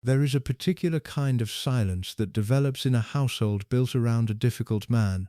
There is a particular kind of silence that develops in a household built around a difficult man.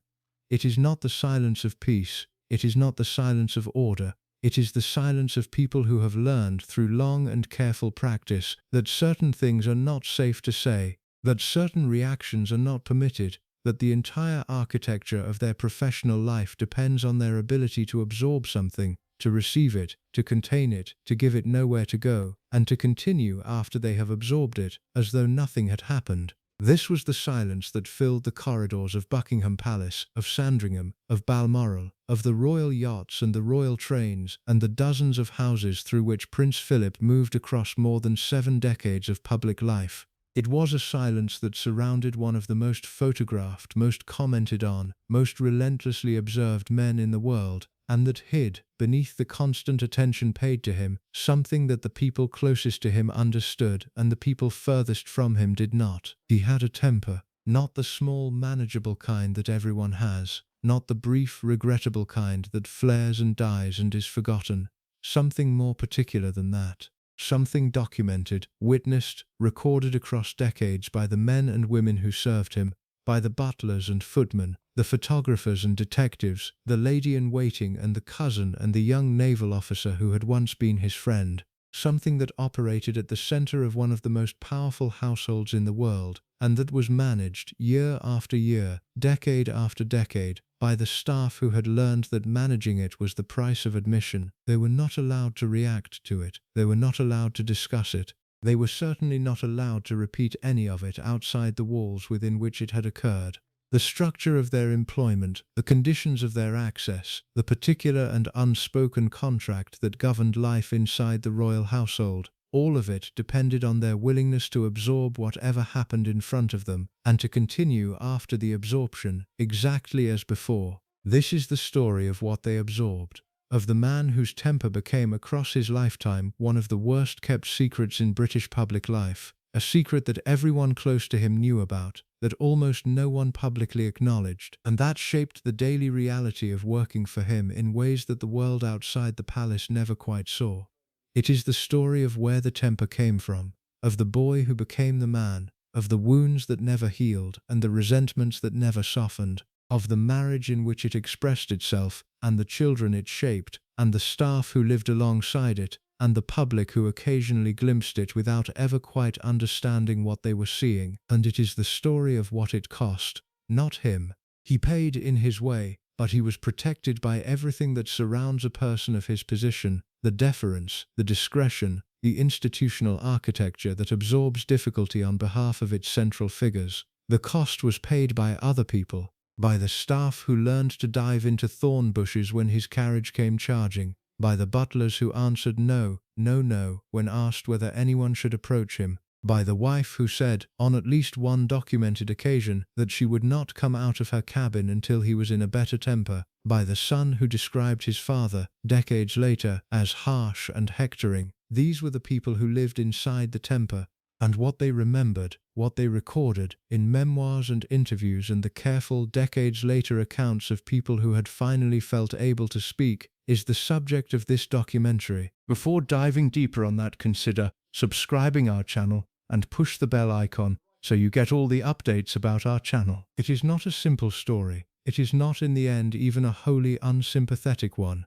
It is not the silence of peace, it is not the silence of order, it is the silence of people who have learned through long and careful practice that certain things are not safe to say, that certain reactions are not permitted, that the entire architecture of their professional life depends on their ability to absorb something, to receive it, to contain it, to give it nowhere to go, and to continue after they have absorbed it, as though nothing had happened. This was the silence that filled the corridors of Buckingham Palace, of Sandringham, of Balmoral, of the royal yachts and the royal trains, and the dozens of houses through which Prince Philip moved across more than 7 decades of public life. It was a silence that surrounded one of the most photographed, most commented on, most relentlessly observed men in the world, and that hid, beneath the constant attention paid to him, something that the people closest to him understood and the people furthest from him did not. He had a temper, not the small, manageable kind that everyone has, not the brief, regrettable kind that flares and dies and is forgotten. Something more particular than that. Something documented, witnessed, recorded across decades by the men and women who served him, by the butlers and footmen, the photographers and detectives, the lady-in-waiting and the cousin and the young naval officer who had once been his friend. Something that operated at the center of one of the most powerful households in the world, and that was managed, year after year, decade after decade, by the staff who had learned that managing it was the price of admission. They were not allowed to react to it. They were not allowed to discuss it. They were certainly not allowed to repeat any of it outside the walls within which it had occurred. The structure of their employment, the conditions of their access, the particular and unspoken contract that governed life inside the royal household, all of it depended on their willingness to absorb whatever happened in front of them, and to continue after the absorption, exactly as before. This is the story of what they absorbed, of the man whose temper became across his lifetime one of the worst-kept secrets in British public life, a secret that everyone close to him knew about, that almost no one publicly acknowledged, and that shaped the daily reality of working for him in ways that the world outside the palace never quite saw. It is the story of where the temper came from, of the boy who became the man, of the wounds that never healed and the resentments that never softened, of the marriage in which it expressed itself, and the children it shaped, and the staff who lived alongside it, and the public who occasionally glimpsed it without ever quite understanding what they were seeing. And it is the story of what it cost, not him. He paid in his way, but he was protected by everything that surrounds a person of his position, the deference, the discretion, the institutional architecture that absorbs difficulty on behalf of its central figures. The cost was paid by other people, by the staff who learned to dive into thorn bushes when his carriage came charging, by the butlers who answered no, no, no when asked whether anyone should approach him, by the wife who said, on at least one documented occasion, that she would not come out of her cabin until he was in a better temper, by the son who described his father, decades later, as harsh and hectoring. These were the people who lived inside the temper, and what they remembered, what they recorded, in memoirs and interviews and the careful, decades later accounts of people who had finally felt able to speak, is the subject of this documentary. Before diving deeper on that, consider subscribing our channel and push the bell icon so you get all the updates about our channel. It is not a simple story. It is not in the end even a wholly unsympathetic one.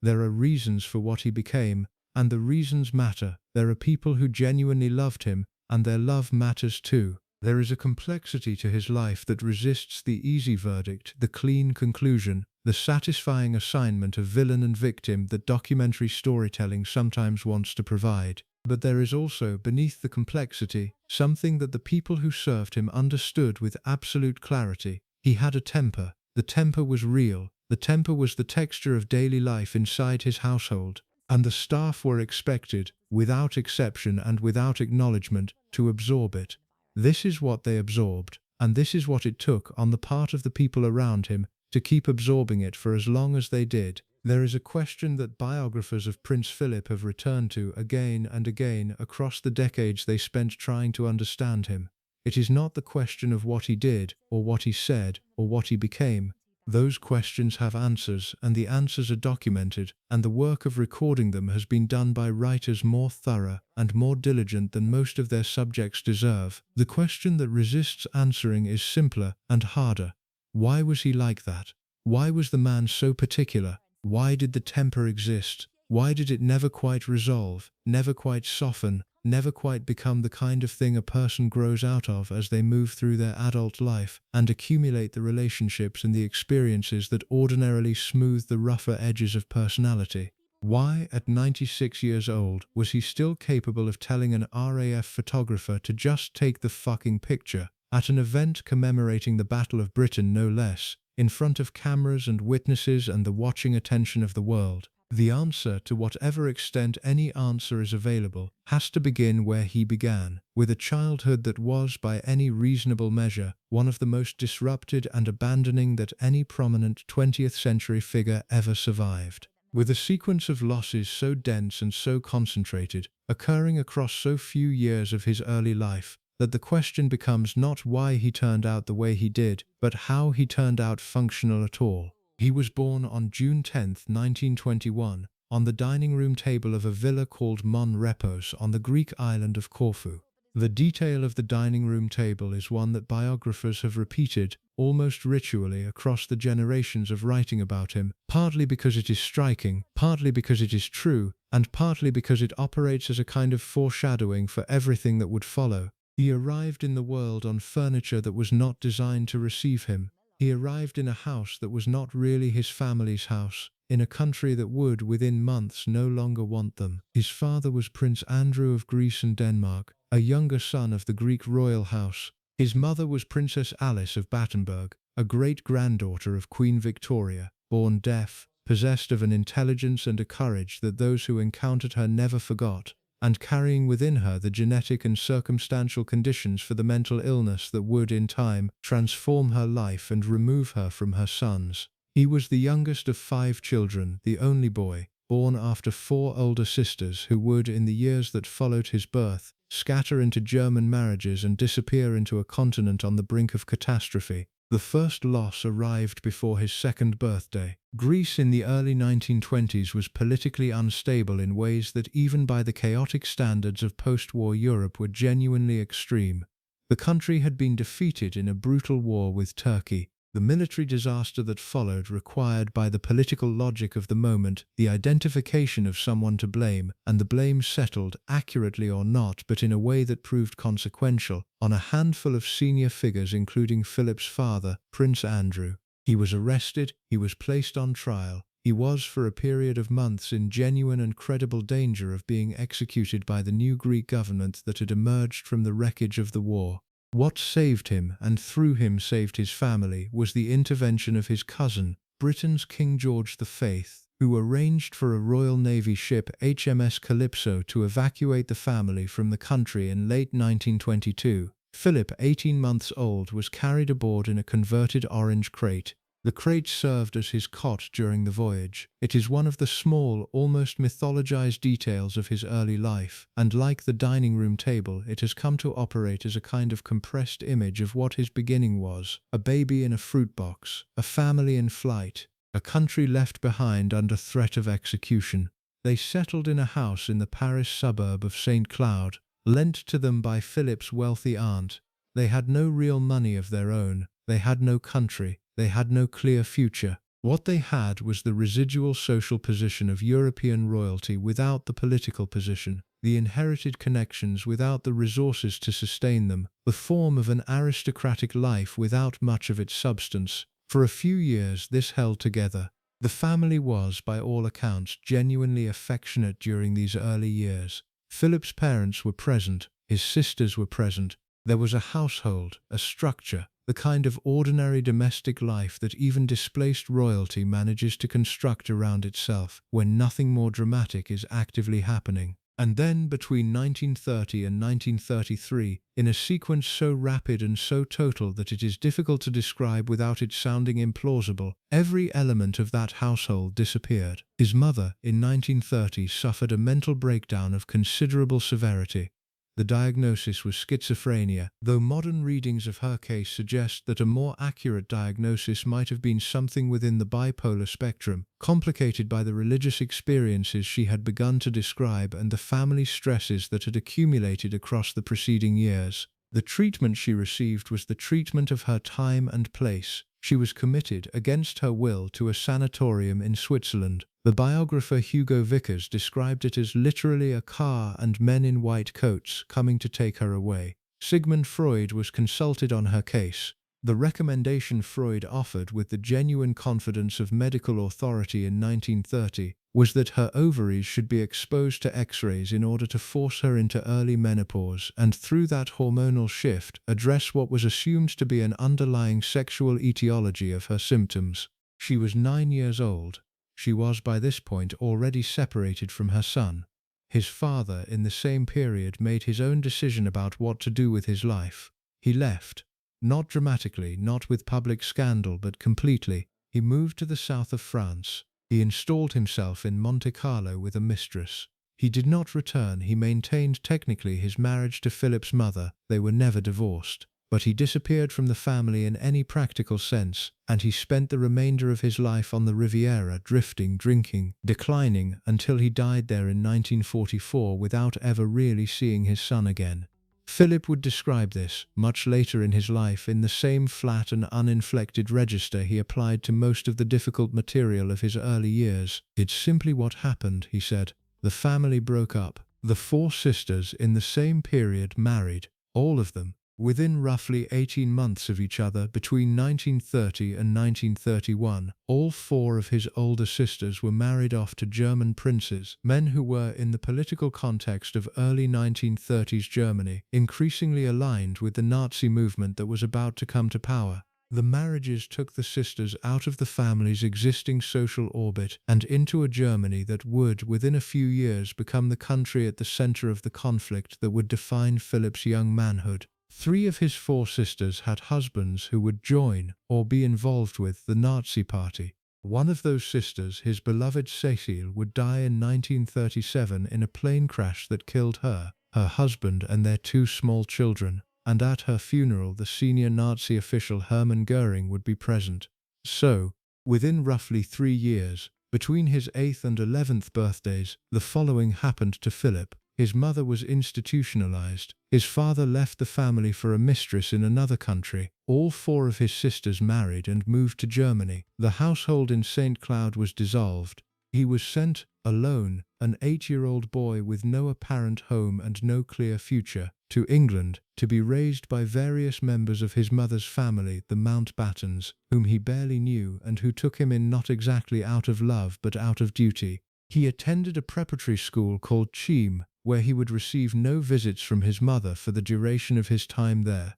There are reasons for what he became, and the reasons matter. There are people who genuinely loved him, and their love matters too. There is a complexity to his life that resists the easy verdict, the clean conclusion, the satisfying assignment of villain and victim that documentary storytelling sometimes wants to provide. But there is also, beneath the complexity, something that the people who served him understood with absolute clarity. He had a temper. The temper was real. The temper was the texture of daily life inside his household. And the staff were expected, without exception and without acknowledgement, to absorb it. This is what they absorbed, and this is what it took on the part of the people around him to keep absorbing it for as long as they did. There is a question that biographers of Prince Philip have returned to again and again across the decades they spent trying to understand him. It is not the question of what he did, or what he said, or what he became. Those questions have answers, and the answers are documented, and the work of recording them has been done by writers more thorough and more diligent than most of their subjects deserve. The question that resists answering is simpler and harder. Why was he like that? Why was the man so particular? Why did the temper exist? Why did it never quite resolve, never quite soften, never quite become the kind of thing a person grows out of as they move through their adult life and accumulate the relationships and the experiences that ordinarily smooth the rougher edges of personality? Why, at 96 years old, was he still capable of telling an RAF photographer to just take the fucking picture, at an event commemorating the Battle of Britain no less, in front of cameras and witnesses and the watching attention of the world? The answer, to whatever extent any answer is available, has to begin where he began, with a childhood that was, by any reasonable measure, one of the most disrupted and abandoning that any prominent 20th century figure ever survived. With a sequence of losses so dense and so concentrated, occurring across so few years of his early life, that the question becomes not why he turned out the way he did, but how he turned out functional at all. He was born on June 10, 1921, on the dining room table of a villa called Mon Repos on the Greek island of Corfu. The detail of the dining room table is one that biographers have repeated, almost ritually, across the generations of writing about him, partly because it is striking, partly because it is true, and partly because it operates as a kind of foreshadowing for everything that would follow. He arrived in the world on furniture that was not designed to receive him. He arrived in a house that was not really his family's house, in a country that would, within months, no longer want them. His father was Prince Andrew of Greece and Denmark, a younger son of the Greek royal house. His mother was Princess Alice of Battenberg, a great-granddaughter of Queen Victoria, born deaf, possessed of an intelligence and a courage that those who encountered her never forgot, and carrying within her the genetic and circumstantial conditions for the mental illness that would, in time, transform her life and remove her from her sons. He was the youngest of 5 children, the only boy, born after 4 older sisters who would, in the years that followed his birth, scatter into German marriages and disappear into a continent on the brink of catastrophe. The first loss arrived before his 2nd birthday. Greece in the early 1920s was politically unstable in ways that, even by the chaotic standards of post-war Europe, were genuinely extreme. The country had been defeated in a brutal war with Turkey. The military disaster that followed required, by the political logic of the moment, the identification of someone to blame, and the blame settled, accurately or not, but in a way that proved consequential, on a handful of senior figures including Philip's father, Prince Andrew. He was arrested, he was placed on trial, he was for a period of months in genuine and credible danger of being executed by the new Greek government that had emerged from the wreckage of the war. What saved him, and through him saved his family, was the intervention of his cousin, Britain's King George V, who arranged for a Royal Navy ship HMS Calypso to evacuate the family from the country in late 1922. Philip, 18 months old, was carried aboard in a converted orange crate. The crate served as his cot during the voyage. It is one of the small, almost mythologized details of his early life, and like the dining room table, it has come to operate as a kind of compressed image of what his beginning was: a baby in a fruit box, a family in flight, a country left behind under threat of execution. They settled in a house in the Paris suburb of St. Cloud, lent to them by Philip's wealthy aunt. They had no real money of their own, they had no country, they had no clear future. What they had was the residual social position of European royalty without the political position, the inherited connections without the resources to sustain them, the form of an aristocratic life without much of its substance. For a few years this held together. The family was, by all accounts, genuinely affectionate during these early years. Philip's parents were present, his sisters were present. There was a household, a structure, the kind of ordinary domestic life that even displaced royalty manages to construct around itself when nothing more dramatic is actively happening. And then, between 1930 and 1933, in a sequence so rapid and so total that it is difficult to describe without it sounding implausible, every element of that household disappeared. His mother, in 1930, suffered a mental breakdown of considerable severity. The diagnosis was schizophrenia, though modern readings of her case suggest that a more accurate diagnosis might have been something within the bipolar spectrum, complicated by the religious experiences she had begun to describe and the family stresses that had accumulated across the preceding years. The treatment she received was the treatment of her time and place. She was committed, against her will, to a sanatorium in Switzerland. The biographer Hugo Vickers described it as literally a car and men in white coats coming to take her away. Sigmund Freud was consulted on her case. The recommendation Freud offered with the genuine confidence of medical authority in 1930 was that her ovaries should be exposed to X-rays in order to force her into early menopause and through that hormonal shift address what was assumed to be an underlying sexual etiology of her symptoms. She was 9 years old. She was by this point already separated from her son. His father, in the same period, made his own decision about what to do with his life. He left. Not dramatically, not with public scandal, but completely. He moved to the south of France. He installed himself in Monte Carlo with a mistress. He did not return. He maintained technically his marriage to Philip's mother. They were never divorced. But he disappeared from the family in any practical sense, and he spent the remainder of his life on the Riviera, drifting, drinking, declining, until he died there in 1944 without ever really seeing his son again. Philip would describe this, much later in his life, in the same flat and uninflected register he applied to most of the difficult material of his early years. "It's simply what happened," he said. "The family broke up. The 4 sisters in the same period married, all of them, within roughly 18 months of each other between 1930 and 1931. All 4 of his older sisters were married off to German princes, men who were, in the political context of early 1930s Germany, increasingly aligned with the Nazi movement that was about to come to power. The marriages took the sisters out of the family's existing social orbit and into a Germany that would, within a few years, become the country at the center of the conflict that would define Philip's young manhood. 3 of his 4 sisters had husbands who would join or be involved with the Nazi Party. One of those sisters, his beloved Cécile, would die in 1937 in a plane crash that killed her, her husband and their 2 small children, and at her funeral the senior Nazi official Hermann Göring would be present. So, within roughly 3 years, between his 8th and 11th birthdays, the following happened to Philip. His mother was institutionalized. His father left the family for a mistress in another country. All 4 of his sisters married and moved to Germany. The household in St. Cloud was dissolved. He was sent, alone, an 8-year-old boy with no apparent home and no clear future, to England, to be raised by various members of his mother's family, the Mountbattens, whom he barely knew and who took him in not exactly out of love but out of duty. He attended a preparatory school called Cheam, where he would receive no visits from his mother for the duration of his time there.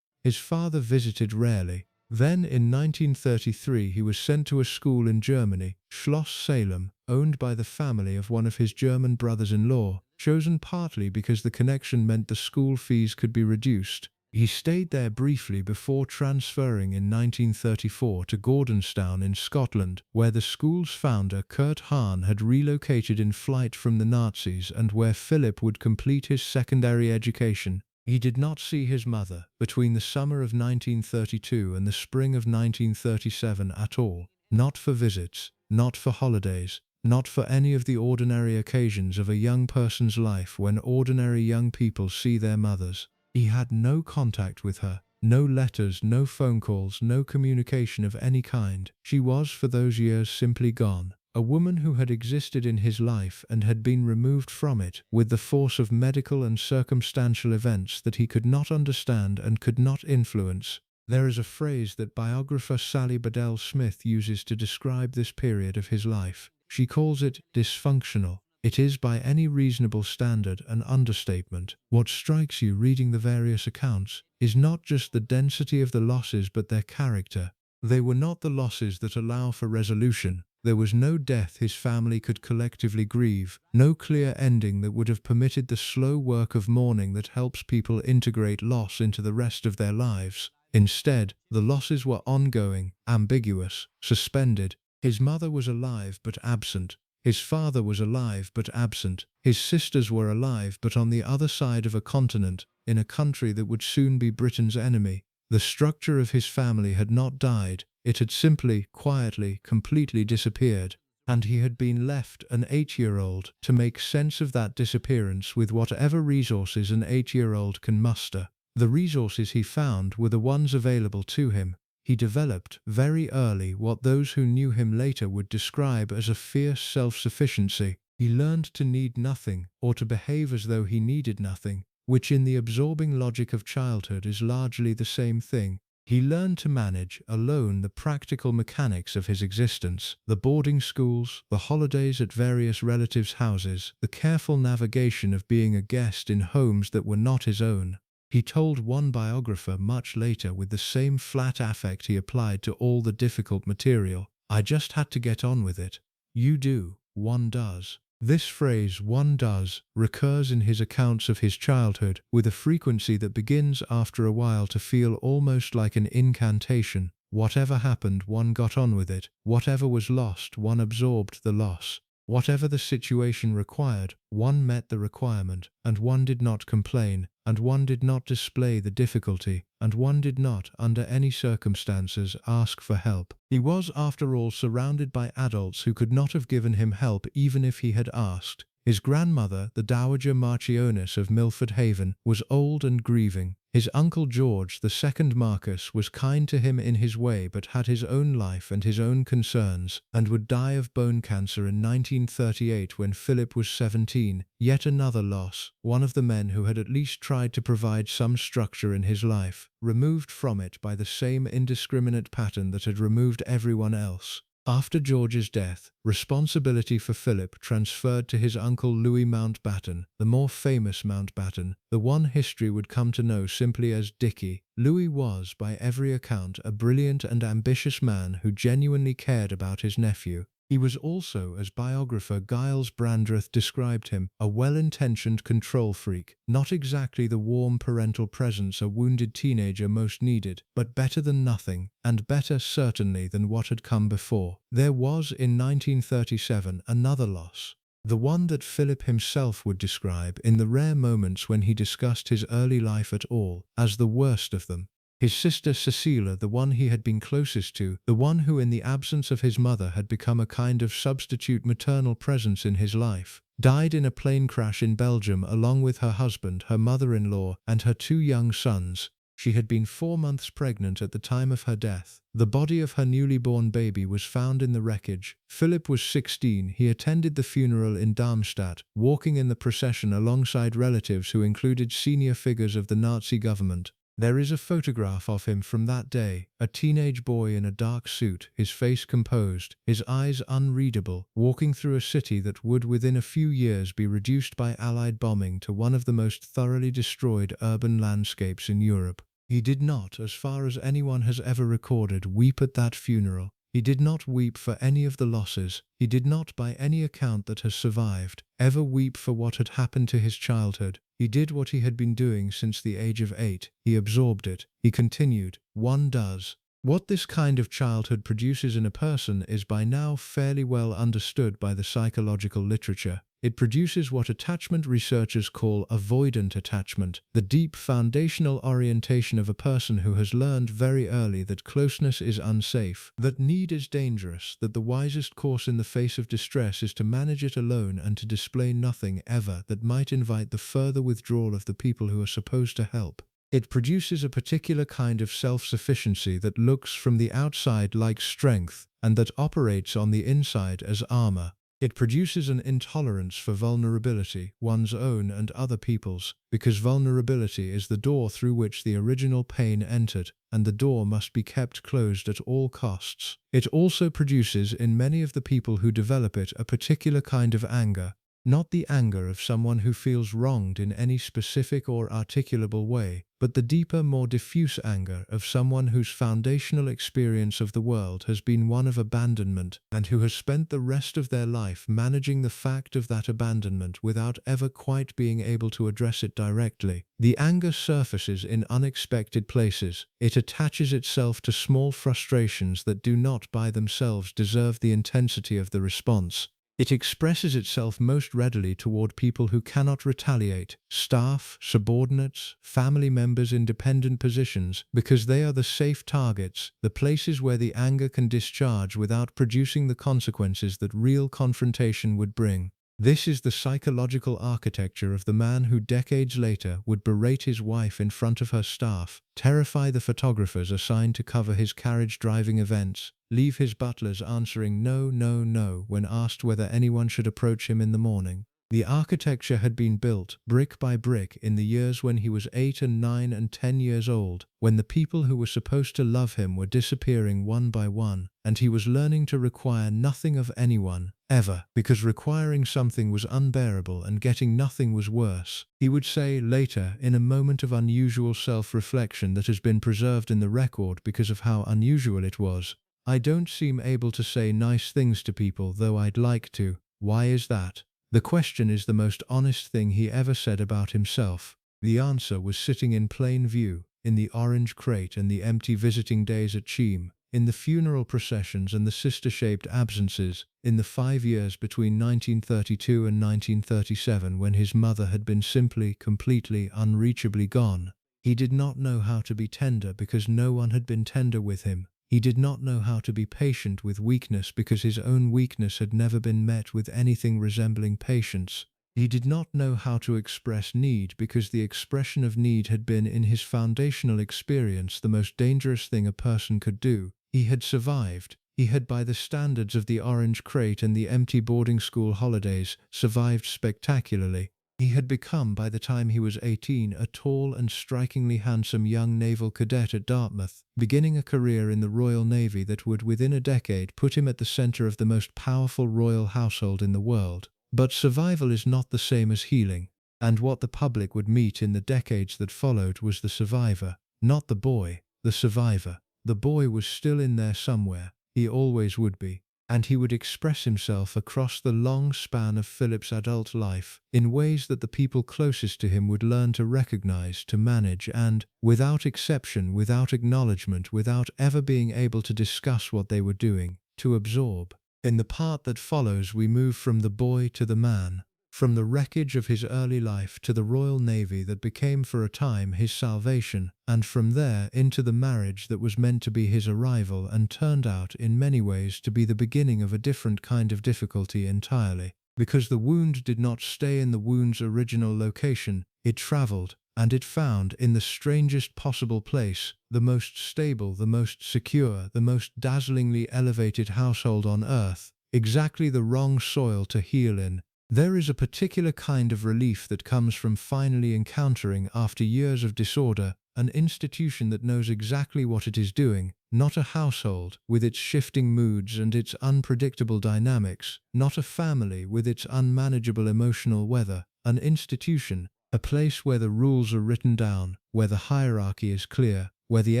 His father visited rarely. Then, in 1933, he was sent to a school in Germany, Schloss Salem, owned by the family of one of his German brothers-in-law, chosen partly because the connection meant the school fees could be reduced. He stayed there briefly before transferring in 1934 to Gordonstoun in Scotland, where the school's founder Kurt Hahn had relocated in flight from the Nazis and where Philip would complete his secondary education. He did not see his mother between the summer of 1932 and the spring of 1937 at all, not for visits, not for holidays, not for any of the ordinary occasions of a young person's life when ordinary young people see their mothers. He had no contact with her, no letters, no phone calls, no communication of any kind. She was, for those years, simply gone. A woman who had existed in his life and had been removed from it with the force of medical and circumstantial events that he could not understand and could not influence. There is a phrase that biographer Sally Bedell Smith uses to describe this period of his life. She calls it dysfunctional. It is, by any reasonable standard, an understatement. What strikes you reading the various accounts is not just the density of the losses but their character. They were not the losses that allow for resolution. There was no death his family could collectively grieve, no clear ending that would have permitted the slow work of mourning that helps people integrate loss into the rest of their lives. Instead, the losses were ongoing, ambiguous, suspended. His mother was alive but absent. His father was alive but absent. His sisters were alive but on the other side of a continent, in a country that would soon be Britain's enemy. The structure of his family had not died, it had simply, quietly, completely disappeared. And he had been left, an 8-year-old, to make sense of that disappearance with whatever resources an 8-year-old can muster. The resources he found were the ones available to him. He developed, very early, what those who knew him later would describe as a fierce self-sufficiency. He learned to need nothing, or to behave as though he needed nothing, which in the absorbing logic of childhood is largely the same thing. He learned to manage, alone, the practical mechanics of his existence, the boarding schools, the holidays at various relatives' houses, the careful navigation of being a guest in homes that were not his own. He told one biographer much later with the same flat affect he applied to all the difficult material, "I just had to get on with it." You do, one does. This phrase, "one does," recurs in his accounts of his childhood with a frequency that begins after a while to feel almost like an incantation. Whatever happened, one got on with it. Whatever was lost, one absorbed the loss. Whatever the situation required, one met the requirement, and one did not complain, and one did not display the difficulty, and one did not, under any circumstances, ask for help. He was, after all, surrounded by adults who could not have given him help even if he had asked. His grandmother, the Dowager Marchioness of Milford Haven, was old and grieving. His uncle George, the second Marquess, was kind to him in his way but had his own life and his own concerns, and would die of bone cancer in 1938 when Philip was 17. Yet another loss, one of the men who had at least tried to provide some structure in his life, removed from it by the same indiscriminate pattern that had removed everyone else. After George's death, responsibility for Philip transferred to his uncle Louis Mountbatten, the more famous Mountbatten, the one history would come to know simply as Dickie. Louis was, by every account, a brilliant and ambitious man who genuinely cared about his nephew. He was also, as biographer Giles Brandreth described him, a well-intentioned control freak, not exactly the warm parental presence a wounded teenager most needed, but better than nothing, and better certainly than what had come before. There was, in 1937, another loss. The one that Philip himself would describe, in the rare moments when he discussed his early life at all, as the worst of them. His sister Cécile, the one he had been closest to, the one who in the absence of his mother had become a kind of substitute maternal presence in his life, died in a plane crash in Belgium along with her husband, her mother-in-law, and her 2 young sons. She had been 4 months pregnant at the time of her death. The body of her newly born baby was found in the wreckage. Philip was 16. He attended the funeral in Darmstadt, walking in the procession alongside relatives who included senior figures of the Nazi government. There is a photograph of him from that day, a teenage boy in a dark suit, his face composed, his eyes unreadable, walking through a city that would within a few years be reduced by Allied bombing to one of the most thoroughly destroyed urban landscapes in Europe. He did not, as far as anyone has ever recorded, weep at that funeral. He did not weep for any of the losses. He did not, by any account that has survived, ever weep for what had happened to his childhood. He did what he had been doing since the age of 8. He absorbed it. He continued. One does. What this kind of childhood produces in a person is by now fairly well understood by the psychological literature. It produces what attachment researchers call avoidant attachment, the deep foundational orientation of a person who has learned very early that closeness is unsafe, that need is dangerous, that the wisest course in the face of distress is to manage it alone and to display nothing ever that might invite the further withdrawal of the people who are supposed to help. It produces a particular kind of self-sufficiency that looks from the outside like strength and that operates on the inside as armor. It produces an intolerance for vulnerability, one's own and other people's, because vulnerability is the door through which the original pain entered, and the door must be kept closed at all costs. It also produces in many of the people who develop it a particular kind of anger, not the anger of someone who feels wronged in any specific or articulable way, but the deeper, more diffuse anger of someone whose foundational experience of the world has been one of abandonment, and who has spent the rest of their life managing the fact of that abandonment without ever quite being able to address it directly. The anger surfaces in unexpected places. It attaches itself to small frustrations that do not by themselves deserve the intensity of the response. It expresses itself most readily toward people who cannot retaliate, staff, subordinates, family members in dependent positions, because they are the safe targets, the places where the anger can discharge without producing the consequences that real confrontation would bring. This is the psychological architecture of the man who decades later would berate his wife in front of her staff, terrify the photographers assigned to cover his carriage-driving events, leave his butlers answering no, no, no when asked whether anyone should approach him in the morning. The architecture had been built, brick by brick, in the years when he was 8 and 9 and 10 years old, when the people who were supposed to love him were disappearing one by one, and he was learning to require nothing of anyone, ever, because requiring something was unbearable and getting nothing was worse. He would say later, in a moment of unusual self-reflection that has been preserved in the record because of how unusual it was, "I don't seem able to say nice things to people, though I'd like to. Why is that?" The question is the most honest thing he ever said about himself. The answer was sitting in plain view, in the orange crate and the empty visiting days at Cheam, in the funeral processions and the sister-shaped absences, in the 5 years between 1932 and 1937 when his mother had been simply, completely, unreachably gone. He did not know how to be tender because no one had been tender with him. He did not know how to be patient with weakness because his own weakness had never been met with anything resembling patience. He did not know how to express need because the expression of need had been in his foundational experience the most dangerous thing a person could do. He had survived. He had, by the standards of the orange crate and the empty boarding school holidays, survived spectacularly. He had become, by the time he was 18, a tall and strikingly handsome young naval cadet at Dartmouth, beginning a career in the Royal Navy that would, within a decade, put him at the center of the most powerful royal household in the world. But survival is not the same as healing, and what the public would meet in the decades that followed was the survivor, not the boy, the survivor. The boy was still in there somewhere, he always would be. And he would express himself across the long span of Philip's adult life in ways that the people closest to him would learn to recognize, to manage, and, without exception, without acknowledgement, without ever being able to discuss what they were doing, to absorb. In the part that follows, we move from the boy to the man, from the wreckage of his early life to the Royal Navy that became for a time his salvation, and from there into the marriage that was meant to be his arrival and turned out in many ways to be the beginning of a different kind of difficulty entirely. Because the wound did not stay in the wound's original location, it traveled, and it found, in the strangest possible place, the most stable, the most secure, the most dazzlingly elevated household on earth, exactly the wrong soil to heal in. There is a particular kind of relief that comes from finally encountering, after years of disorder, an institution that knows exactly what it is doing, not a household with its shifting moods and its unpredictable dynamics, not a family with its unmanageable emotional weather, an institution, a place where the rules are written down, where the hierarchy is clear, where the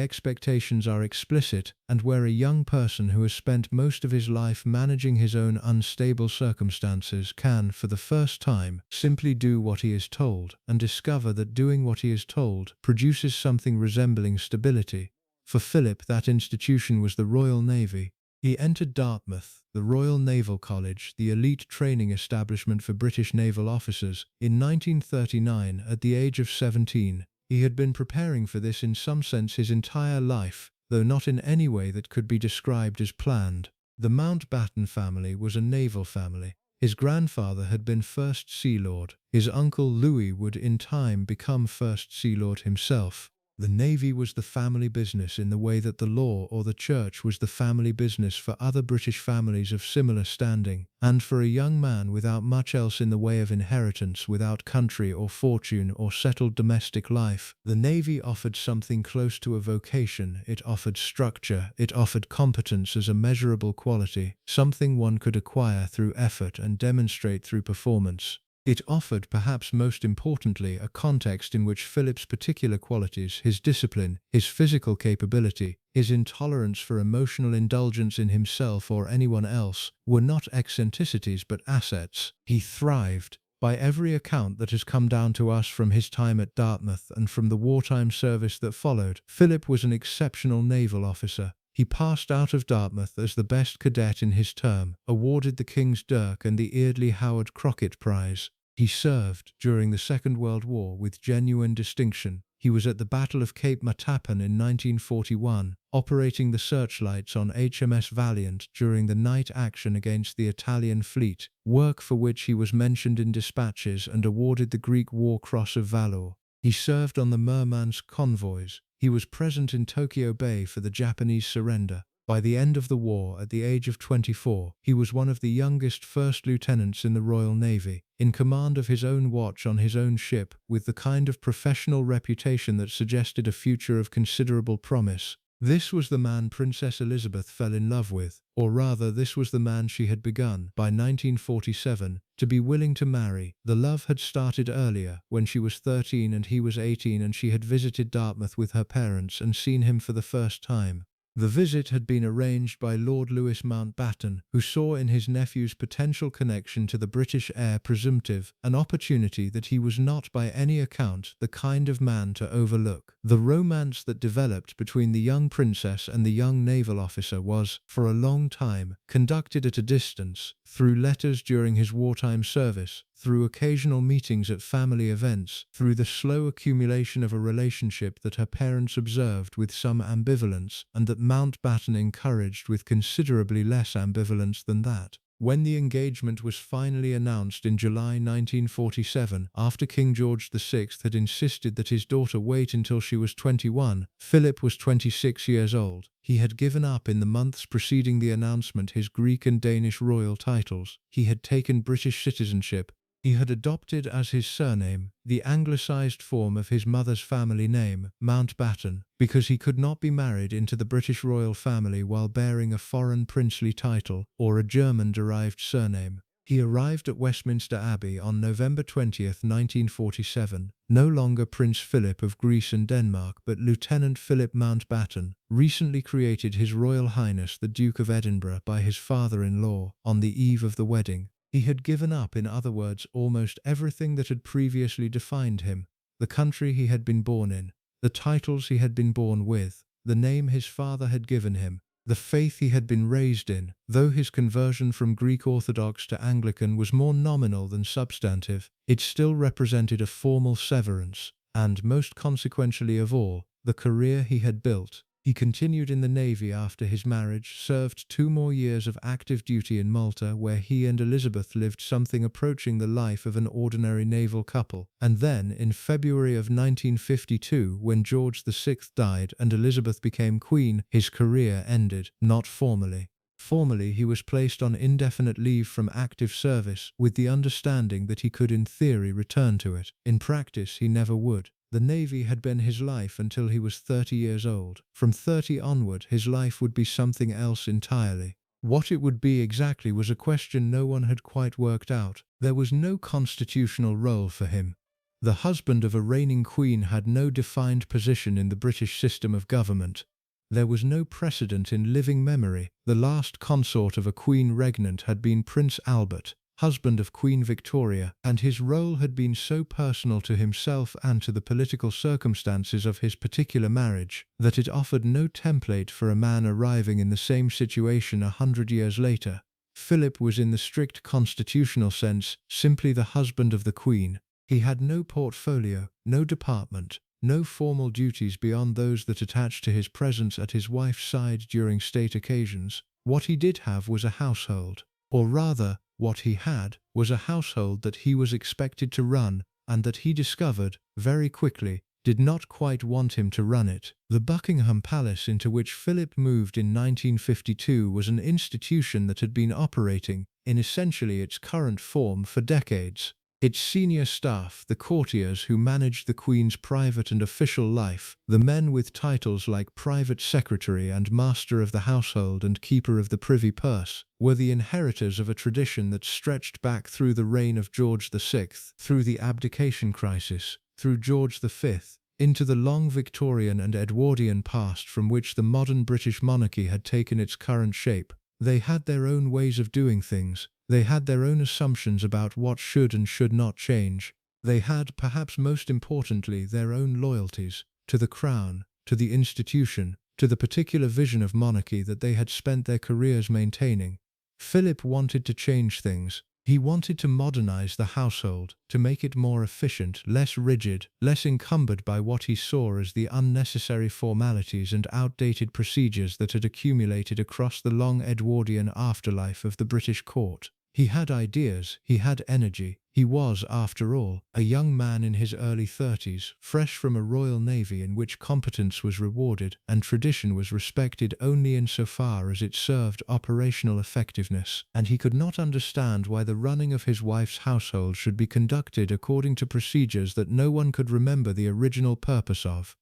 expectations are explicit, and where a young person who has spent most of his life managing his own unstable circumstances can, for the first time, simply do what he is told, and discover that doing what he is told produces something resembling stability. For Philip, that institution was the Royal Navy. He entered Dartmouth, the Royal Naval College, the elite training establishment for British naval officers, in 1939 at the age of 17. He had been preparing for this in some sense his entire life, though not in any way that could be described as planned. The Mountbatten family was a naval family. His grandfather had been First Sea Lord. His uncle Louis would in time become First Sea Lord himself. The Navy was the family business in the way that the law or the church was the family business for other British families of similar standing, and for a young man without much else in the way of inheritance, without country or fortune or settled domestic life, the Navy offered something close to a vocation. It offered structure, it offered competence as a measurable quality, something one could acquire through effort and demonstrate through performance. It offered, perhaps most importantly, a context in which Philip's particular qualities, his discipline, his physical capability, his intolerance for emotional indulgence in himself or anyone else, were not eccentricities but assets. He thrived. By every account that has come down to us from his time at Dartmouth and from the wartime service that followed, Philip was an exceptional naval officer. He passed out of Dartmouth as the best cadet in his term, awarded the King's Dirk and the Eardley Howard Crockett Prize. He served during the Second World War with genuine distinction. He was at the Battle of Cape Matapan in 1941, operating the searchlights on HMS Valiant during the night action against the Italian fleet, work for which he was mentioned in dispatches and awarded the Greek War Cross of Valour. He served on the Murmansk convoys. He was present in Tokyo Bay for the Japanese surrender. By the end of the war, at the age of 24, he was one of the youngest first lieutenants in the Royal Navy, in command of his own watch on his own ship, with the kind of professional reputation that suggested a future of considerable promise. This was the man Princess Elizabeth fell in love with, or rather this was the man she had begun, by 1947, to be willing to marry. The love had started earlier, when she was 13 and he was 18, and she had visited Dartmouth with her parents and seen him for the first time. The visit had been arranged by Lord Louis Mountbatten, who saw in his nephew's potential connection to the British heir presumptive an opportunity that he was not by any account the kind of man to overlook. The romance that developed between the young princess and the young naval officer was, for a long time, conducted at a distance, through letters during his wartime service, through occasional meetings at family events, through the slow accumulation of a relationship that her parents observed with some ambivalence, and that Mountbatten encouraged with considerably less ambivalence than that. When the engagement was finally announced in July 1947, after King George VI had insisted that his daughter wait until she was 21, Philip was 26 years old. He had given up in the months preceding the announcement his Greek and Danish royal titles. He had taken British citizenship. He had adopted as his surname the anglicised form of his mother's family name, Mountbatten, because he could not be married into the British royal family while bearing a foreign princely title or a German-derived surname. He arrived at Westminster Abbey on November 20, 1947, no longer Prince Philip of Greece and Denmark but Lieutenant Philip Mountbatten, recently created His Royal Highness the Duke of Edinburgh by his father-in-law, on the eve of the wedding. He had given up, in other words, almost everything that had previously defined him: the country he had been born in, the titles he had been born with, the name his father had given him, the faith he had been raised in. Though his conversion from Greek Orthodox to Anglican was more nominal than substantive, it still represented a formal severance, and, most consequentially of all, the career he had built. He continued in the Navy after his marriage, served 2 more years of active duty in Malta, where he and Elizabeth lived something approaching the life of an ordinary naval couple, and then, in February of 1952, when George VI died and Elizabeth became Queen, his career ended, not formally. Formally, he was placed on indefinite leave from active service, with the understanding that he could in theory return to it. In practice, he never would. The Navy had been his life until he was 30 years old. From 30 onward, his life would be something else entirely. What it would be exactly was a question no one had quite worked out. There was no constitutional role for him. The husband of a reigning queen had no defined position in the British system of government. There was no precedent in living memory. The last consort of a queen regnant had been Prince Albert, husband of Queen Victoria, and his role had been so personal to himself and to the political circumstances of his particular marriage that it offered no template for a man arriving in the same situation 100 years later. Philip was, in the strict constitutional sense, simply the husband of the Queen. He had no portfolio, no department, no formal duties beyond those that attached to his presence at his wife's side during state occasions. What he did have was a household, or rather, what he had was a household that he was expected to run, and that he discovered, very quickly, did not quite want him to run it. The Buckingham Palace into which Philip moved in 1952 was an institution that had been operating, in essentially its current form, for decades. Its senior staff, the courtiers who managed the Queen's private and official life, the men with titles like Private Secretary and Master of the Household and Keeper of the Privy Purse, were the inheritors of a tradition that stretched back through the reign of George VI, through the abdication crisis, through George V, into the long Victorian and Edwardian past from which the modern British monarchy had taken its current shape. They had their own ways of doing things. They had their own assumptions about what should and should not change. They had, perhaps most importantly, their own loyalties to the Crown, to the institution, to the particular vision of monarchy that they had spent their careers maintaining. Philip wanted to change things. He wanted to modernize the household, to make it more efficient, less rigid, less encumbered by what he saw as the unnecessary formalities and outdated procedures that had accumulated across the long Edwardian afterlife of the British court. He had ideas, he had energy. He was, after all, a young man in his early 30s, fresh from a Royal Navy in which competence was rewarded and tradition was respected only insofar as it served operational effectiveness, and he could not understand why the running of his wife's household should be conducted according to procedures that no one could remember the original purpose of.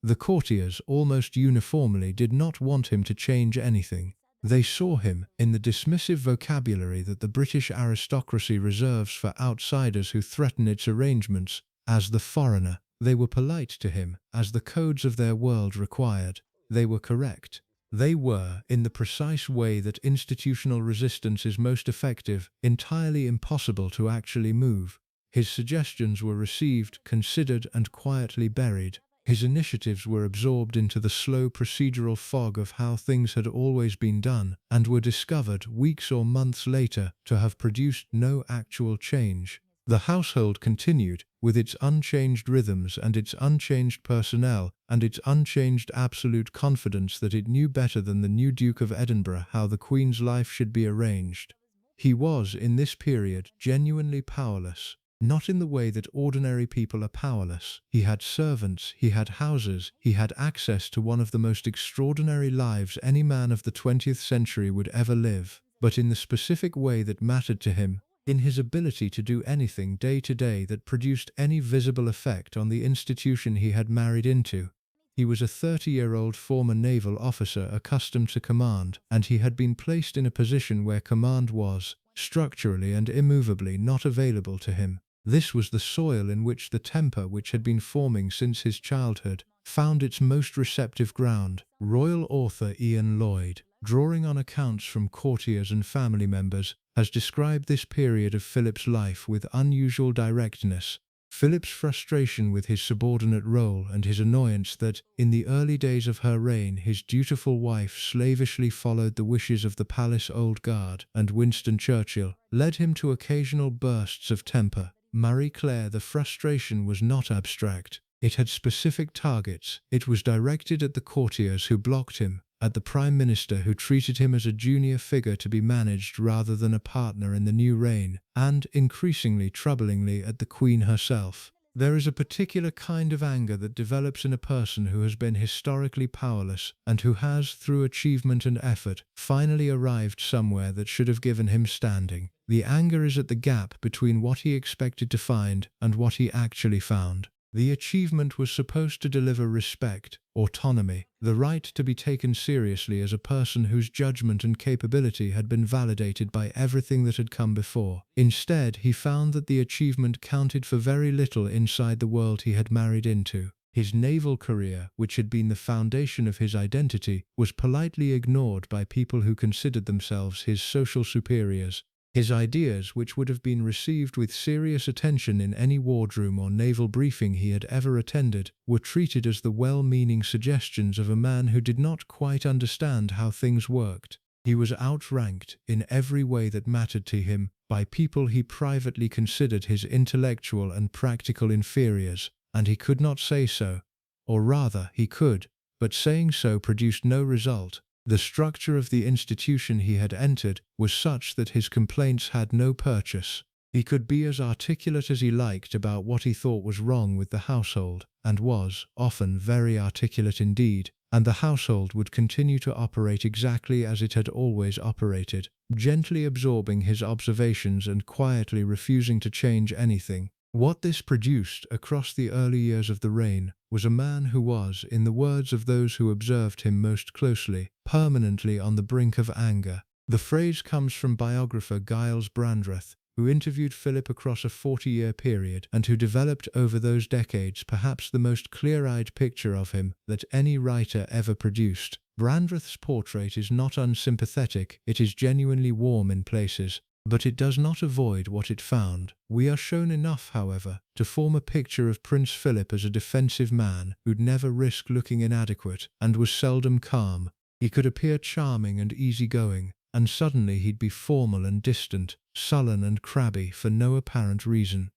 The courtiers almost uniformly did not want him to change anything. They saw him, in the dismissive vocabulary that the British aristocracy reserves for outsiders who threaten its arrangements, as the foreigner. They were polite to him, as the codes of their world required. They were correct. They were, in the precise way that institutional resistance is most effective, entirely impossible to actually move. His suggestions were received, considered, and quietly buried. His initiatives were absorbed into the slow procedural fog of how things had always been done, and were discovered weeks or months later to have produced no actual change. The household continued, with its unchanged rhythms and its unchanged personnel, and its unchanged absolute confidence that it knew better than the new Duke of Edinburgh how the Queen's life should be arranged. He was, in this period, genuinely powerless. Not in the way that ordinary people are powerless. He had servants, he had houses, he had access to one of the most extraordinary lives any man of the 20th century would ever live, but in the specific way that mattered to him, in his ability to do anything day to day that produced any visible effect on the institution he had married into. He was a 30-year-old former naval officer accustomed to command, and he had been placed in a position where command was, structurally and immovably, not available to him. This was the soil in which the temper which had been forming since his childhood found its most receptive ground. Royal author Ian Lloyd, drawing on accounts from courtiers and family members, has described this period of Philip's life with unusual directness. Philip's frustration with his subordinate role and his annoyance that, in the early days of her reign, his dutiful wife slavishly followed the wishes of the palace old guard and Winston Churchill, led him to occasional bursts of temper. Marie Claire, the frustration was not abstract. It had specific targets. It was directed at the courtiers who blocked him, at the Prime Minister who treated him as a junior figure to be managed rather than a partner in the new reign, and, increasingly troublingly, at the Queen herself. There is a particular kind of anger that develops in a person who has been historically powerless and who has, through achievement and effort, finally arrived somewhere that should have given him standing. The anger is at the gap between what he expected to find and what he actually found. The achievement was supposed to deliver respect, autonomy, the right to be taken seriously as a person whose judgment and capability had been validated by everything that had come before. Instead, he found that the achievement counted for very little inside the world he had married into. His naval career, which had been the foundation of his identity, was politely ignored by people who considered themselves his social superiors. His ideas, which would have been received with serious attention in any wardroom or naval briefing he had ever attended, were treated as the well-meaning suggestions of a man who did not quite understand how things worked. He was outranked, in every way that mattered to him, by people he privately considered his intellectual and practical inferiors, and he could not say so. Or rather, he could, but saying so produced no result. The structure of the institution he had entered was such that his complaints had no purchase. He could be as articulate as he liked about what he thought was wrong with the household, and was, often, very articulate indeed, and the household would continue to operate exactly as it had always operated, gently absorbing his observations and quietly refusing to change anything. What this produced across the early years of the reign was a man who was, in the words of those who observed him most closely, permanently on the brink of anger. The phrase comes from biographer Giles Brandreth, who interviewed Philip across a 40-year period and who developed over those decades perhaps the most clear-eyed picture of him that any writer ever produced. Brandreth's portrait is not unsympathetic, it is genuinely warm in places. but it does not avoid what it found. We are shown enough, however, to form a picture of Prince Philip as a defensive man who'd never risk looking inadequate and was seldom calm. He could appear charming and easygoing, and suddenly he'd be formal and distant, sullen and crabby for no apparent reason.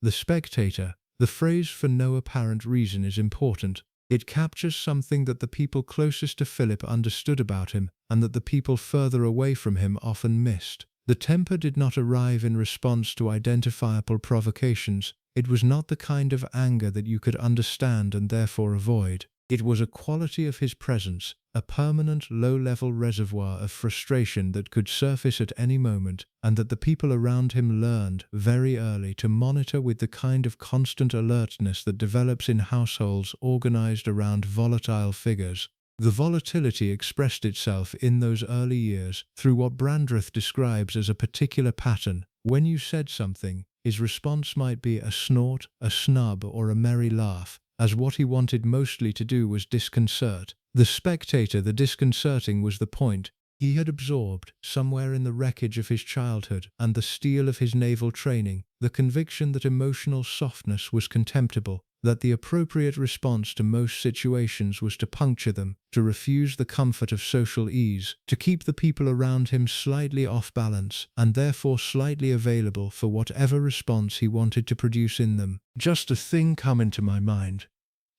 The Spectator. The phrase "for no apparent reason" is important. It captures something that the people closest to Philip understood about him, and that the people further away from him often missed. The temper did not arrive in response to identifiable provocations. It was not the kind of anger that you could understand and therefore avoid. It was a quality of his presence, a permanent low-level reservoir of frustration that could surface at any moment, and that the people around him learned very early to monitor with the kind of constant alertness that develops in households organized around volatile figures. The volatility expressed itself in those early years through what Brandreth describes as a particular pattern. When you said something, his response might be a snort, a snub, or a merry laugh, as what he wanted mostly to do was disconcert. The Spectator. The disconcerting was the point. He had absorbed, somewhere in the wreckage of his childhood and the steel of his naval training, the conviction that emotional softness was contemptible, that the appropriate response to most situations was to puncture them, to refuse the comfort of social ease, to keep the people around him slightly off balance, and therefore slightly available for whatever response he wanted to produce in them. Just a thing come into my mind.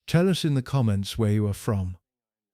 Tell us in the comments where you are from.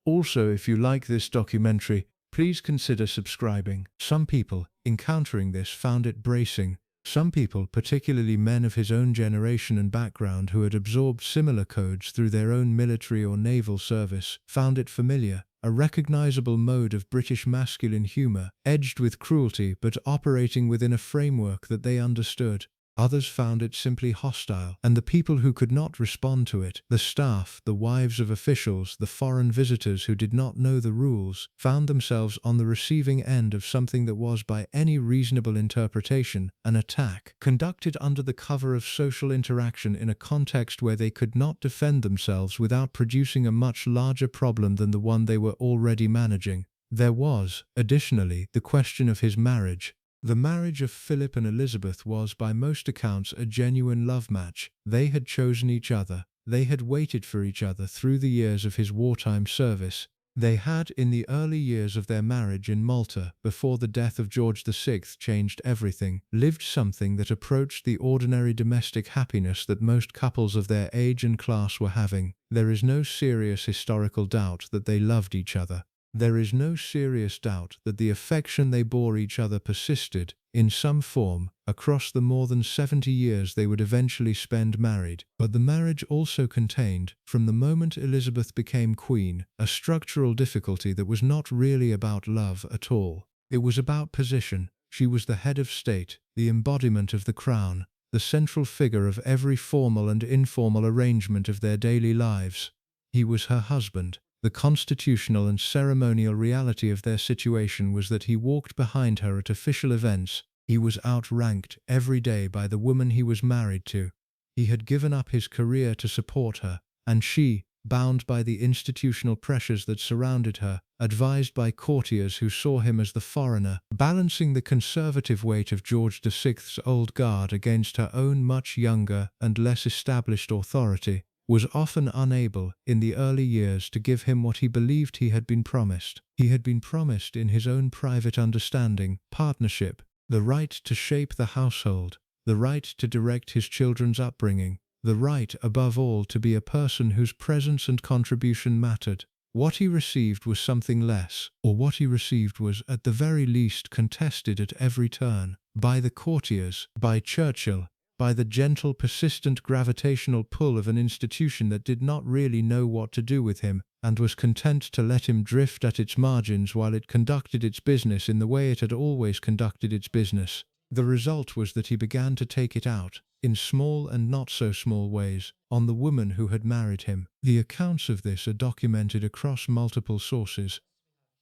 Also, if you like this documentary, please consider subscribing. Some people, encountering this, found it bracing. Some people, particularly men of his own generation and background who had absorbed similar codes through their own military or naval service, found it familiar, a recognizable mode of British masculine humor, edged with cruelty but operating within a framework that they understood. Others found it simply hostile, and the people who could not respond to it, the staff, the wives of officials, the foreign visitors who did not know the rules, found themselves on the receiving end of something that was, by any reasonable interpretation, an attack, conducted under the cover of social interaction in a context where they could not defend themselves without producing a much larger problem than the one they were already managing. There was, additionally, the question of his marriage. The marriage of Philip and Elizabeth was, by most accounts, a genuine love match. They had chosen each other. They had waited for each other through the years of his wartime service. They had, in the early years of their marriage in Malta, before the death of George VI changed everything, lived something that approached the ordinary domestic happiness that most couples of their age and class were having. There is no serious historical doubt that they loved each other. There is no serious doubt that the affection they bore each other persisted, in some form, across the more than 70 years they would eventually spend married. But the marriage also contained, from the moment Elizabeth became queen, a structural difficulty that was not really about love at all. It was about position. She was the head of state, the embodiment of the crown, the central figure of every formal and informal arrangement of their daily lives. He was her husband. The constitutional and ceremonial reality of their situation was that he walked behind her at official events. He was outranked every day by the woman he was married to. He had given up his career to support her, and she, bound by the institutional pressures that surrounded her, advised by courtiers who saw him as the foreigner, balancing the conservative weight of George VI's old guard against her own much younger and less established authority, was often unable, in the early years, to give him what he believed he had been promised. He had been promised, in his own private understanding, partnership, the right to shape the household, the right to direct his children's upbringing, the right, above all, to be a person whose presence and contribution mattered. What he received was something less, or what he received was, at the very least, contested at every turn, by the courtiers, by Churchill, by the gentle, persistent gravitational pull of an institution that did not really know what to do with him, and was content to let him drift at its margins while it conducted its business in the way it had always conducted its business. The result was that he began to take it out, in small and not so small ways, on the woman who had married him. The accounts of this are documented across multiple sources.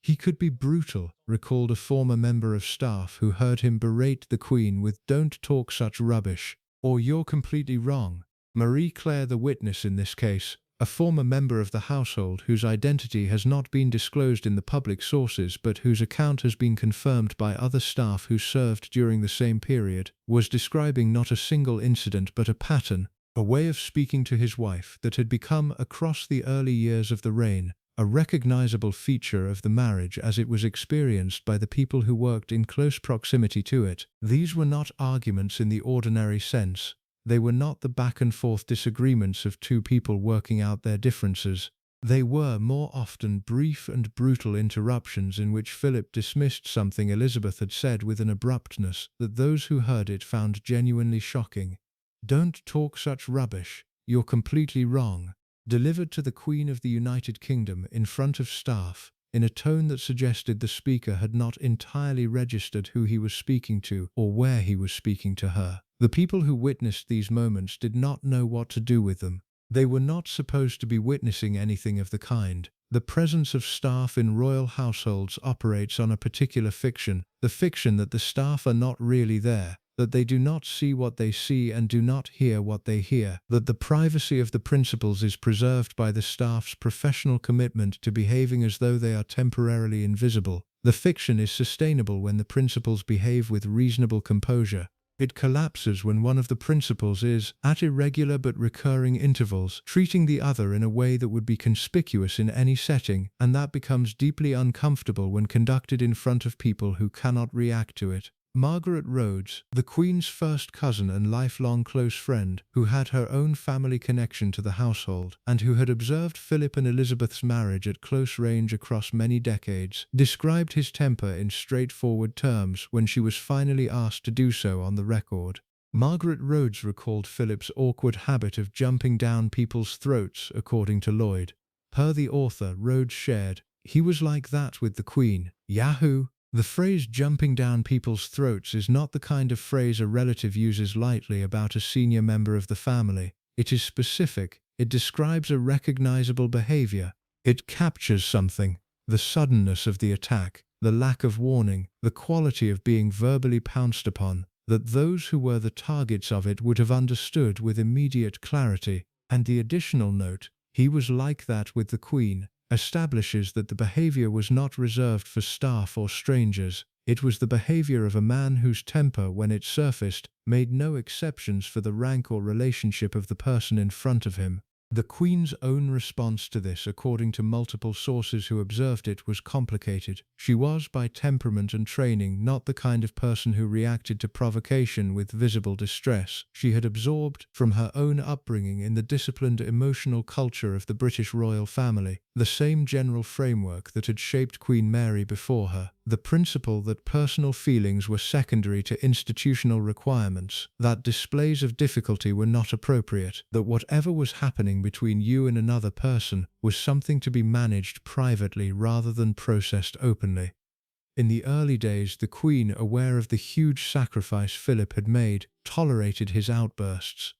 He could be brutal, recalled a former member of staff who heard him berate the Queen with "Don't talk such rubbish," or "You're completely wrong." Marie Claire, the witness in this case, a former member of the household whose identity has not been disclosed in the public sources but whose account has been confirmed by other staff who served during the same period, was describing not a single incident but a pattern, a way of speaking to his wife that had become, across the early years of the reign, a recognizable feature of the marriage as it was experienced by the people who worked in close proximity to it. These were not arguments in the ordinary sense. They were not the back-and-forth disagreements of two people working out their differences. They were more often brief and brutal interruptions in which Philip dismissed something Elizabeth had said with an abruptness that those who heard it found genuinely shocking. "Don't talk such rubbish. You're completely wrong." Delivered to the Queen of the United Kingdom in front of staff, in a tone that suggested the speaker had not entirely registered who he was speaking to or where he was speaking to her. The people who witnessed these moments did not know what to do with them. They were not supposed to be witnessing anything of the kind. The presence of staff in royal households operates on a particular fiction, the fiction that the staff are not really there, that they do not see what they see and do not hear what they hear, that the privacy of the principals is preserved by the staff's professional commitment to behaving as though they are temporarily invisible. The fiction is sustainable when the principals behave with reasonable composure. It collapses when one of the principals is, at irregular but recurring intervals, treating the other in a way that would be conspicuous in any setting, and that becomes deeply uncomfortable when conducted in front of people who cannot react to it. Margaret Rhodes, the Queen's first cousin and lifelong close friend, who had her own family connection to the household, and who had observed Philip and Elizabeth's marriage at close range across many decades, described his temper in straightforward terms when she was finally asked to do so on the record. Margaret Rhodes recalled Philip's awkward habit of jumping down people's throats, according to Lloyd. Per the author, Rhodes shared, "He was like that with the Queen. Yahoo!" The phrase jumping down people's throats is not the kind of phrase a relative uses lightly about a senior member of the family. It is specific. It describes a recognizable behavior. It captures something. The suddenness of the attack, the lack of warning, the quality of being verbally pounced upon, that those who were the targets of it would have understood with immediate clarity. And the additional note, "He was like that with the Queen," establishes that the behavior was not reserved for staff or strangers. It was the behavior of a man whose temper, when it surfaced, made no exceptions for the rank or relationship of the person in front of him. The Queen's own response to this, according to multiple sources who observed it, was complicated. She was, by temperament and training, not the kind of person who reacted to provocation with visible distress. She had absorbed, from her own upbringing in the disciplined emotional culture of the British royal family, the same general framework that had shaped Queen Mary before her. The principle that personal feelings were secondary to institutional requirements, that displays of difficulty were not appropriate, that whatever was happening between you and another person was something to be managed privately rather than processed openly. In the early days, the Queen, aware of the huge sacrifice Philip had made, tolerated his outbursts.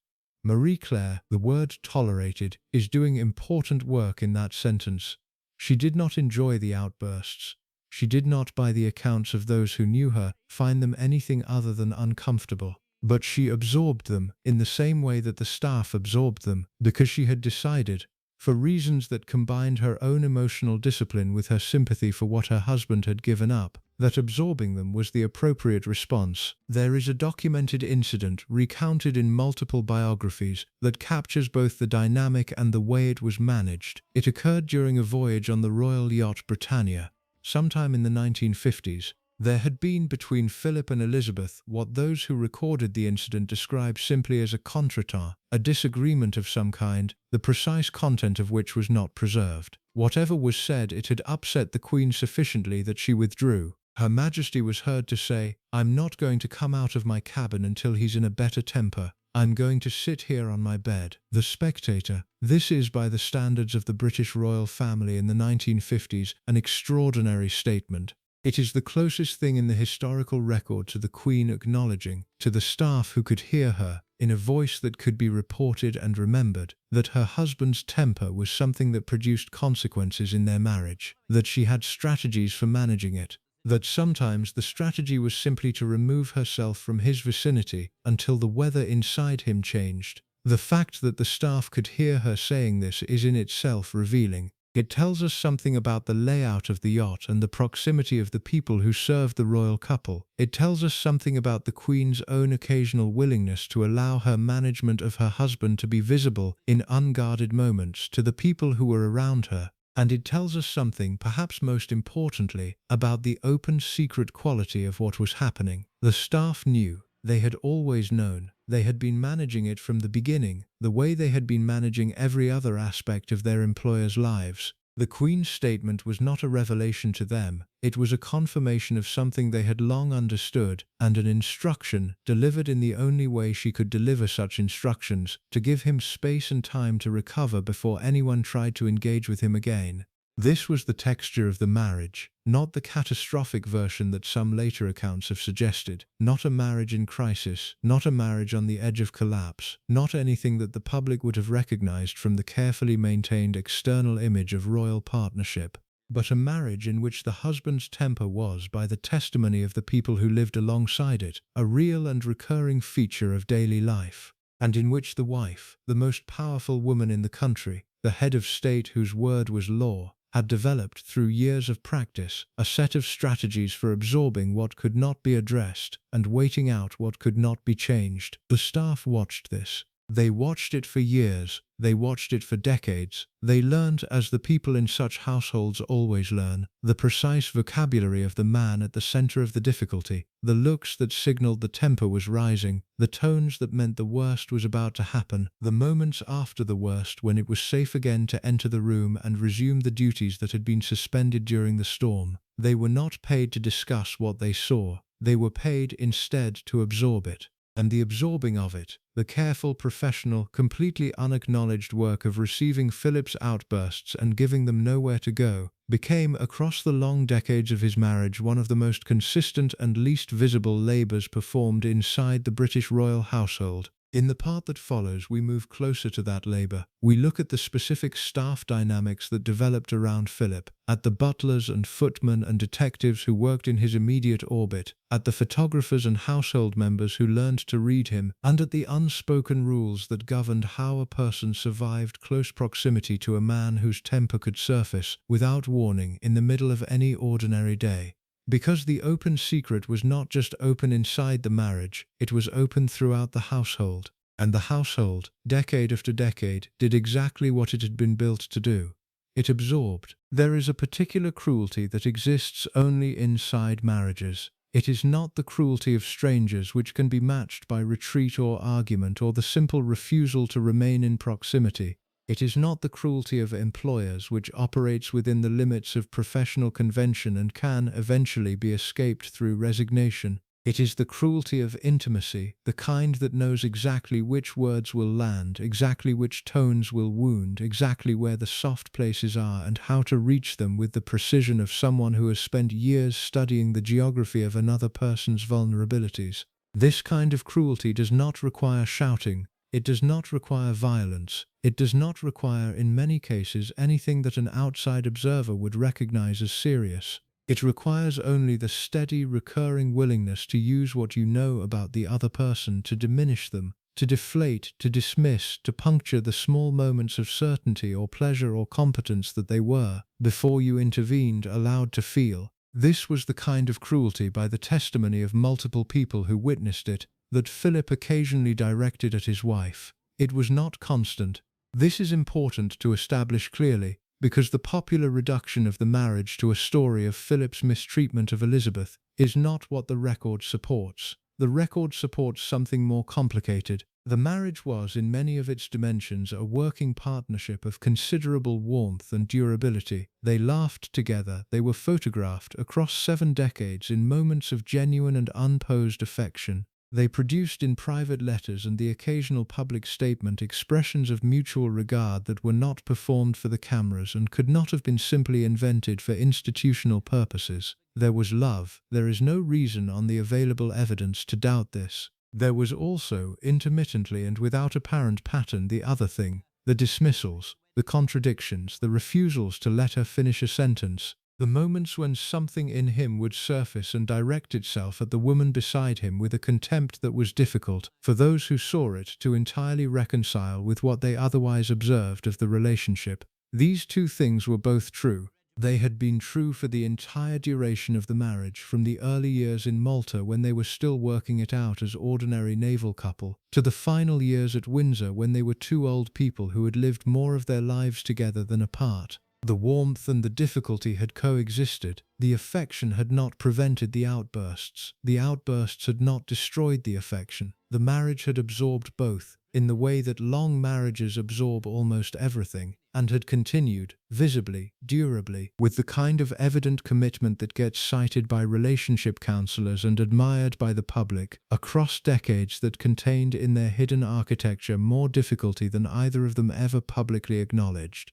Marie Claire, the word tolerated, is doing important work in that sentence. She did not enjoy the outbursts. She did not, by the accounts of those who knew her, find them anything other than uncomfortable. But she absorbed them, in the same way that the staff absorbed them, because she had decided, for reasons that combined her own emotional discipline with her sympathy for what her husband had given up, that absorbing them was the appropriate response. There is a documented incident, recounted in multiple biographies, that captures both the dynamic and the way it was managed. It occurred during a voyage on the royal yacht Britannia. Sometime in the 1950s, there had been between Philip and Elizabeth what those who recorded the incident describe simply as a contretemps, a disagreement of some kind, the precise content of which was not preserved. Whatever was said, it had upset the Queen sufficiently that she withdrew. Her Majesty was heard to say, "I'm not going to come out of my cabin until he's in a better temper. I'm going to sit here on my bed." The Spectator. This is, by the standards of the British royal family in the 1950s, an extraordinary statement. It is the closest thing in the historical record to the Queen acknowledging, to the staff who could hear her, in a voice that could be reported and remembered, that her husband's temper was something that produced consequences in their marriage, that she had strategies for managing it, that sometimes the strategy was simply to remove herself from his vicinity until the weather inside him changed, The fact that the staff could hear her saying this is in itself revealing. It tells us something about the layout of the yacht and the proximity of the people who served the royal couple. It tells us something about the Queen's own occasional willingness to allow her management of her husband to be visible in unguarded moments to the people who were around her. And it tells us something, perhaps most importantly, about the open secret quality of what was happening. The staff knew. They had always known. They had been managing it from the beginning, the way they had been managing every other aspect of their employers' lives. The Queen's statement was not a revelation to them. It was a confirmation of something they had long understood, and an instruction, delivered in the only way she could deliver such instructions, to give him space and time to recover before anyone tried to engage with him again. This was the texture of the marriage, not the catastrophic version that some later accounts have suggested, not a marriage in crisis, not a marriage on the edge of collapse, not anything that the public would have recognized from the carefully maintained external image of royal partnership, but a marriage in which the husband's temper was, by the testimony of the people who lived alongside it, a real and recurring feature of daily life, and in which the wife, the most powerful woman in the country, the head of state whose word was law, had developed through years of practice a set of strategies for absorbing what could not be addressed and waiting out what could not be changed. The staff watched this. They watched it for years. They watched it for decades. They learned, as the people in such households always learn, the precise vocabulary of the man at the center of the difficulty, the looks that signaled the temper was rising, the tones that meant the worst was about to happen, the moments after the worst when it was safe again to enter the room and resume the duties that had been suspended during the storm. They were not paid to discuss what they saw. They were paid instead to absorb it. And the absorbing of it, the careful, professional, completely unacknowledged work of receiving Philip's outbursts and giving them nowhere to go, became, across the long decades of his marriage, one of the most consistent and least visible labours performed inside the British royal household. In the part that follows, we move closer to that labour. We look at the specific staff dynamics that developed around Philip, at the butlers and footmen and detectives who worked in his immediate orbit, at the photographers and household members who learned to read him, and at the unspoken rules that governed how a person survived close proximity to a man whose temper could surface, without warning, in the middle of any ordinary day. Because the open secret was not just open inside the marriage, it was open throughout the household. And the household, decade after decade, did exactly what it had been built to do. It absorbed. There is a particular cruelty that exists only inside marriages. It is not the cruelty of strangers which can be matched by retreat or argument or the simple refusal to remain in proximity. It is not the cruelty of employers which operates within the limits of professional convention and can eventually be escaped through resignation. It is the cruelty of intimacy, the kind that knows exactly which words will land, exactly which tones will wound, exactly where the soft places are and how to reach them with the precision of someone who has spent years studying the geography of another person's vulnerabilities. This kind of cruelty does not require shouting. It does not require violence. It does not require, in many cases, anything that an outside observer would recognize as serious. It requires only the steady, recurring willingness to use what you know about the other person to diminish them, to deflate, to dismiss, to puncture the small moments of certainty or pleasure or competence that they were, before you intervened, allowed to feel. This was the kind of cruelty, by the testimony of multiple people who witnessed it, that Philip occasionally directed at his wife. It was not constant. This is important to establish clearly, because the popular reduction of the marriage to a story of Philip's mistreatment of Elizabeth is not what the record supports. The record supports something more complicated. The marriage was, in many of its dimensions, a working partnership of considerable warmth and durability. They laughed together. They were photographed across 7 decades in moments of genuine and unposed affection. They produced in private letters and the occasional public statement expressions of mutual regard that were not performed for the cameras and could not have been simply invented for institutional purposes. There was love. There is no reason on the available evidence to doubt this. There was also, intermittently and without apparent pattern, the other thing, the dismissals, the contradictions, the refusals to let her finish a sentence. The moments when something in him would surface and direct itself at the woman beside him with a contempt that was difficult for those who saw it to entirely reconcile with what they otherwise observed of the relationship. These two things were both true. They had been true for the entire duration of the marriage, from the early years in Malta when they were still working it out as ordinary naval couple, to the final years at Windsor when they were two old people who had lived more of their lives together than apart. The warmth and the difficulty had coexisted. The affection had not prevented the outbursts. The outbursts had not destroyed the affection. The marriage had absorbed both, in the way that long marriages absorb almost everything, and had continued, visibly, durably, with the kind of evident commitment that gets cited by relationship counselors and admired by the public, across decades that contained in their hidden architecture more difficulty than either of them ever publicly acknowledged.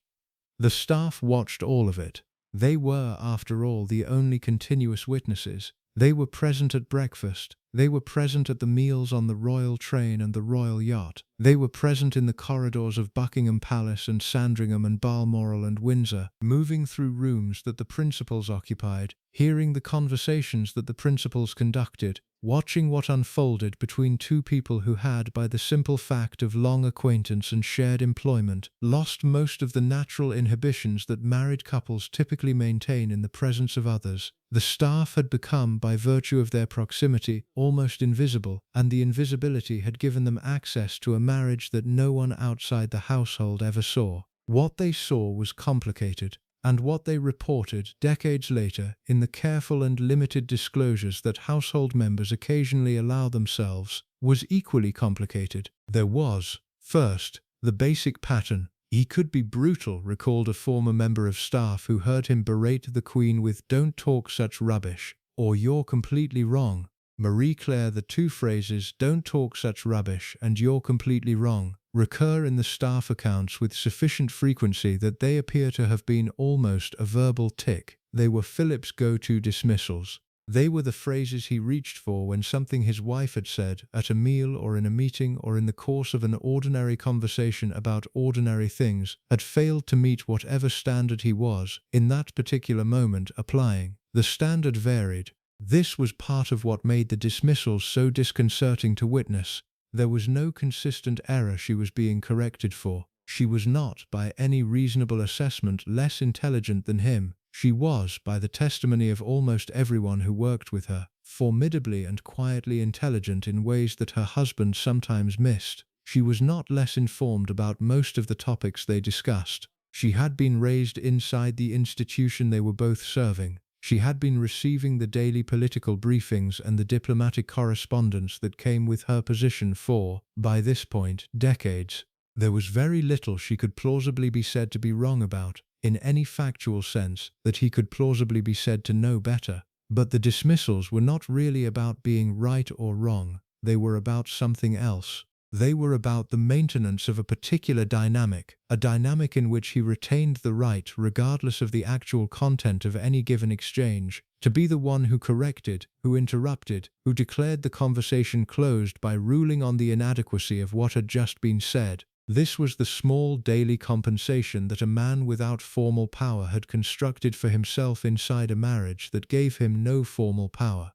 The staff watched all of it. They were, after all, the only continuous witnesses. They were present at breakfast. They were present at the meals on the royal train and the royal yacht. They were present in the corridors of Buckingham Palace and Sandringham and Balmoral and Windsor, moving through rooms that the principals occupied, hearing the conversations that the principals conducted, watching what unfolded between two people who had, by the simple fact of long acquaintance and shared employment, lost most of the natural inhibitions that married couples typically maintain in the presence of others. The staff had become, by virtue of their proximity, almost invisible, and the invisibility had given them access to a marriage that no one outside the household ever saw. What they saw was complicated, and what they reported decades later in the careful and limited disclosures that household members occasionally allow themselves was equally complicated. There was, first, the basic pattern. He could be brutal, recalled a former member of staff who heard him berate the Queen with "Don't talk such rubbish," or "You're completely wrong." Marie Claire, the two phrases "Don't talk such rubbish" and "You're completely wrong" recur in the staff accounts with sufficient frequency that they appear to have been almost a verbal tic. They were Philip's go-to dismissals. They were the phrases he reached for when something his wife had said, at a meal or in a meeting or in the course of an ordinary conversation about ordinary things, had failed to meet whatever standard he was, in that particular moment, applying. The standard varied. This was part of what made the dismissals so disconcerting to witness. There was no consistent error she was being corrected for. She was not, by any reasonable assessment, less intelligent than him. She was, by the testimony of almost everyone who worked with her, formidably and quietly intelligent in ways that her husband sometimes missed. She was not less informed about most of the topics they discussed. She had been raised inside the institution they were both serving. She had been receiving the daily political briefings and the diplomatic correspondence that came with her position for, by this point, decades. There was very little she could plausibly be said to be wrong about, in any factual sense, that he could plausibly be said to know better. But the dismissals were not really about being right or wrong. They were about something else. They were about the maintenance of a particular dynamic, a dynamic in which he retained the right, regardless of the actual content of any given exchange, to be the one who corrected, who interrupted, who declared the conversation closed by ruling on the inadequacy of what had just been said. This was the small daily compensation that a man without formal power had constructed for himself inside a marriage that gave him no formal power.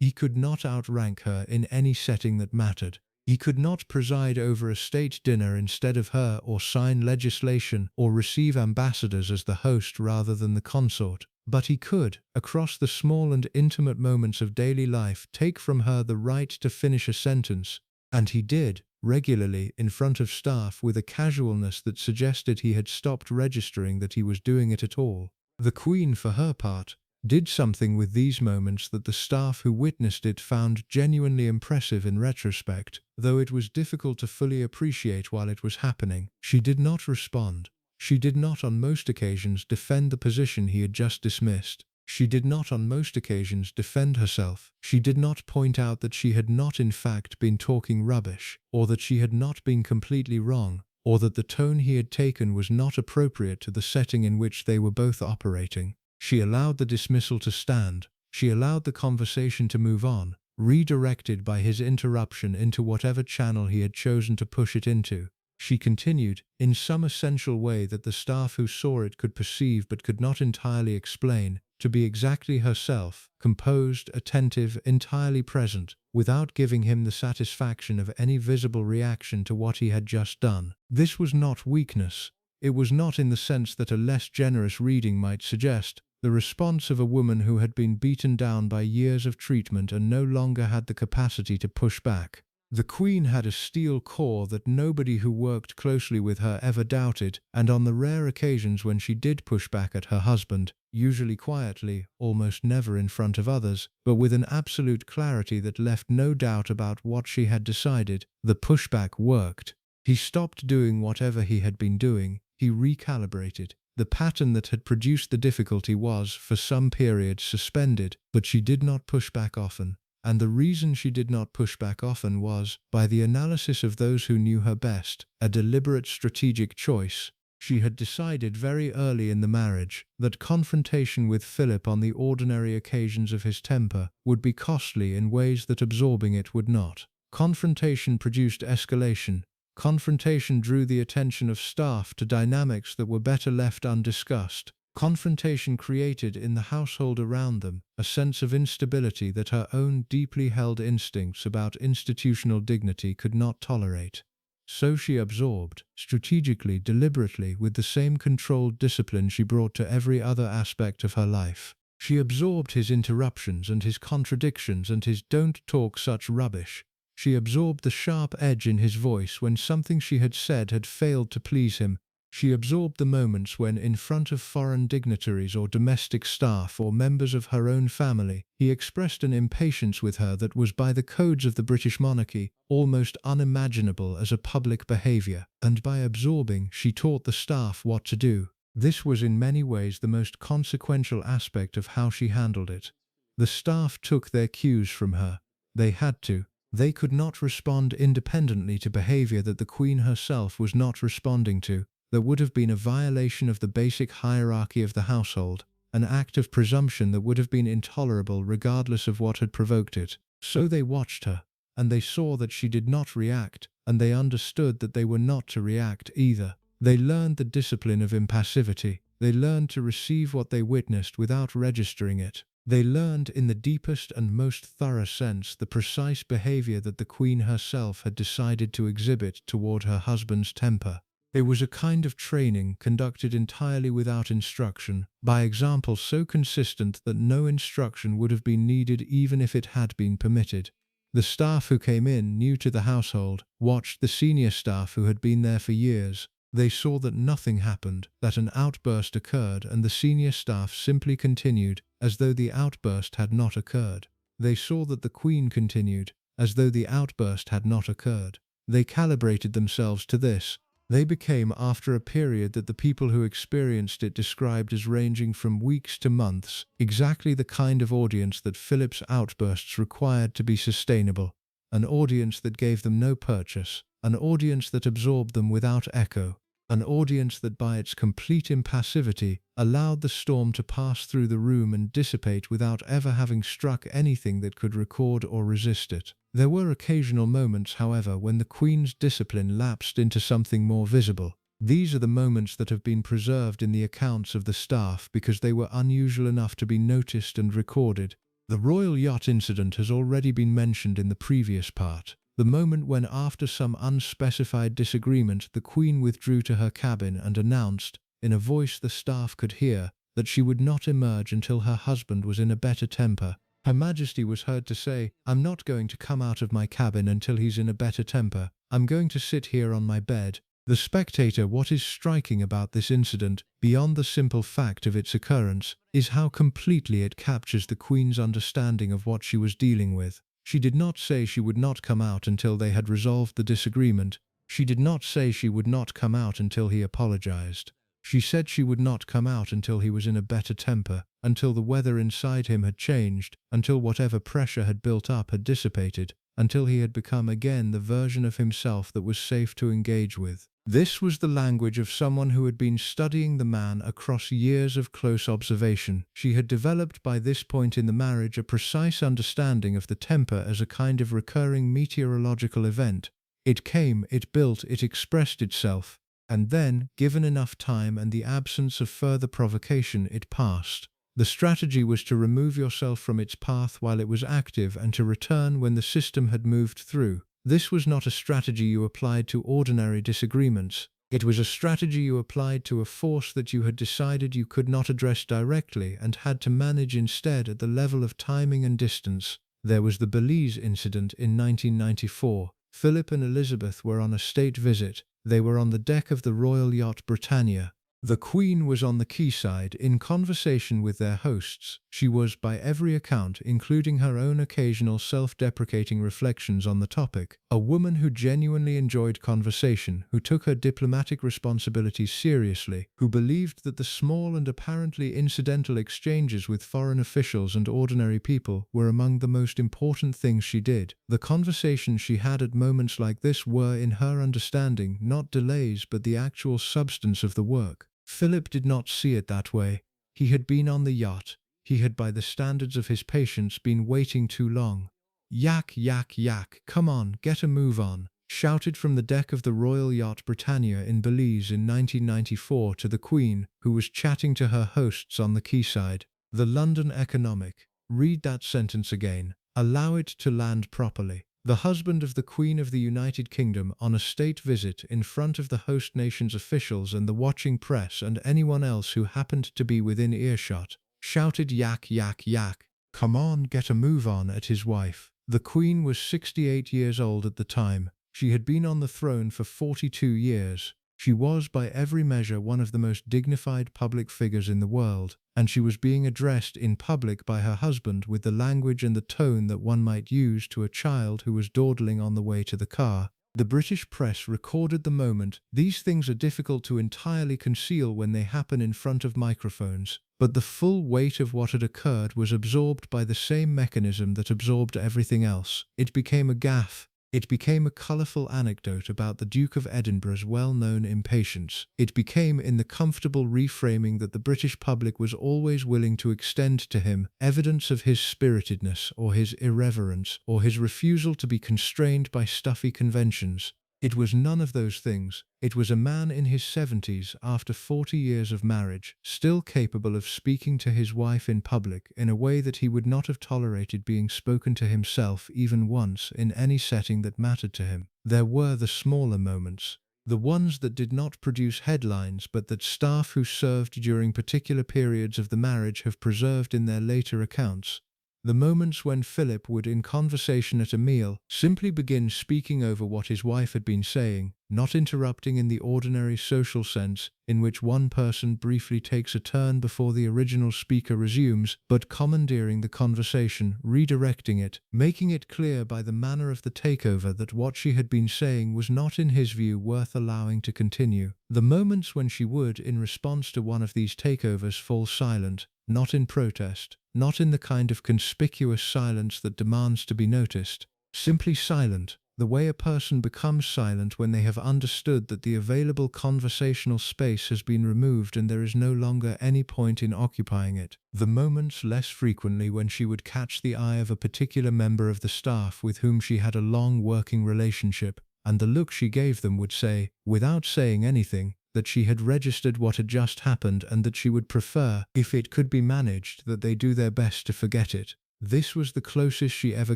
He could not outrank her in any setting that mattered. He could not preside over a state dinner instead of her, or sign legislation, or receive ambassadors as the host rather than the consort. But he could, across the small and intimate moments of daily life, take from her the right to finish a sentence. And he did, regularly, in front of staff, with a casualness that suggested he had stopped registering that he was doing it at all. The Queen, for her part, did something with these moments that the staff who witnessed it found genuinely impressive in retrospect, though it was difficult to fully appreciate while it was happening. She did not respond. She did not on most occasions defend the position he had just dismissed. She did not on most occasions defend herself. She did not point out that she had not in fact been talking rubbish, or that she had not been completely wrong, or that the tone he had taken was not appropriate to the setting in which they were both operating. She allowed the dismissal to stand. She allowed the conversation to move on, redirected by his interruption into whatever channel he had chosen to push it into. She continued, in some essential way that the staff who saw it could perceive but could not entirely explain, to be exactly herself, composed, attentive, entirely present, without giving him the satisfaction of any visible reaction to what he had just done. This was not weakness. It was not, in the sense that a less generous reading might suggest, the response of a woman who had been beaten down by years of treatment and no longer had the capacity to push back. The Queen had a steel core that nobody who worked closely with her ever doubted, and on the rare occasions when she did push back at her husband, usually quietly, almost never in front of others, but with an absolute clarity that left no doubt about what she had decided, the pushback worked. He stopped doing whatever he had been doing. He recalibrated. The pattern that had produced the difficulty was, for some period, suspended, but she did not push back often. And the reason she did not push back often was, by the analysis of those who knew her best, a deliberate strategic choice. She had decided very early in the marriage that confrontation with Philip on the ordinary occasions of his temper would be costly in ways that absorbing it would not. Confrontation produced escalation. Confrontation drew the attention of staff to dynamics that were better left undiscussed. Confrontation created in the household around them a sense of instability that her own deeply held instincts about institutional dignity could not tolerate. So she absorbed, strategically, deliberately, with the same controlled discipline she brought to every other aspect of her life. She absorbed his interruptions and his contradictions and his "don't talk such rubbish." She absorbed the sharp edge in his voice when something she had said had failed to please him. She absorbed the moments when, in front of foreign dignitaries or domestic staff or members of her own family, he expressed an impatience with her that was, by the codes of the British monarchy, almost unimaginable as a public behaviour. And by absorbing, she taught the staff what to do. This was in many ways the most consequential aspect of how she handled it. The staff took their cues from her. They had to. They could not respond independently to behaviour that the Queen herself was not responding to. There would have been a violation of the basic hierarchy of the household, an act of presumption that would have been intolerable regardless of what had provoked it. So they watched her, and they saw that she did not react, and they understood that they were not to react either. They learned the discipline of impassivity. They learned to receive what they witnessed without registering it. They learned, in the deepest and most thorough sense, the precise behaviour that the Queen herself had decided to exhibit toward her husband's temper. It was a kind of training conducted entirely without instruction, by example so consistent that no instruction would have been needed even if it had been permitted. The staff who came in, new to the household, watched the senior staff who had been there for years. They saw that nothing happened, that an outburst occurred, and the senior staff simply continued, as though the outburst had not occurred. They saw that the Queen continued, as though the outburst had not occurred. They calibrated themselves to this. They became, after a period that the people who experienced it described as ranging from weeks to months, exactly the kind of audience that Philip's outbursts required to be sustainable. An audience that gave them no purchase. An audience that absorbed them without echo. An audience that, by its complete impassivity, allowed the storm to pass through the room and dissipate without ever having struck anything that could record or resist it. There were occasional moments, however, when the Queen's discipline lapsed into something more visible. These are the moments that have been preserved in the accounts of the staff because they were unusual enough to be noticed and recorded. The royal yacht incident has already been mentioned in the previous part. The moment when, after some unspecified disagreement, the Queen withdrew to her cabin and announced, in a voice the staff could hear, that she would not emerge until her husband was in a better temper. Her Majesty was heard to say, "I'm not going to come out of my cabin until he's in a better temper. I'm going to sit here on my bed." The spectator, what is striking about this incident, beyond the simple fact of its occurrence, is how completely it captures the Queen's understanding of what she was dealing with. She did not say she would not come out until they had resolved the disagreement. She did not say she would not come out until he apologized. She said she would not come out until he was in a better temper, until the weather inside him had changed, until whatever pressure had built up had dissipated, until he had become again the version of himself that was safe to engage with. This was the language of someone who had been studying the man across years of close observation. She had developed by this point in the marriage a precise understanding of the temper as a kind of recurring meteorological event. It came, it built, it expressed itself, and then, given enough time and the absence of further provocation, it passed. The strategy was to remove yourself from its path while it was active and to return when the system had moved through. This was not a strategy you applied to ordinary disagreements. It was a strategy you applied to a force that you had decided you could not address directly and had to manage instead at the level of timing and distance. There was the Belize incident in 1994. Philip and Elizabeth were on a state visit. They were on the deck of the royal yacht Britannia. The Queen was on the quayside in conversation with their hosts. She was, by every account, including her own occasional self-deprecating reflections on the topic, a woman who genuinely enjoyed conversation, who took her diplomatic responsibilities seriously, who believed that the small and apparently incidental exchanges with foreign officials and ordinary people were among the most important things she did. The conversations she had at moments like this were, in her understanding, not delays but the actual substance of the work. Philip did not see it that way. He had been on the yacht. He had, by the standards of his patience, been waiting too long. "Yak, yak, yak, come on, get a move on," shouted from the deck of the royal yacht Britannia in Belize in 1994 to the Queen, who was chatting to her hosts on the quayside. The London Economic. Read that sentence again. Allow it to land properly. The husband of the Queen of the United Kingdom on a state visit in front of the host nation's officials and the watching press and anyone else who happened to be within earshot, shouted "Yak, yak, yak, come on, get a move on" at his wife. The Queen was 68 years old at the time. She had been on the throne for 42 years. She was, by every measure, one of the most dignified public figures in the world, and she was being addressed in public by her husband with the language and the tone that one might use to a child who was dawdling on the way to the car. The British press recorded the moment. These things are difficult to entirely conceal when they happen in front of microphones, but the full weight of what had occurred was absorbed by the same mechanism that absorbed everything else. It became a gaffe. It became a colourful anecdote about the Duke of Edinburgh's well-known impatience. It became, in the comfortable reframing that the British public was always willing to extend to him, evidence of his spiritedness or his irreverence or his refusal to be constrained by stuffy conventions. It was none of those things. It was a man in his 70s, after 40 years of marriage, still capable of speaking to his wife in public in a way that he would not have tolerated being spoken to himself even once in any setting that mattered to him. There were the smaller moments, the ones that did not produce headlines but that staff who served during particular periods of the marriage have preserved in their later accounts. The moments when Philip would, in conversation at a meal, simply begin speaking over what his wife had been saying, not interrupting in the ordinary social sense, in which one person briefly takes a turn before the original speaker resumes, but commandeering the conversation, redirecting it, making it clear by the manner of the takeover that what she had been saying was not, in his view, worth allowing to continue. The moments when she would, in response to one of these takeovers, fall silent, not in protest, not in the kind of conspicuous silence that demands to be noticed, simply silent, the way a person becomes silent when they have understood that the available conversational space has been removed and there is no longer any point in occupying it. The moments, less frequently, when she would catch the eye of a particular member of the staff with whom she had a long working relationship, and the look she gave them would say, without saying anything, that she had registered what had just happened and that she would prefer, if it could be managed, that they do their best to forget it. This was the closest she ever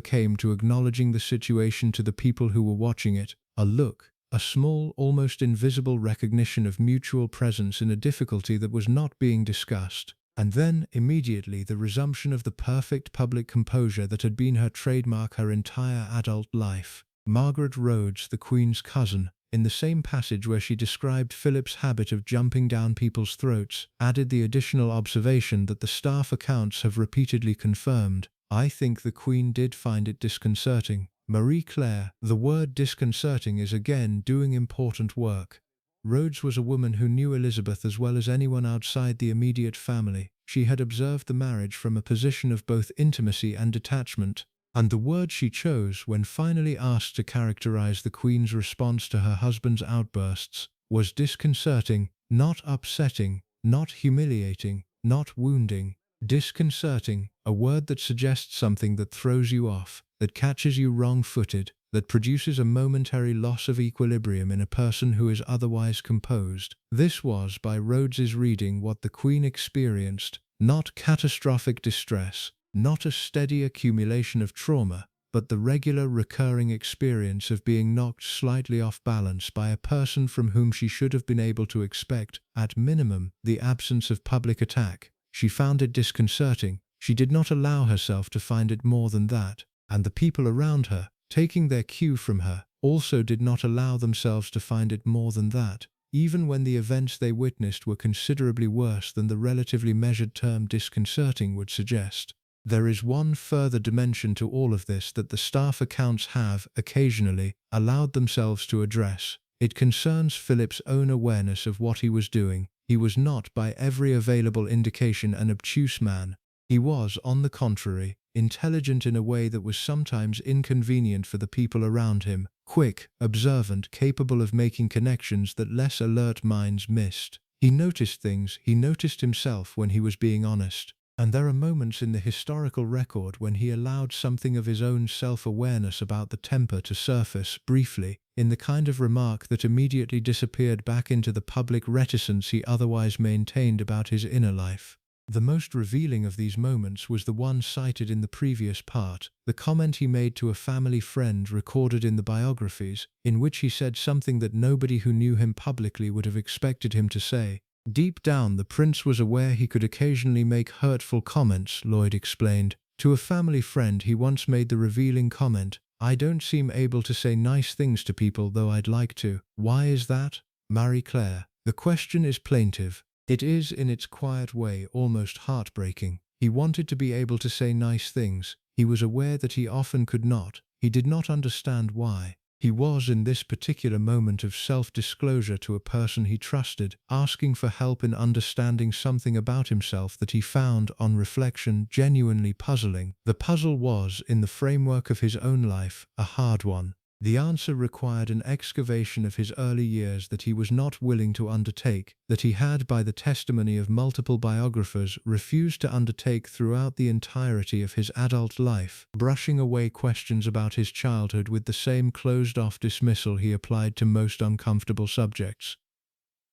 came to acknowledging the situation to the people who were watching it. A look, a small, almost invisible recognition of mutual presence in a difficulty that was not being discussed. And then, immediately, the resumption of the perfect public composure that had been her trademark her entire adult life. Margaret Rhodes, the Queen's cousin, in the same passage where she described Philip's habit of jumping down people's throats, added the additional observation that the staff accounts have repeatedly confirmed. "I think the Queen did find it disconcerting." Marie Claire, the word disconcerting is again doing important work. Rhodes was a woman who knew Elizabeth as well as anyone outside the immediate family. She had observed the marriage from a position of both intimacy and detachment. And the word she chose when finally asked to characterize the Queen's response to her husband's outbursts was disconcerting, not upsetting, not humiliating, not wounding. Disconcerting, a word that suggests something that throws you off, that catches you wrong-footed, that produces a momentary loss of equilibrium in a person who is otherwise composed. This was, by Rhodes's reading, what the Queen experienced, Not catastrophic distress, not a steady accumulation of trauma, but the regular recurring experience of being knocked slightly off balance by a person from whom she should have been able to expect, at minimum, the absence of public attack. She found it disconcerting. She did not allow herself to find it more than that, and the people around her, taking their cue from her, also did not allow themselves to find it more than that, even when the events they witnessed were considerably worse than the relatively measured term disconcerting would suggest. There is one further dimension to all of this that the staff accounts have, occasionally, allowed themselves to address. It concerns Philip's own awareness of what he was doing. He was not, by every available indication, an obtuse man. He was, on the contrary, intelligent in a way that was sometimes inconvenient for the people around him, quick, observant, capable of making connections that less alert minds missed. He noticed things, he noticed himself when he was being honest. And there are moments in the historical record when he allowed something of his own self-awareness about the temper to surface, briefly, in the kind of remark that immediately disappeared back into the public reticence he otherwise maintained about his inner life. The most revealing of these moments was the one cited in the previous part, the comment he made to a family friend recorded in the biographies, in which he said something that nobody who knew him publicly would have expected him to say. Deep down, the prince was aware he could occasionally make hurtful comments, Lloyd explained. To a family friend he once made the revealing comment, "I don't seem able to say nice things to people, though I'd like to. Why is that? Marie Claire." The question is plaintive. It is, in its quiet way, almost heartbreaking. He wanted to be able to say nice things. He was aware that he often could not. He did not understand why. He was, in this particular moment of self-disclosure to a person he trusted, asking for help in understanding something about himself that he found, on reflection, genuinely puzzling. The puzzle was, in the framework of his own life, a hard one. The answer required an excavation of his early years that he was not willing to undertake, that he had, by the testimony of multiple biographers, refused to undertake throughout the entirety of his adult life, brushing away questions about his childhood with the same closed-off dismissal he applied to most uncomfortable subjects.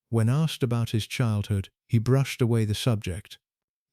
When asked about his childhood, he brushed away the subject.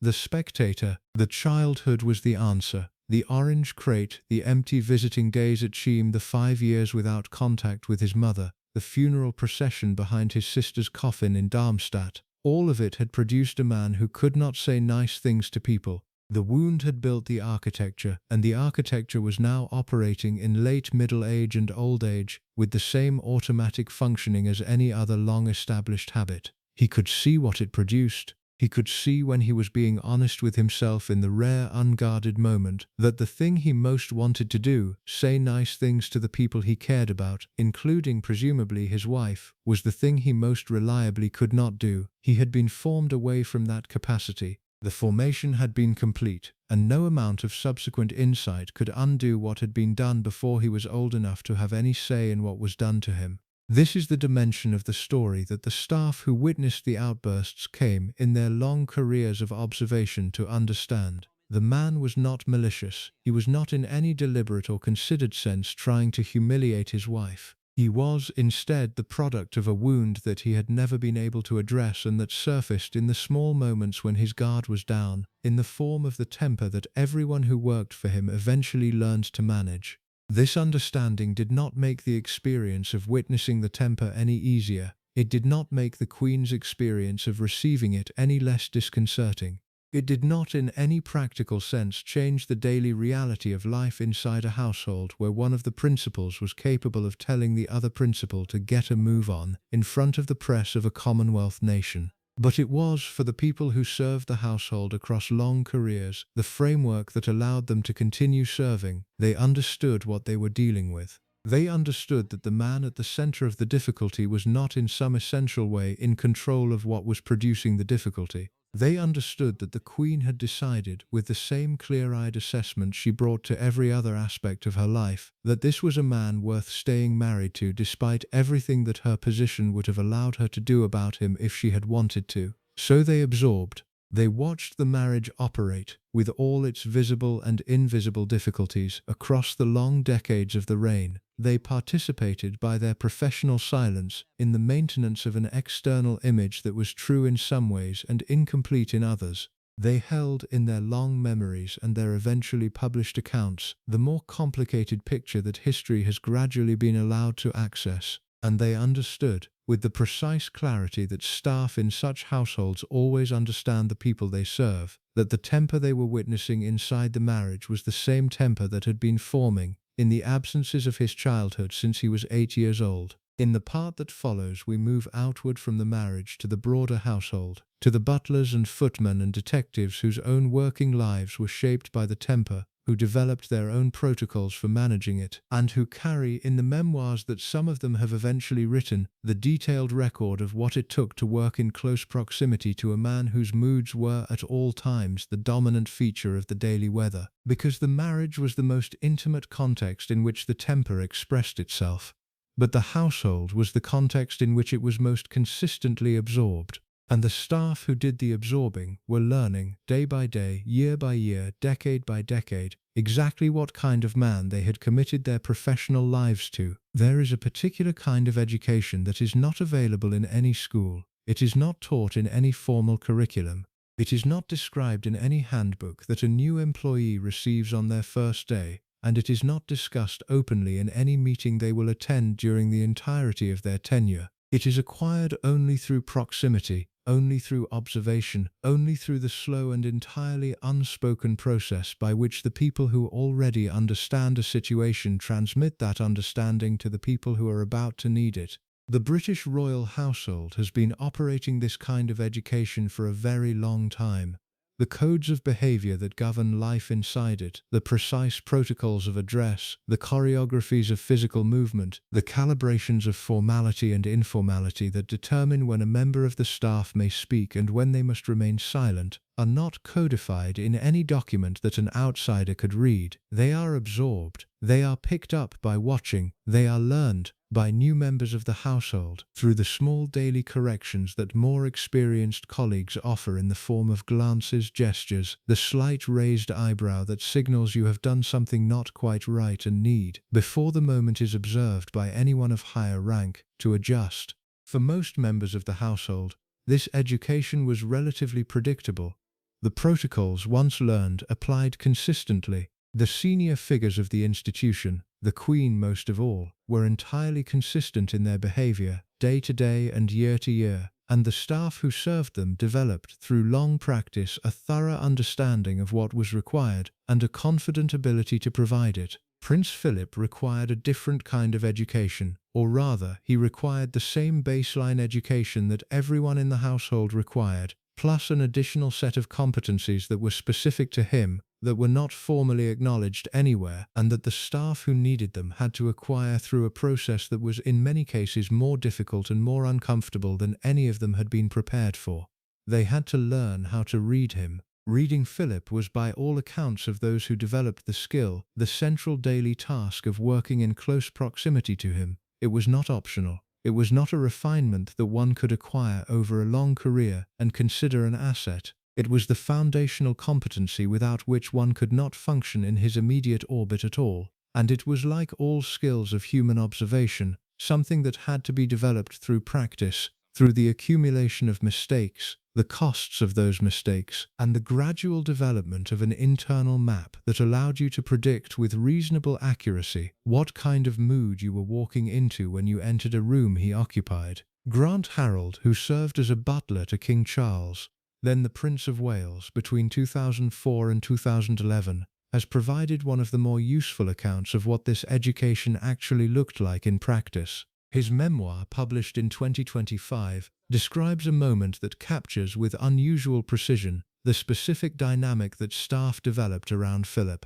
The spectator, the childhood was the answer. The orange crate, the empty visiting days at Cheam, the 5 years without contact with his mother, the funeral procession behind his sister's coffin in Darmstadt, all of it had produced a man who could not say nice things to people. The wound had built the architecture, and the architecture was now operating in late middle age and old age, with the same automatic functioning as any other long-established habit. He could see what it produced. He could see, when he was being honest with himself in the rare, unguarded moment, that the thing he most wanted to do, say nice things to the people he cared about, including presumably his wife, was the thing he most reliably could not do. He had been formed away from that capacity. The formation had been complete, and no amount of subsequent insight could undo what had been done before he was old enough to have any say in what was done to him. This is the dimension of the story that the staff who witnessed the outbursts came, in their long careers of observation, to understand. The man was not malicious. He was not in any deliberate or considered sense trying to humiliate his wife. He was, instead, the product of a wound that he had never been able to address and that surfaced in the small moments when his guard was down, in the form of the temper that everyone who worked for him eventually learned to manage. This understanding did not make the experience of witnessing the temper any easier. It did not make the Queen's experience of receiving it any less disconcerting. It did not in any practical sense change the daily reality of life inside a household where one of the principals was capable of telling the other principal to get a move on, in front of the press of a Commonwealth nation. But it was, for the people who served the household across long careers, the framework that allowed them to continue serving. They understood what they were dealing with. They understood that the man at the center of the difficulty was not in some essential way in control of what was producing the difficulty. They understood that the Queen had decided, with the same clear-eyed assessment she brought to every other aspect of her life, that this was a man worth staying married to despite everything that her position would have allowed her to do about him if she had wanted to. So they absorbed. They watched the marriage operate, with all its visible and invisible difficulties, across the long decades of the reign. They participated, by their professional silence, in the maintenance of an external image that was true in some ways and incomplete in others. They held in their long memories and their eventually published accounts the more complicated picture that history has gradually been allowed to access, and they understood, with the precise clarity that staff in such households always understand the people they serve, that the temper they were witnessing inside the marriage was the same temper that had been forming in the absences of his childhood since he was 8 years old. In the part that follows, we move outward from the marriage to the broader household, to the butlers and footmen and detectives whose own working lives were shaped by the temper, who developed their own protocols for managing it, and who carry, in the memoirs that some of them have eventually written, the detailed record of what it took to work in close proximity to a man whose moods were at all times the dominant feature of the daily weather, because the marriage was the most intimate context in which the temper expressed itself. But the household was the context in which it was most consistently absorbed, and the staff who did the absorbing were learning, day by day, year by year, decade by decade, exactly what kind of man they had committed their professional lives to. There is a particular kind of education that is not available in any school. It is not taught in any formal curriculum. It is not described in any handbook that a new employee receives on their first day, and it is not discussed openly in any meeting they will attend during the entirety of their tenure. It is acquired only through proximity, only through observation, only through the slow and entirely unspoken process by which the people who already understand a situation transmit that understanding to the people who are about to need it. The British royal household has been operating this kind of education for a very long time. The codes of behavior that govern life inside it, the precise protocols of address, the choreographies of physical movement, the calibrations of formality and informality that determine when a member of the staff may speak and when they must remain silent, are not codified in any document that an outsider could read. They are absorbed, they are picked up by watching, they are learned by new members of the household through the small daily corrections that more experienced colleagues offer in the form of glances, gestures, the slight raised eyebrow that signals you have done something not quite right and need, before the moment is observed by anyone of higher rank, to adjust. For most members of the household, this education was relatively predictable. The protocols, once learned, applied consistently. The senior figures of the institution, the Queen most of all, were entirely consistent in their behavior, day to day and year to year, and the staff who served them developed, through long practice, a thorough understanding of what was required, and a confident ability to provide it. Prince Philip required a different kind of education, or rather, he required the same baseline education that everyone in the household required, plus an additional set of competencies that were specific to him, that were not formally acknowledged anywhere, and that the staff who needed them had to acquire through a process that was in many cases more difficult and more uncomfortable than any of them had been prepared for. They had to learn how to read him. Reading Philip was, by all accounts of those who developed the skill, the central daily task of working in close proximity to him. It was not optional. It was not a refinement that one could acquire over a long career and consider an asset. It was the foundational competency without which one could not function in his immediate orbit at all, and it was, like all skills of human observation, something that had to be developed through practice, through the accumulation of mistakes, the costs of those mistakes, and the gradual development of an internal map that allowed you to predict with reasonable accuracy what kind of mood you were walking into when you entered a room he occupied. Grant Harold, who served as a butler to King Charles, then the Prince of Wales, between 2004 and 2011, has provided one of the more useful accounts of what this education actually looked like in practice. His memoir, published in 2025, describes a moment that captures with unusual precision the specific dynamic that staff developed around Philip.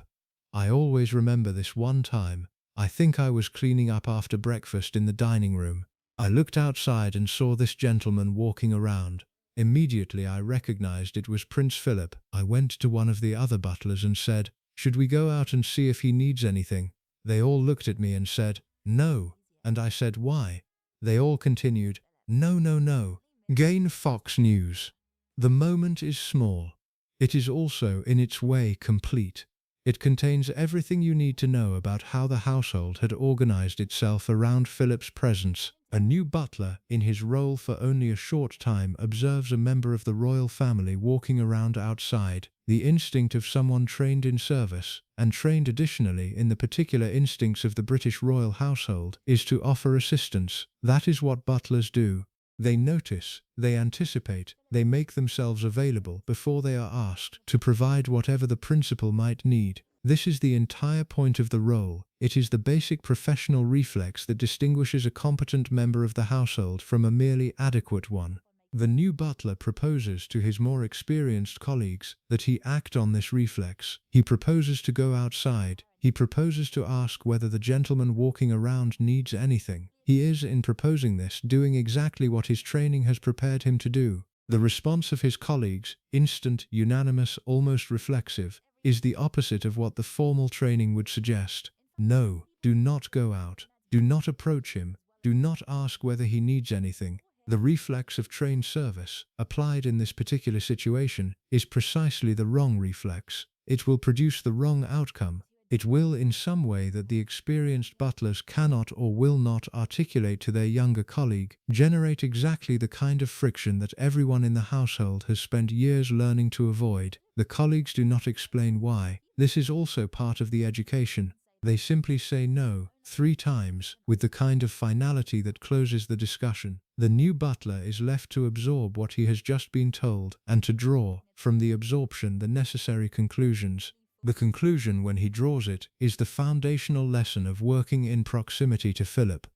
I always remember this one time. I think I was cleaning up after breakfast in the dining room. I looked outside and saw this gentleman walking around. Immediately I recognized it was Prince Philip. I went to one of the other butlers and said, "Should we go out and see if he needs anything?" They all looked at me and said, "No." And I said, "Why?" They all continued, "No, no, no. Gain Fox News." The moment is small. It is also, in its way, complete. It contains everything you need to know about how the household had organized itself around Philip's presence. A new butler, in his role for only a short time, observes a member of the royal family walking around outside. The instinct of someone trained in service, and trained additionally in the particular instincts of the British royal household, is to offer assistance. That is what butlers do. They notice, they anticipate, they make themselves available before they are asked, to provide whatever the principal might need. This is the entire point of the role. It is the basic professional reflex that distinguishes a competent member of the household from a merely adequate one. The new butler proposes to his more experienced colleagues that he act on this reflex. He proposes to go outside. He proposes to ask whether the gentleman walking around needs anything. He is, in proposing this, doing exactly what his training has prepared him to do. The response of his colleagues, instant, unanimous, almost reflexive, is the opposite of what the formal training would suggest. No, do not go out. Do not approach him. Do not ask whether he needs anything. The reflex of trained service, applied in this particular situation, is precisely the wrong reflex. It will produce the wrong outcome. It will, in some way that the experienced butlers cannot or will not articulate to their younger colleague, generate exactly the kind of friction that everyone in the household has spent years learning to avoid. The colleagues do not explain why. This is also part of the education. They simply say no 3 times, with the kind of finality that closes the discussion. The new butler is left to absorb what he has just been told, and to draw, from the absorption, the necessary conclusions. The conclusion, when he draws it, is the foundational lesson of working in proximity to Philip.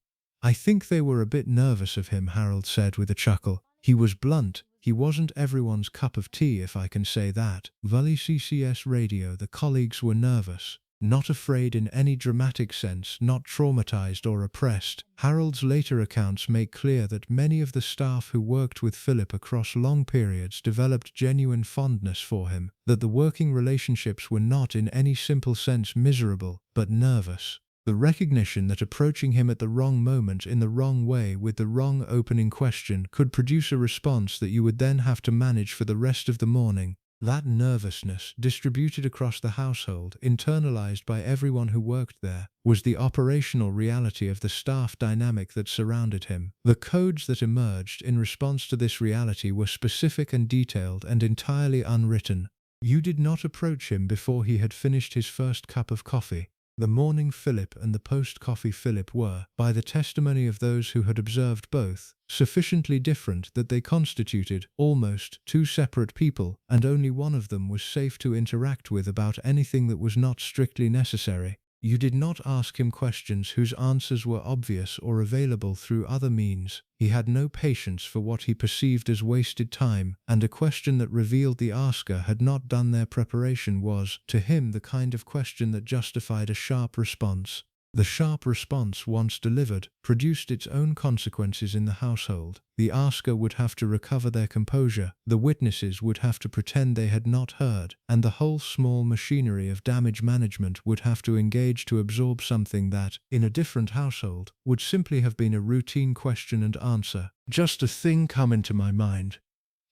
"I think they were a bit nervous of him," Harold said with a chuckle. "He was blunt. He wasn't everyone's cup of tea, if I can say that." Valley CCS radio. The colleagues were nervous. Not afraid in any dramatic sense, not traumatized or oppressed. Harold's later accounts make clear that many of the staff who worked with Philip across long periods developed genuine fondness for him, that the working relationships were not in any simple sense miserable, but nervous. The recognition that approaching him at the wrong moment in the wrong way with the wrong opening question could produce a response that you would then have to manage for the rest of the morning. That nervousness, distributed across the household, internalized by everyone who worked there, was the operational reality of the staff dynamic that surrounded him. The codes that emerged in response to this reality were specific and detailed and entirely unwritten. You did not approach him before he had finished his first cup of coffee. The morning Philip and the post-coffee Philip were, by the testimony of those who had observed both, sufficiently different that they constituted, almost, 2 separate people, and only one of them was safe to interact with about anything that was not strictly necessary. You did not ask him questions whose answers were obvious or available through other means. He had no patience for what he perceived as wasted time, and a question that revealed the asker had not done their preparation was, to him, the kind of question that justified a sharp response. The sharp response, once delivered, produced its own consequences in the household. The asker would have to recover their composure, the witnesses would have to pretend they had not heard, and the whole small machinery of damage management would have to engage to absorb something that, in a different household, would simply have been a routine question and answer. Just a thing come into my mind.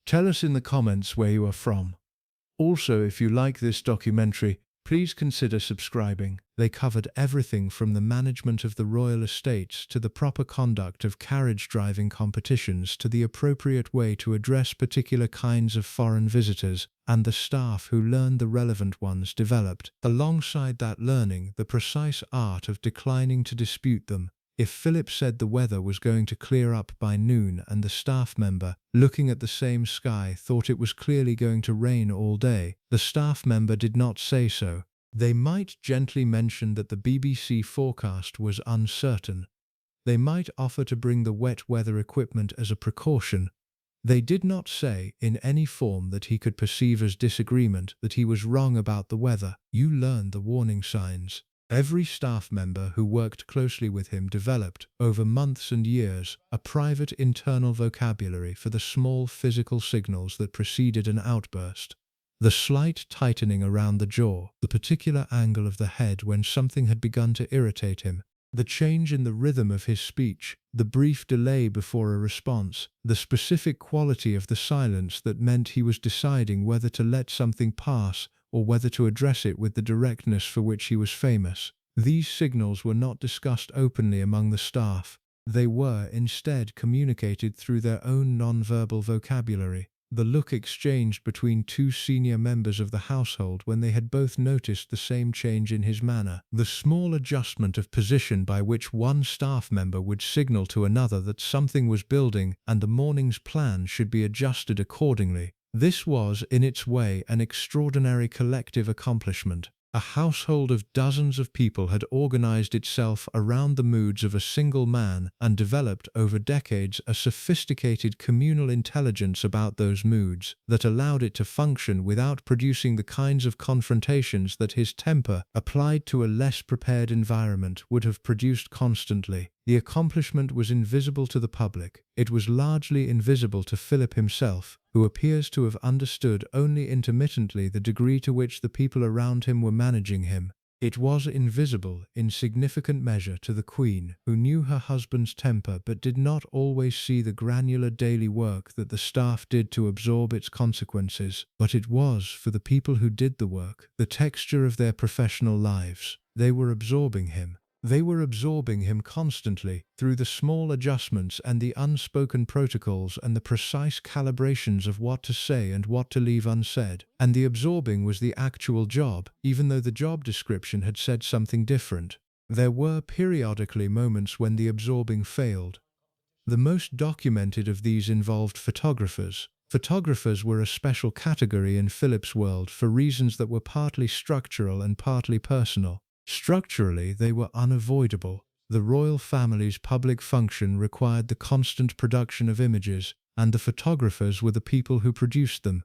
Tell us in the comments where you are from. Also, if you like this documentary, please consider subscribing. They covered everything from the management of the royal estates to the proper conduct of carriage driving competitions to the appropriate way to address particular kinds of foreign visitors, and the staff who learned the relevant ones developed, alongside that learning, the precise art of declining to dispute them. If Philip said the weather was going to clear up by noon and the staff member, looking at the same sky, thought it was clearly going to rain all day, the staff member did not say so. They might gently mention that the BBC forecast was uncertain. They might offer to bring the wet weather equipment as a precaution. They did not say, in any form that he could perceive as disagreement, that he was wrong about the weather. You learned the warning signs. Every staff member who worked closely with him developed, over months and years, a private internal vocabulary for the small physical signals that preceded an outburst. The slight tightening around the jaw, the particular angle of the head when something had begun to irritate him, the change in the rhythm of his speech, the brief delay before a response, the specific quality of the silence that meant he was deciding whether to let something pass or whether to address it with the directness for which he was famous. These signals were not discussed openly among the staff. They were instead communicated through their own non-verbal vocabulary. The look exchanged between two senior members of the household when they had both noticed the same change in his manner. The small adjustment of position by which one staff member would signal to another that something was building and the morning's plan should be adjusted accordingly. This was, in its way, an extraordinary collective accomplishment. A household of dozens of people had organized itself around the moods of a single man and developed over decades a sophisticated communal intelligence about those moods that allowed it to function without producing the kinds of confrontations that his temper, applied to a less prepared environment, would have produced constantly. The accomplishment was invisible to the public. It was largely invisible to Philip himself, who appears to have understood only intermittently the degree to which the people around him were managing him. It was invisible, in significant measure, to the Queen, who knew her husband's temper but did not always see the granular daily work that the staff did to absorb its consequences. But it was, for the people who did the work, the texture of their professional lives. They were absorbing him. They were absorbing him constantly, through the small adjustments and the unspoken protocols and the precise calibrations of what to say and what to leave unsaid. And the absorbing was the actual job, even though the job description had said something different. There were periodically moments when the absorbing failed. The most documented of these involved photographers. Photographers were a special category in Philip's world for reasons that were partly structural and partly personal. Structurally, they were unavoidable. The royal family's public function required the constant production of images, and the photographers were the people who produced them.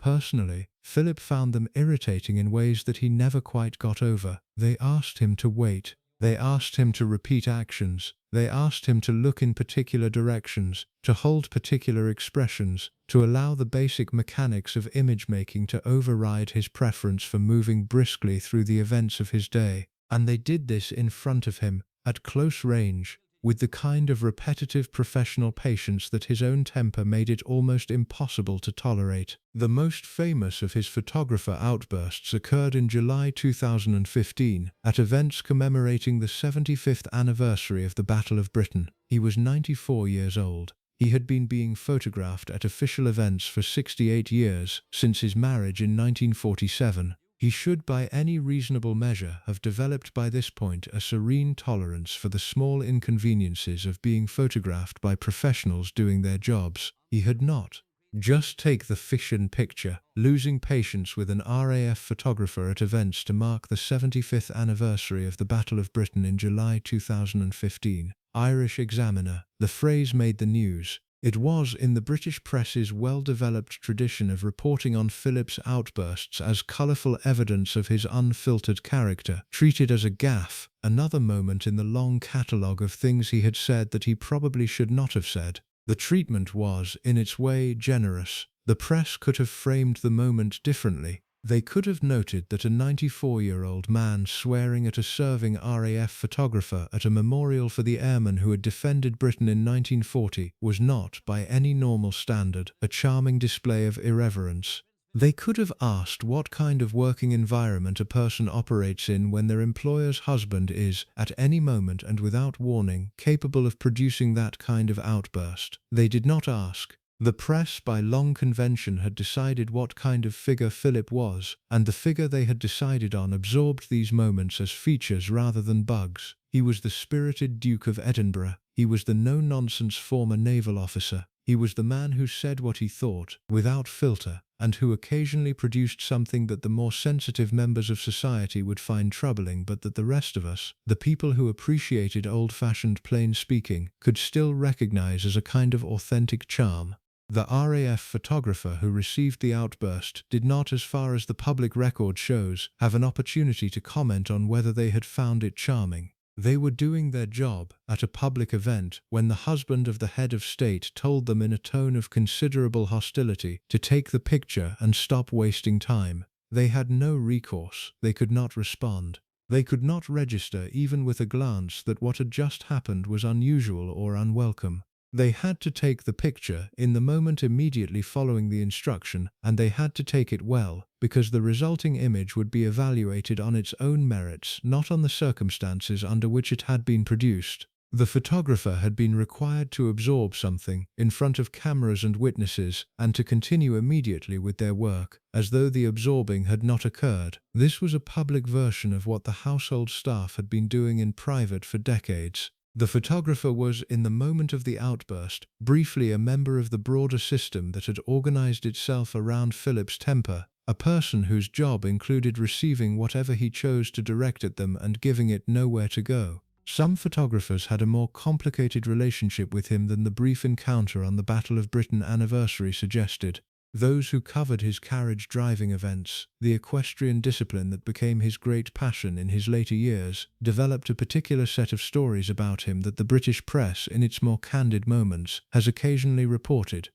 Personally, Philip found them irritating in ways that he never quite got over. They asked him to wait. They asked him to repeat actions. They asked him to look in particular directions, to hold particular expressions, to allow the basic mechanics of image-making to override his preference for moving briskly through the events of his day. And they did this in front of him, at close range, with the kind of repetitive professional patience that his own temper made it almost impossible to tolerate. The most famous of his photographer outbursts occurred in July 2015, at events commemorating the 75th anniversary of the Battle of Britain. He was 94 years old. He had been being photographed at official events for 68 years, since his marriage in 1947. He should by any reasonable measure have developed by this point a serene tolerance for the small inconveniences of being photographed by professionals doing their jobs. He had not. Just take the fiction picture, losing patience with an RAF photographer at events to mark the 75th anniversary of the Battle of Britain in July 2015. Irish Examiner. The phrase made the news. It was in the British press's well-developed tradition of reporting on Philip's outbursts as colourful evidence of his unfiltered character, treated as a gaffe, another moment in the long catalogue of things he had said that he probably should not have said. The treatment was, in its way, generous. The press could have framed the moment differently. They could have noted that a 94-year-old man swearing at a serving RAF photographer at a memorial for the airmen who had defended Britain in 1940 was not, by any normal standard, a charming display of irreverence. They could have asked what kind of working environment a person operates in when their employer's husband is, at any moment and without warning, capable of producing that kind of outburst. They did not ask. The press, by long convention, had decided what kind of figure Philip was, and the figure they had decided on absorbed these moments as features rather than bugs. He was the spirited Duke of Edinburgh. He was the no-nonsense former naval officer. He was the man who said what he thought, without filter, and who occasionally produced something that the more sensitive members of society would find troubling, but that the rest of us, the people who appreciated old-fashioned plain speaking, could still recognize as a kind of authentic charm. The RAF photographer who received the outburst did not, as far as the public record shows, have an opportunity to comment on whether they had found it charming. They were doing their job at a public event when the husband of the head of state told them in a tone of considerable hostility to take the picture and stop wasting time. They had no recourse. They could not respond. They could not register even with a glance that what had just happened was unusual or unwelcome. They had to take the picture in the moment immediately following the instruction, and they had to take it well, because the resulting image would be evaluated on its own merits, not on the circumstances under which it had been produced. The photographer had been required to absorb something in front of cameras and witnesses, and to continue immediately with their work, as though the absorbing had not occurred. This was a public version of what the household staff had been doing in private for decades. The photographer was, in the moment of the outburst, briefly a member of the broader system that had organized itself around Philip's temper, a person whose job included receiving whatever he chose to direct at them and giving it nowhere to go. Some photographers had a more complicated relationship with him than the brief encounter on the Battle of Britain anniversary suggested. Those who covered his carriage-driving events, the equestrian discipline that became his great passion in his later years, developed a particular set of stories about him that the British press, in its more candid moments, has occasionally reported.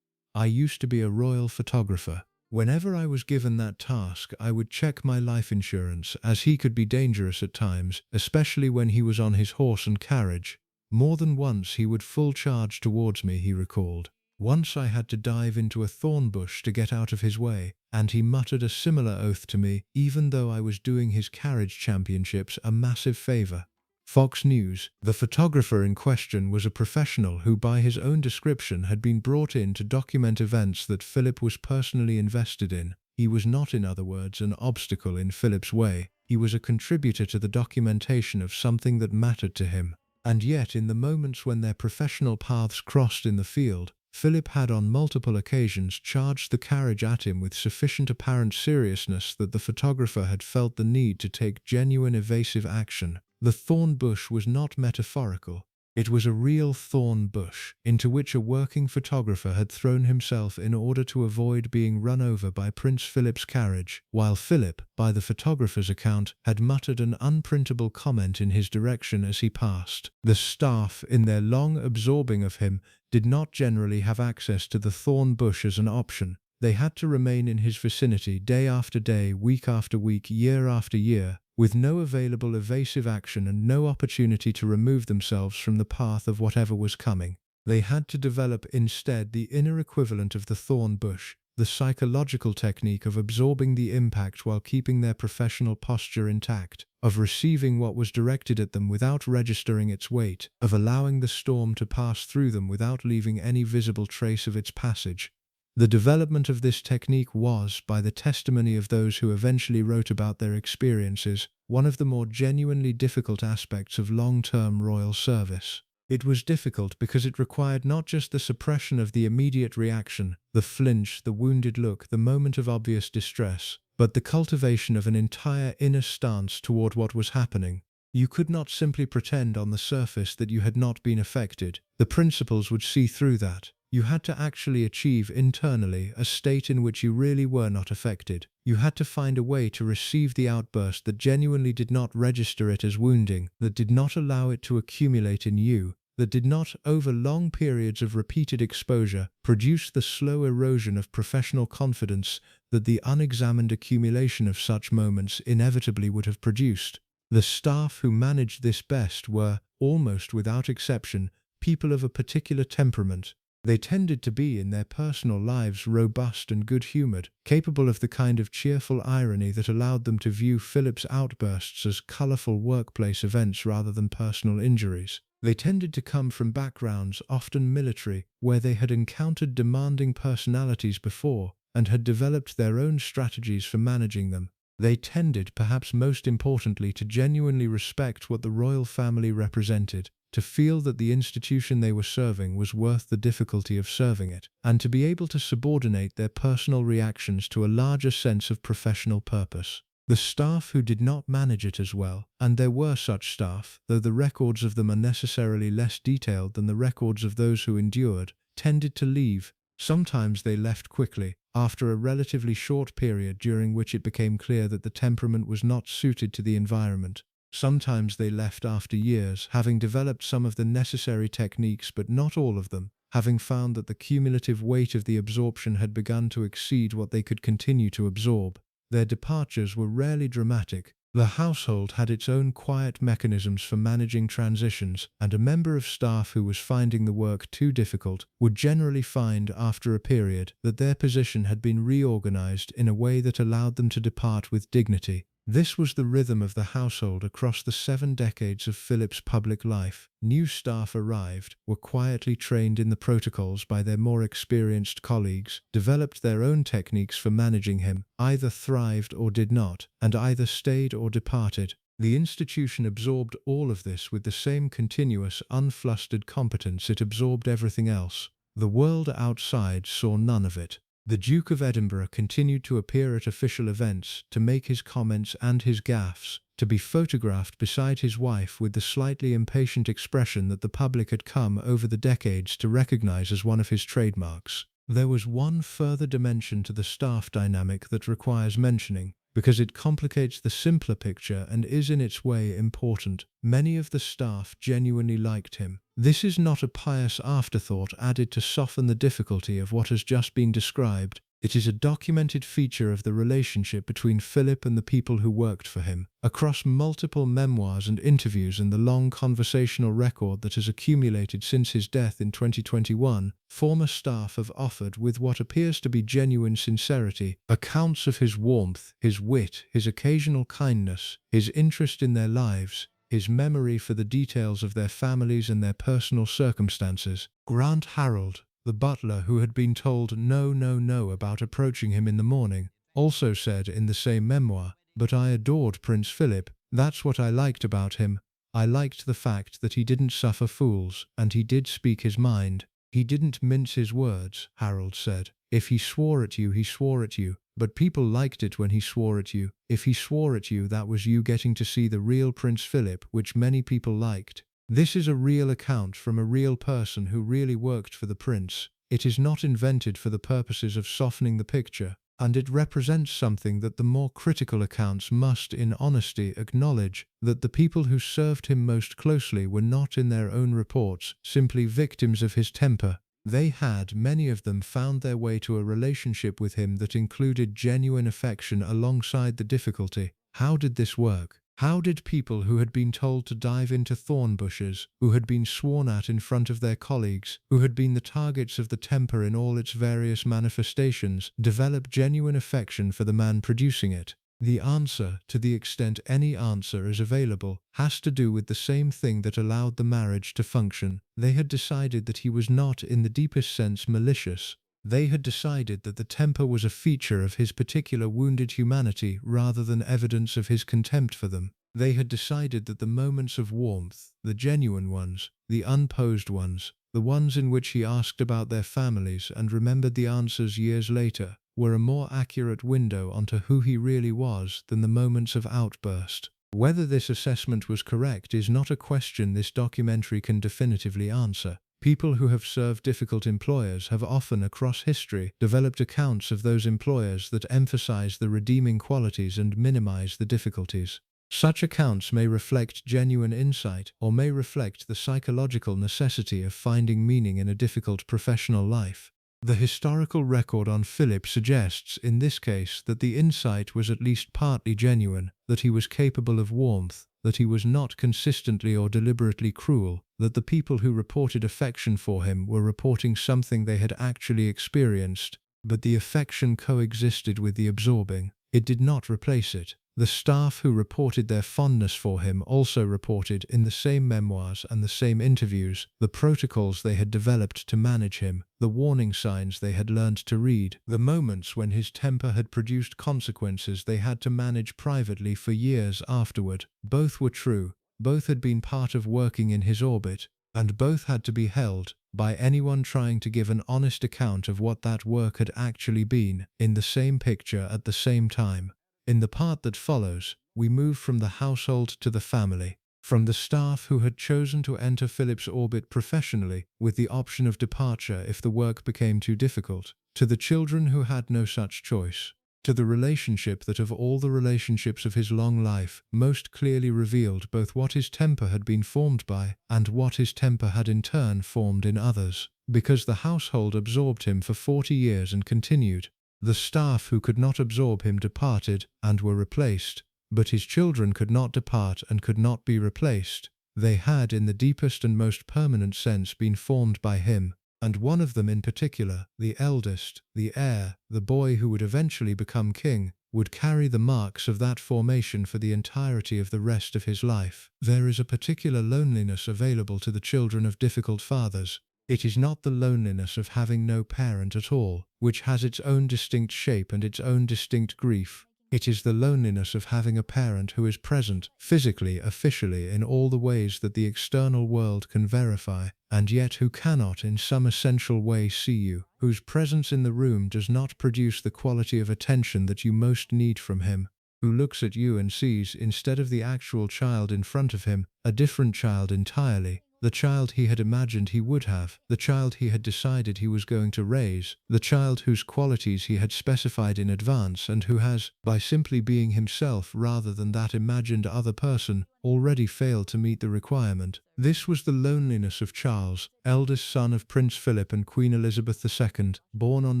"I used to be a royal photographer. Whenever I was given that task, I would check my life insurance, as he could be dangerous at times, especially when he was on his horse and carriage. More than once he would full charge towards me," he recalled. "Once I had to dive into a thorn bush to get out of his way, and he muttered a similar oath to me, even though I was doing his carriage championships a massive favor." Fox News. The photographer in question was a professional who, by his own description, had been brought in to document events that Philip was personally invested in. He was not, in other words, an obstacle in Philip's way. He was a contributor to the documentation of something that mattered to him. And yet, in the moments when their professional paths crossed in the field, Philip had on multiple occasions charged the carriage at him with sufficient apparent seriousness that the photographer had felt the need to take genuine evasive action. The thorn bush was not metaphorical. It was a real thorn bush, into which a working photographer had thrown himself in order to avoid being run over by Prince Philip's carriage, while Philip, by the photographer's account, had muttered an unprintable comment in his direction as he passed. The staff, in their long absorbing of him, did not generally have access to the thorn bush as an option. They had to remain in his vicinity day after day, week after week, year after year, with no available evasive action and no opportunity to remove themselves from the path of whatever was coming. They had to develop instead the inner equivalent of the thorn bush, the psychological technique of absorbing the impact while keeping their professional posture intact, of receiving what was directed at them without registering its weight, of allowing the storm to pass through them without leaving any visible trace of its passage. The development of this technique was, by the testimony of those who eventually wrote about their experiences, one of the more genuinely difficult aspects of long-term royal service. It was difficult because it required not just the suppression of the immediate reaction, the flinch, the wounded look, the moment of obvious distress, but the cultivation of an entire inner stance toward what was happening. You could not simply pretend on the surface that you had not been affected. The principles would see through that. You had to actually achieve internally a state in which you really were not affected. You had to find a way to receive the outburst that genuinely did not register it as wounding, that did not allow it to accumulate in you, that did not, over long periods of repeated exposure, produce the slow erosion of professional confidence that the unexamined accumulation of such moments inevitably would have produced. The staff who managed this best were, almost without exception, people of a particular temperament. They tended to be, in their personal lives, robust and good-humored, capable of the kind of cheerful irony that allowed them to view Philip's outbursts as colorful workplace events rather than personal injuries. They tended to come from backgrounds, often military, where they had encountered demanding personalities before and had developed their own strategies for managing them. They tended, perhaps most importantly, to genuinely respect what the royal family represented, to feel that the institution they were serving was worth the difficulty of serving it, and to be able to subordinate their personal reactions to a larger sense of professional purpose. The staff who did not manage it as well, and there were such staff, though the records of them are necessarily less detailed than the records of those who endured, tended to leave. Sometimes they left quickly, after a relatively short period during which it became clear that the temperament was not suited to the environment. Sometimes they left after years, having developed some of the necessary techniques but not all of them, having found that the cumulative weight of the absorption had begun to exceed what they could continue to absorb. Their departures were rarely dramatic. The household had its own quiet mechanisms for managing transitions, and a member of staff who was finding the work too difficult would generally find, after a period, that their position had been reorganized in a way that allowed them to depart with dignity. This was the rhythm of the household across the 7 decades of Philip's public life. New staff arrived, were quietly trained in the protocols by their more experienced colleagues, developed their own techniques for managing him, either thrived or did not, and either stayed or departed. The institution absorbed all of this with the same continuous, unflustered competence it absorbed everything else. The world outside saw none of it. The Duke of Edinburgh continued to appear at official events, to make his comments and his gaffes, to be photographed beside his wife with the slightly impatient expression that the public had come over the decades to recognize as one of his trademarks. There was one further dimension to the staff dynamic that requires mentioning, because it complicates the simpler picture and is in its way important. Many of the staff genuinely liked him. This is not a pious afterthought added to soften the difficulty of what has just been described. It is a documented feature of the relationship between Philip and the people who worked for him. Across multiple memoirs and interviews and the long conversational record that has accumulated since his death in 2021, former staff have offered, with what appears to be genuine sincerity, accounts of his warmth, his wit, his occasional kindness, his interest in their lives, his memory for the details of their families and their personal circumstances. Grant Harold, the butler who had been told no about approaching him in the morning, also said in the same memoir, "But I adored Prince Philip. That's what I liked about him. I liked the fact that he didn't suffer fools, and he did speak his mind. He didn't mince his words," Harold said. "If he swore at you, he swore at you. But people liked it when he swore at you. If he swore at you, that was you getting to see the real Prince Philip, which many people liked." This is a real account from a real person who really worked for the prince. It is not invented for the purposes of softening the picture, and it represents something that the more critical accounts must, in honesty, acknowledge, that the people who served him most closely were not, in their own reports, simply victims of his temper. They had, many of them, found their way to a relationship with him that included genuine affection alongside the difficulty. How did this work? How did people who had been told to dive into thorn bushes, who had been sworn at in front of their colleagues, who had been the targets of the temper in all its various manifestations, develop genuine affection for the man producing it? The answer, to the extent any answer is available, has to do with the same thing that allowed the marriage to function. They had decided that he was not, in the deepest sense, malicious. They had decided that the temper was a feature of his particular wounded humanity rather than evidence of his contempt for them. They had decided that the moments of warmth, the genuine ones, the unposed ones, the ones in which he asked about their families and remembered the answers years later, were a more accurate window onto who he really was than the moments of outburst. Whether this assessment was correct is not a question this documentary can definitively answer. People who have served difficult employers have often, across history, developed accounts of those employers that emphasize the redeeming qualities and minimize the difficulties. Such accounts may reflect genuine insight, or may reflect the psychological necessity of finding meaning in a difficult professional life. The historical record on Philip suggests, in this case, that the insight was at least partly genuine, that he was capable of warmth, that he was not consistently or deliberately cruel, that the people who reported affection for him were reporting something they had actually experienced, but the affection coexisted with the absorbing. It did not replace it. The staff who reported their fondness for him also reported, in the same memoirs and the same interviews, the protocols they had developed to manage him, the warning signs they had learned to read, the moments when his temper had produced consequences they had to manage privately for years afterward. Both were true, both had been part of working in his orbit, and both had to be held, by anyone trying to give an honest account of what that work had actually been, in the same picture at the same time. In the part that follows, we move from the household to the family, from the staff who had chosen to enter Philip's orbit professionally, with the option of departure if the work became too difficult, to the children who had no such choice, to the relationship that of all the relationships of his long life most clearly revealed both what his temper had been formed by and what his temper had in turn formed in others, because the household absorbed him for 40 years and continued. The staff who could not absorb him departed and were replaced, but his children could not depart and could not be replaced. They had, in the deepest and most permanent sense, been formed by him, and one of them in particular, the eldest, the heir, the boy who would eventually become king, would carry the marks of that formation for the entirety of the rest of his life. There is a particular loneliness available to the children of difficult fathers. It is not the loneliness of having no parent at all, which has its own distinct shape and its own distinct grief. It is the loneliness of having a parent who is present, physically, officially, in all the ways that the external world can verify, and yet who cannot in some essential way see you, whose presence in the room does not produce the quality of attention that you most need from him, who looks at you and sees, instead of the actual child in front of him, a different child entirely. The child he had imagined he would have, the child he had decided he was going to raise, the child whose qualities he had specified in advance and who has, by simply being himself rather than that imagined other person, already failed to meet the requirement. This was the loneliness of Charles, eldest son of Prince Philip and Queen Elizabeth II, born on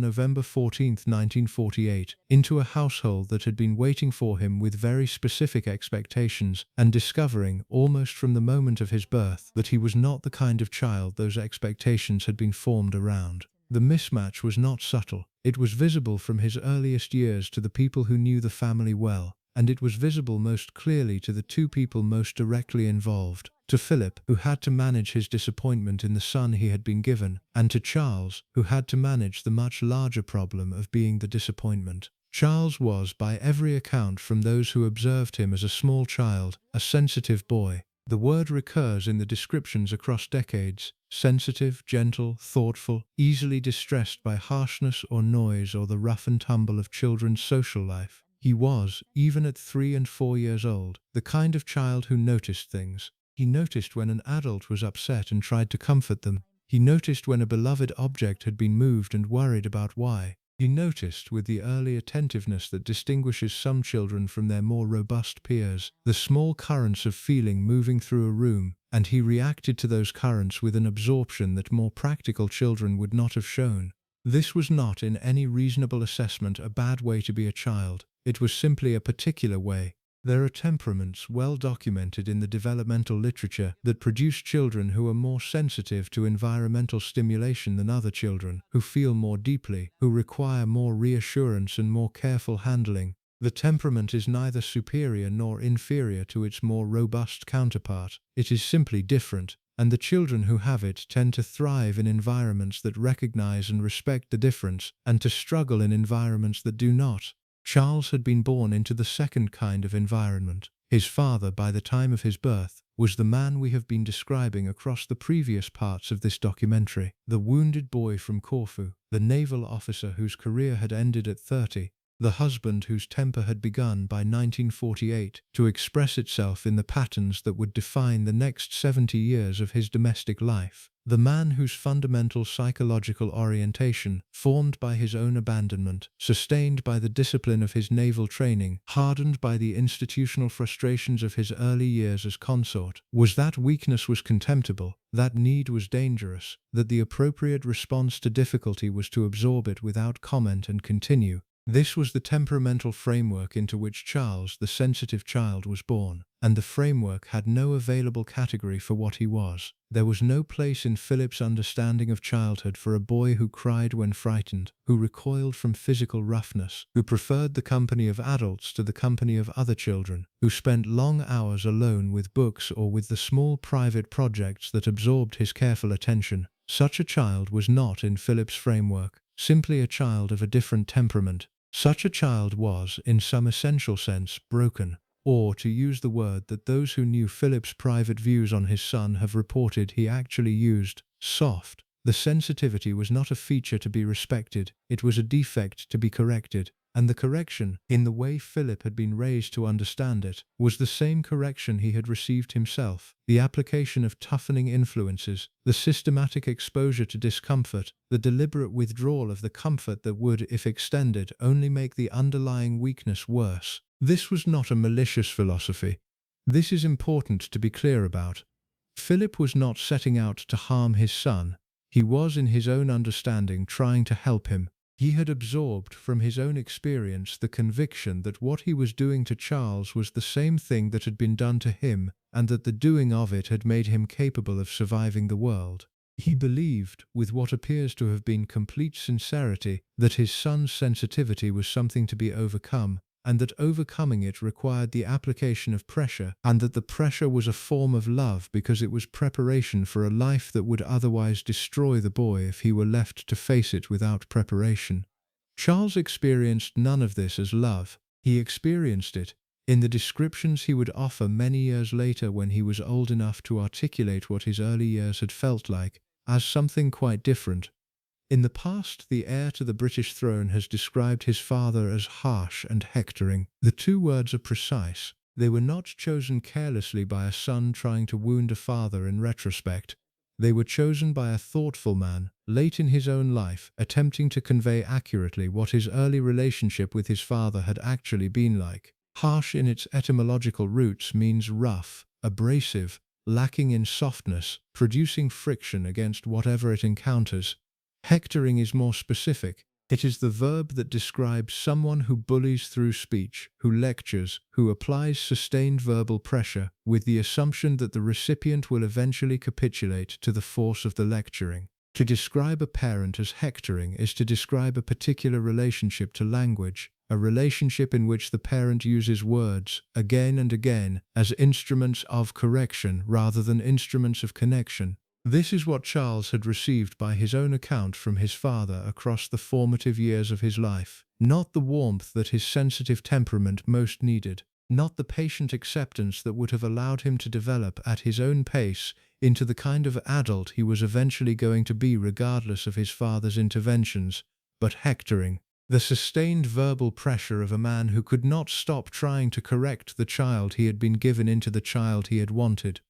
November 14, 1948, into a household that had been waiting for him with very specific expectations, and discovering, almost from the moment of his birth, that he was not the kind of child those expectations had been formed around. The mismatch was not subtle. It was visible from his earliest years to the people who knew the family well, and it was visible most clearly to the two people most directly involved, to Philip, who had to manage his disappointment in the son he had been given, and to Charles, who had to manage the much larger problem of being the disappointment. Charles was, by every account from those who observed him as a small child, a sensitive boy. The word recurs in the descriptions across decades: sensitive, gentle, thoughtful, easily distressed by harshness or noise or the rough and tumble of children's social life. He was, even at 3 and 4 years old, the kind of child who noticed things. He noticed when an adult was upset and tried to comfort them. He noticed when a beloved object had been moved and worried about why. He noticed, with the early attentiveness that distinguishes some children from their more robust peers, the small currents of feeling moving through a room, and he reacted to those currents with an absorption that more practical children would not have shown. This was not, in any reasonable assessment, a bad way to be a child. It was simply a particular way. There are temperaments well documented in the developmental literature that produce children who are more sensitive to environmental stimulation than other children, who feel more deeply, who require more reassurance and more careful handling. The temperament is neither superior nor inferior to its more robust counterpart. It is simply different, and the children who have it tend to thrive in environments that recognize and respect the difference, and to struggle in environments that do not. Charles had been born into the second kind of environment. His father, by the time of his birth, was the man we have been describing across the previous parts of this documentary, the wounded boy from Corfu, the naval officer whose career had ended at 30, the husband whose temper had begun by 1948 to express itself in the patterns that would define the next 70 years of his domestic life, the man whose fundamental psychological orientation, formed by his own abandonment, sustained by the discipline of his naval training, hardened by the institutional frustrations of his early years as consort, was that weakness was contemptible, that need was dangerous, that the appropriate response to difficulty was to absorb it without comment and continue. This was the temperamental framework into which Charles, the sensitive child, was born, and the framework had no available category for what he was. There was no place in Philip's understanding of childhood for a boy who cried when frightened, who recoiled from physical roughness, who preferred the company of adults to the company of other children, who spent long hours alone with books or with the small private projects that absorbed his careful attention. Such a child was not in Philip's framework, simply a child of a different temperament. Such a child was, in some essential sense, broken, or, to use the word that those who knew Philip's private views on his son have reported he actually used, soft. The sensitivity was not a feature to be respected, it was a defect to be corrected. And the correction, in the way Philip had been raised to understand it, was the same correction he had received himself: the application of toughening influences, the systematic exposure to discomfort, the deliberate withdrawal of the comfort that would, if extended, only make the underlying weakness worse. This was not a malicious philosophy. This is important to be clear about. Philip was not setting out to harm his son. He was, in his own understanding, trying to help him. He had absorbed from his own experience the conviction that what he was doing to Charles was the same thing that had been done to him, and that the doing of it had made him capable of surviving the world. He believed, with what appears to have been complete sincerity, that his son's sensitivity was something to be overcome, and that overcoming it required the application of pressure, and that the pressure was a form of love because it was preparation for a life that would otherwise destroy the boy if he were left to face it without preparation. Charles experienced none of this as love. He experienced it, in the descriptions he would offer many years later when he was old enough to articulate what his early years had felt like, as something quite different. In the past, the heir to the British throne has described his father as harsh and hectoring. The two words are precise. They were not chosen carelessly by a son trying to wound a father in retrospect. They were chosen by a thoughtful man, late in his own life, attempting to convey accurately what his early relationship with his father had actually been like. Harsh in its etymological roots means rough, abrasive, lacking in softness, producing friction against whatever it encounters. Hectoring is more specific. It is the verb that describes someone who bullies through speech, who lectures, who applies sustained verbal pressure, with the assumption that the recipient will eventually capitulate to the force of the lecturing. To describe a parent as hectoring is to describe a particular relationship to language, a relationship in which the parent uses words, again and again, as instruments of correction rather than instruments of connection. This is what Charles had received by his own account from his father across the formative years of his life. Not the warmth that his sensitive temperament most needed, not the patient acceptance that would have allowed him to develop at his own pace into the kind of adult he was eventually going to be regardless of his father's interventions, but hectoring. The sustained verbal pressure of a man who could not stop trying to correct the child he had been given into the child he had wanted.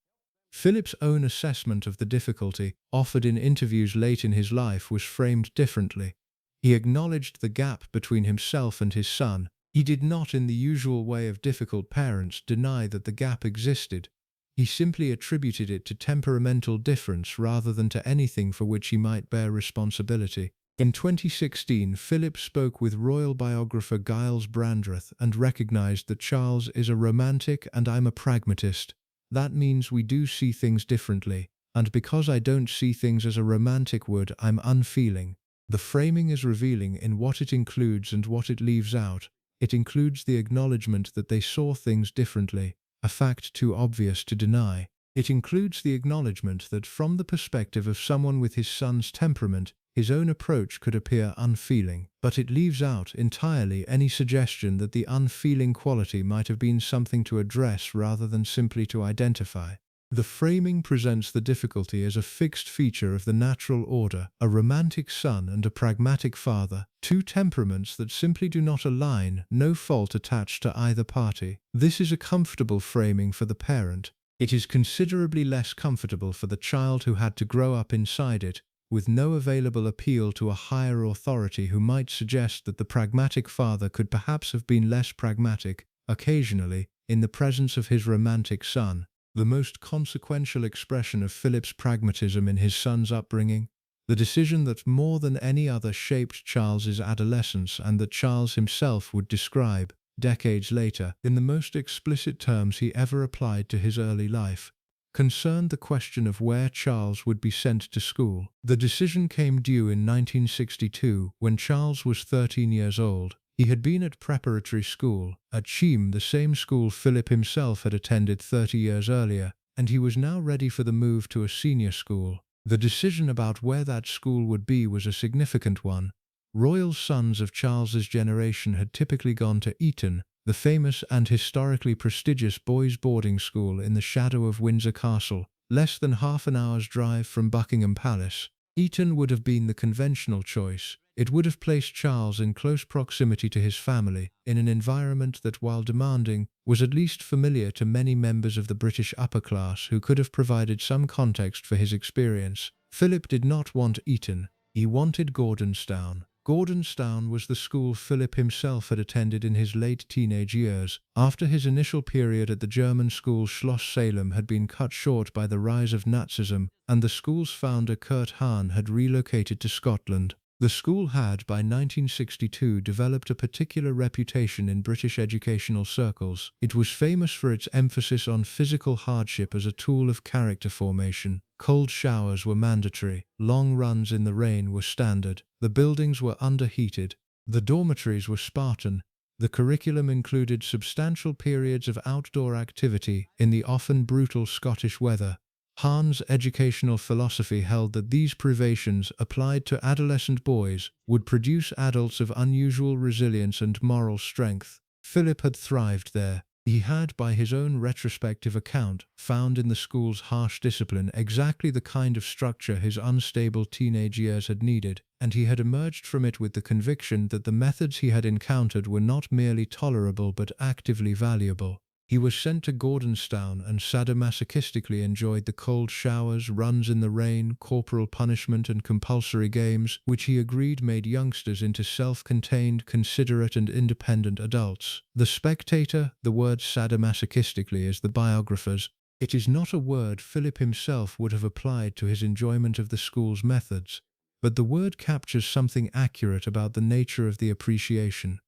Philip's own assessment of the difficulty, offered in interviews late in his life, was framed differently. He acknowledged the gap between himself and his son. He did not, in the usual way of difficult parents, deny that the gap existed. He simply attributed it to temperamental difference rather than to anything for which he might bear responsibility. In 2016, Philip spoke with royal biographer Giles Brandreth and recognized that Charles is a romantic and I'm a pragmatist. That means we do see things differently, and because I don't see things as a romantic would, I'm unfeeling. The framing is revealing in what it includes and what it leaves out. It includes the acknowledgement that they saw things differently, a fact too obvious to deny. It includes the acknowledgement that from the perspective of someone with his son's temperament, his own approach could appear unfeeling, but it leaves out entirely any suggestion that the unfeeling quality might have been something to address rather than simply to identify. The framing presents the difficulty as a fixed feature of the natural order, a romantic son and a pragmatic father, two temperaments that simply do not align, no fault attached to either party. This is a comfortable framing for the parent. It is considerably less comfortable for the child who had to grow up inside it, with no available appeal to a higher authority who might suggest that the pragmatic father could perhaps have been less pragmatic, occasionally, in the presence of his romantic son. The most consequential expression of Philip's pragmatism in his son's upbringing, the decision that more than any other shaped Charles's adolescence and that Charles himself would describe, decades later, in the most explicit terms he ever applied to his early life, concerned the question of where Charles would be sent to school. The decision came due in 1962, when Charles was 13 years old. He had been at preparatory school, at Cheam, the same school Philip himself had attended 30 years earlier, and he was now ready for the move to a senior school. The decision about where that school would be was a significant one. Royal sons of Charles's generation had typically gone to Eton, the famous and historically prestigious boys' boarding school in the shadow of Windsor Castle, less than half an hour's drive from Buckingham Palace. Eton would have been the conventional choice. It would have placed Charles in close proximity to his family, in an environment that, while demanding, was at least familiar to many members of the British upper class who could have provided some context for his experience. Philip did not want Eton. He wanted Gordonstoun. Gordonstoun was the school Philip himself had attended in his late teenage years, after his initial period at the German school Schloss Salem had been cut short by the rise of Nazism, and the school's founder Kurt Hahn had relocated to Scotland. The school had, by 1962, developed a particular reputation in British educational circles. It was famous for its emphasis on physical hardship as a tool of character formation. Cold showers were mandatory, long runs in the rain were standard, the buildings were underheated, the dormitories were Spartan. The curriculum included substantial periods of outdoor activity in the often brutal Scottish weather. Hahn's educational philosophy held that these privations, applied to adolescent boys, would produce adults of unusual resilience and moral strength. Philip had thrived there. He had, by his own retrospective account, found in the school's harsh discipline exactly the kind of structure his unstable teenage years had needed, and he had emerged from it with the conviction that the methods he had encountered were not merely tolerable but actively valuable. He was sent to Gordonstoun and sadomasochistically enjoyed the cold showers, runs in the rain, corporal punishment and compulsory games, which he agreed made youngsters into self-contained, considerate and independent adults. The Spectator, the word sadomasochistically is the biographer's. It is not a word Philip himself would have applied to his enjoyment of the school's methods, but the word captures something accurate about the nature of the appreciation.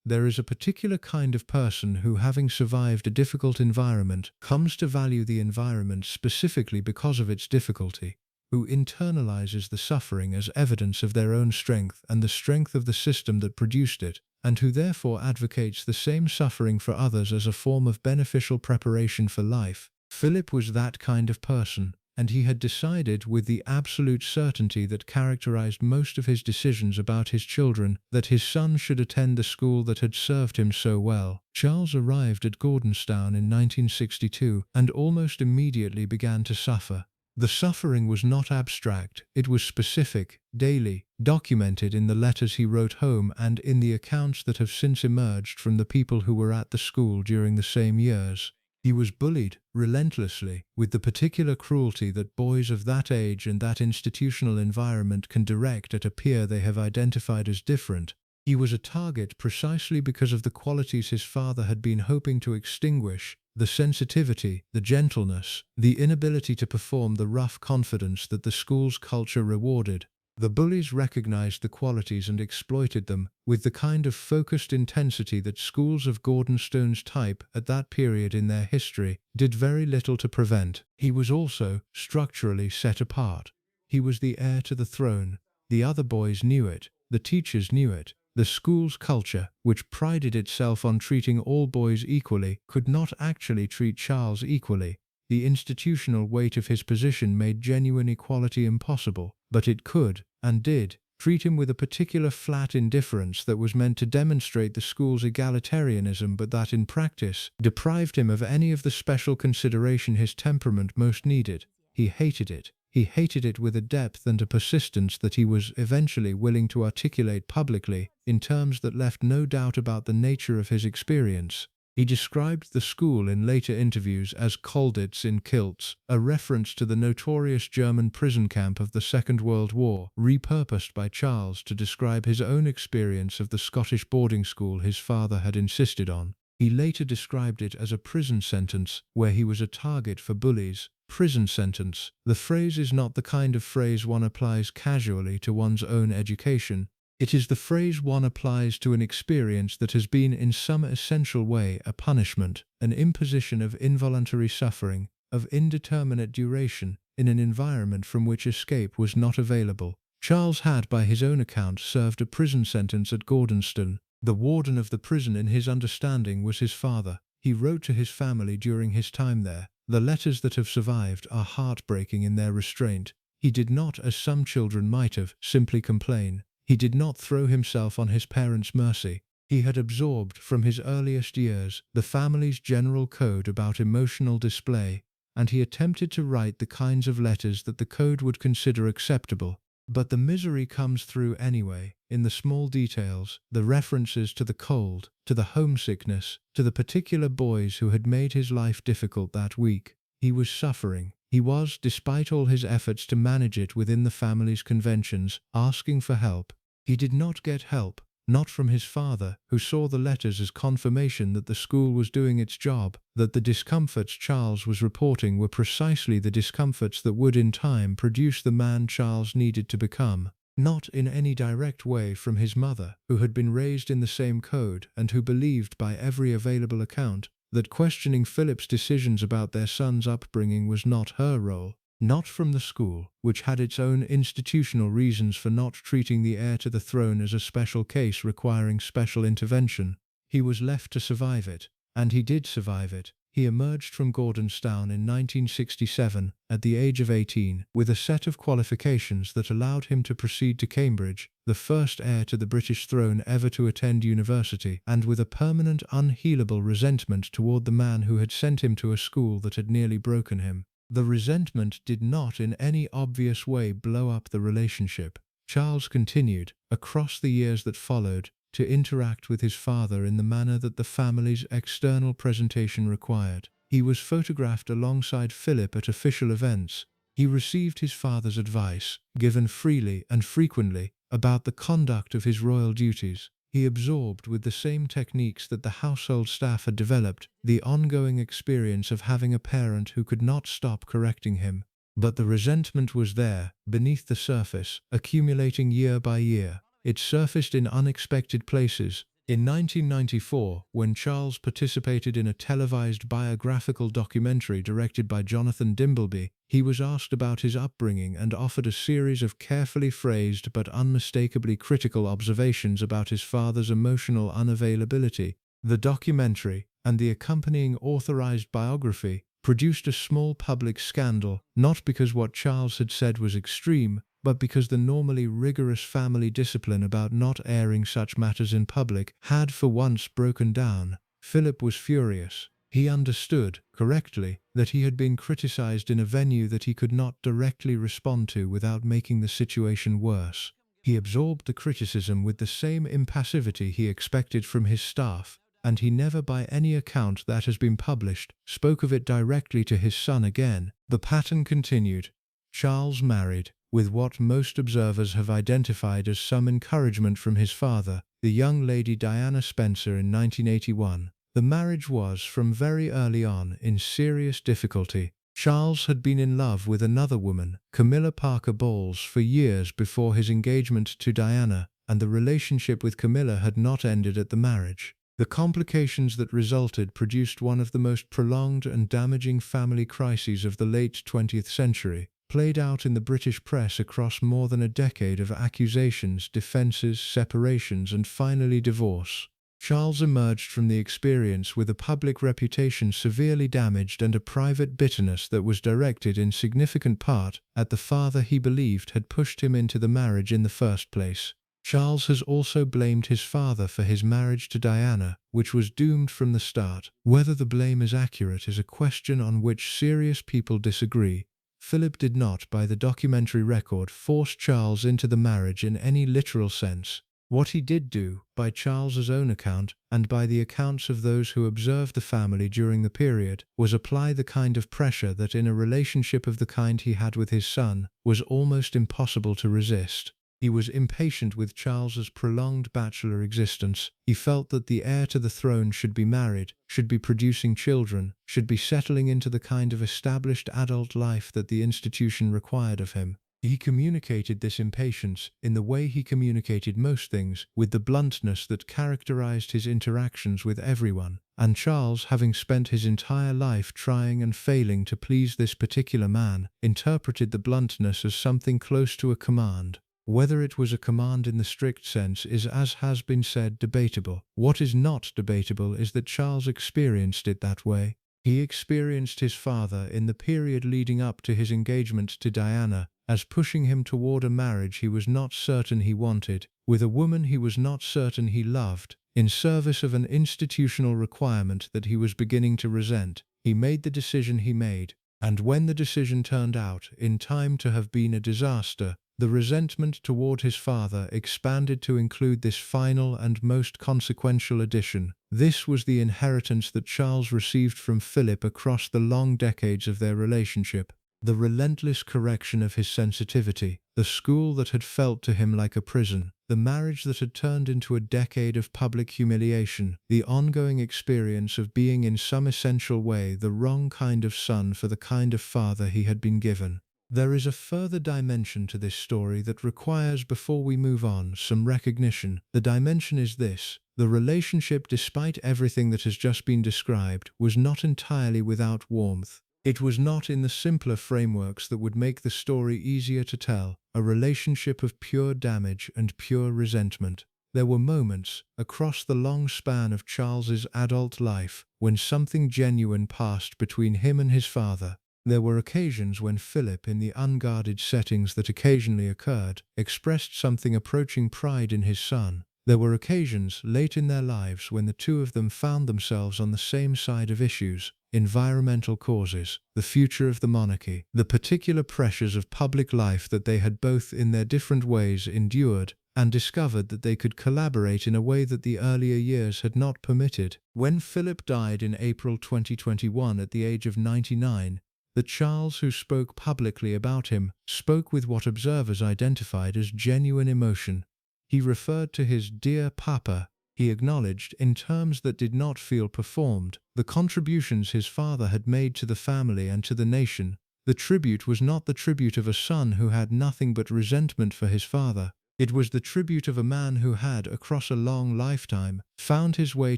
There is a particular kind of person who, having survived a difficult environment, comes to value the environment specifically because of its difficulty, who internalizes the suffering as evidence of their own strength and the strength of the system that produced it, and who therefore advocates the same suffering for others as a form of beneficial preparation for life. Philip was that kind of person, and he had decided with the absolute certainty that characterized most of his decisions about his children that his son should attend the school that had served him so well. Charles arrived at Gordonstown in 1962 and almost immediately began to suffer. The suffering was not abstract, it was specific, daily, documented in the letters he wrote home and in the accounts that have since emerged from the people who were at the school during the same years. He was bullied, relentlessly, with the particular cruelty that boys of that age and that institutional environment can direct at a peer they have identified as different. He was a target precisely because of the qualities his father had been hoping to extinguish: the sensitivity, the gentleness, the inability to perform the rough confidence that the school's culture rewarded. The bullies recognized the qualities and exploited them, with the kind of focused intensity that schools of Gordonstoun's type, at that period in their history, did very little to prevent. He was also, structurally, set apart. He was the heir to the throne. The other boys knew it. The teachers knew it. The school's culture, which prided itself on treating all boys equally, could not actually treat Charles equally. The institutional weight of his position made genuine equality impossible, but it could, and did, treat him with a particular flat indifference that was meant to demonstrate the school's egalitarianism but that in practice deprived him of any of the special consideration his temperament most needed. He hated it. He hated it with a depth and a persistence that he was eventually willing to articulate publicly, in terms that left no doubt about the nature of his experience. He described the school in later interviews as Kolditz in kilts, a reference to the notorious German prison camp of the Second World War, repurposed by Charles to describe his own experience of the Scottish boarding school his father had insisted on. He later described it as a prison sentence, where he was a target for bullies. Prison sentence. The phrase is not the kind of phrase one applies casually to one's own education. It is the phrase one applies to an experience that has been in some essential way a punishment, an imposition of involuntary suffering, of indeterminate duration, in an environment from which escape was not available. Charles had, by his own account, served a prison sentence at Gordonstoun. The warden of the prison, in his understanding, was his father. He wrote to his family during his time there. The letters that have survived are heartbreaking in their restraint. He did not, as some children might have, simply complain. He did not throw himself on his parents' mercy. He had absorbed, from his earliest years, the family's general code about emotional display, and he attempted to write the kinds of letters that the code would consider acceptable. But the misery comes through anyway, in the small details, the references to the cold, to the homesickness, to the particular boys who had made his life difficult that week. He was suffering. He was, despite all his efforts to manage it within the family's conventions, asking for help. He did not get help, not from his father, who saw the letters as confirmation that the school was doing its job, that the discomforts Charles was reporting were precisely the discomforts that would in time produce the man Charles needed to become. not in any direct way from his mother, who had been raised in the same code and who believed by every available account that questioning Philip's decisions about their son's upbringing was not her role, not from the school, which had its own institutional reasons for not treating the heir to the throne as a special case requiring special intervention. He was left to survive it, and he did survive it. He emerged from Gordonstoun in 1967, at the age of 18, with a set of qualifications that allowed him to proceed to Cambridge, the first heir to the British throne ever to attend university, and with a permanent, unhealable resentment toward the man who had sent him to a school that had nearly broken him. The resentment did not in any obvious way blow up the relationship. Charles continued, across the years that followed, to interact with his father in the manner that the family's external presentation required. He was photographed alongside Philip at official events. He received his father's advice, given freely and frequently, about the conduct of his royal duties. He absorbed with the same techniques that the household staff had developed, the ongoing experience of having a parent who could not stop correcting him. But the resentment was there, beneath the surface, accumulating year by year. It surfaced in unexpected places. In 1994, when Charles participated in a televised biographical documentary directed by Jonathan Dimbleby, he was asked about his upbringing and offered a series of carefully phrased but unmistakably critical observations about his father's emotional unavailability. The documentary, and the accompanying authorized biography, produced a small public scandal, not because what Charles had said was extreme, but because the normally rigorous family discipline about not airing such matters in public had for once broken down. Philip was furious. He understood, correctly, that he had been criticized in a venue that he could not directly respond to without making the situation worse. He absorbed the criticism with the same impassivity he expected from his staff, and he never, by any account that has been published, spoke of it directly to his son again. The pattern continued. Charles married, with what most observers have identified as some encouragement from his father, the young lady Diana Spencer, in 1981. The marriage was, from very early on, in serious difficulty. Charles had been in love with another woman, Camilla Parker Bowles, for years before his engagement to Diana, and the relationship with Camilla had not ended at the marriage. The complications that resulted produced one of the most prolonged and damaging family crises of the late 20th century, played out in the British press across more than a decade of accusations, defences, separations, and finally divorce. Charles emerged from the experience with a public reputation severely damaged and a private bitterness that was directed in significant part at the father he believed had pushed him into the marriage in the first place. Charles has also blamed his father for his marriage to Diana, which was doomed from the start. Whether the blame is accurate is a question on which serious people disagree. Philip did not, by the documentary record, force Charles into the marriage in any literal sense. What he did do, by Charles's own account, and by the accounts of those who observed the family during the period, was apply the kind of pressure that in a relationship of the kind he had with his son, was almost impossible to resist. He was impatient with Charles's prolonged bachelor existence. He felt that the heir to the throne should be married, should be producing children, should be settling into the kind of established adult life that the institution required of him. He communicated this impatience, in the way he communicated most things, with the bluntness that characterized his interactions with everyone. And Charles, having spent his entire life trying and failing to please this particular man, interpreted the bluntness as something close to a command. Whether it was a command in the strict sense is, as has been said, debatable. What is not debatable is that Charles experienced it that way. He experienced his father, in the period leading up to his engagement to Diana, as pushing him toward a marriage he was not certain he wanted, with a woman he was not certain he loved, in service of an institutional requirement that he was beginning to resent. He made the decision he made, and when the decision turned out, in time, to have been a disaster, the resentment toward his father expanded to include this final and most consequential addition. This was the inheritance that Charles received from Philip across the long decades of their relationship. The relentless correction of his sensitivity, the school that had felt to him like a prison, the marriage that had turned into a decade of public humiliation, the ongoing experience of being in some essential way the wrong kind of son for the kind of father he had been given. There is a further dimension to this story that requires, before we move on, some recognition. The dimension is this: the relationship, despite everything that has just been described, was not entirely without warmth. It was not in the simpler frameworks that would make the story easier to tell, a relationship of pure damage and pure resentment. There were moments, across the long span of Charles's adult life, when something genuine passed between him and his father. There were occasions when Philip, in the unguarded settings that occasionally occurred, expressed something approaching pride in his son. There were occasions, late in their lives, when the two of them found themselves on the same side of issues: environmental causes, the future of the monarchy, the particular pressures of public life that they had both in their different ways endured, and discovered that they could collaborate in a way that the earlier years had not permitted. When Philip died in April 2021 at the age of 99, the Charles who spoke publicly about him spoke with what observers identified as genuine emotion. He referred to his "dear Papa." He acknowledged, in terms that did not feel performed, the contributions his father had made to the family and to the nation. The tribute was not the tribute of a son who had nothing but resentment for his father. It was the tribute of a man who had, across a long lifetime, found his way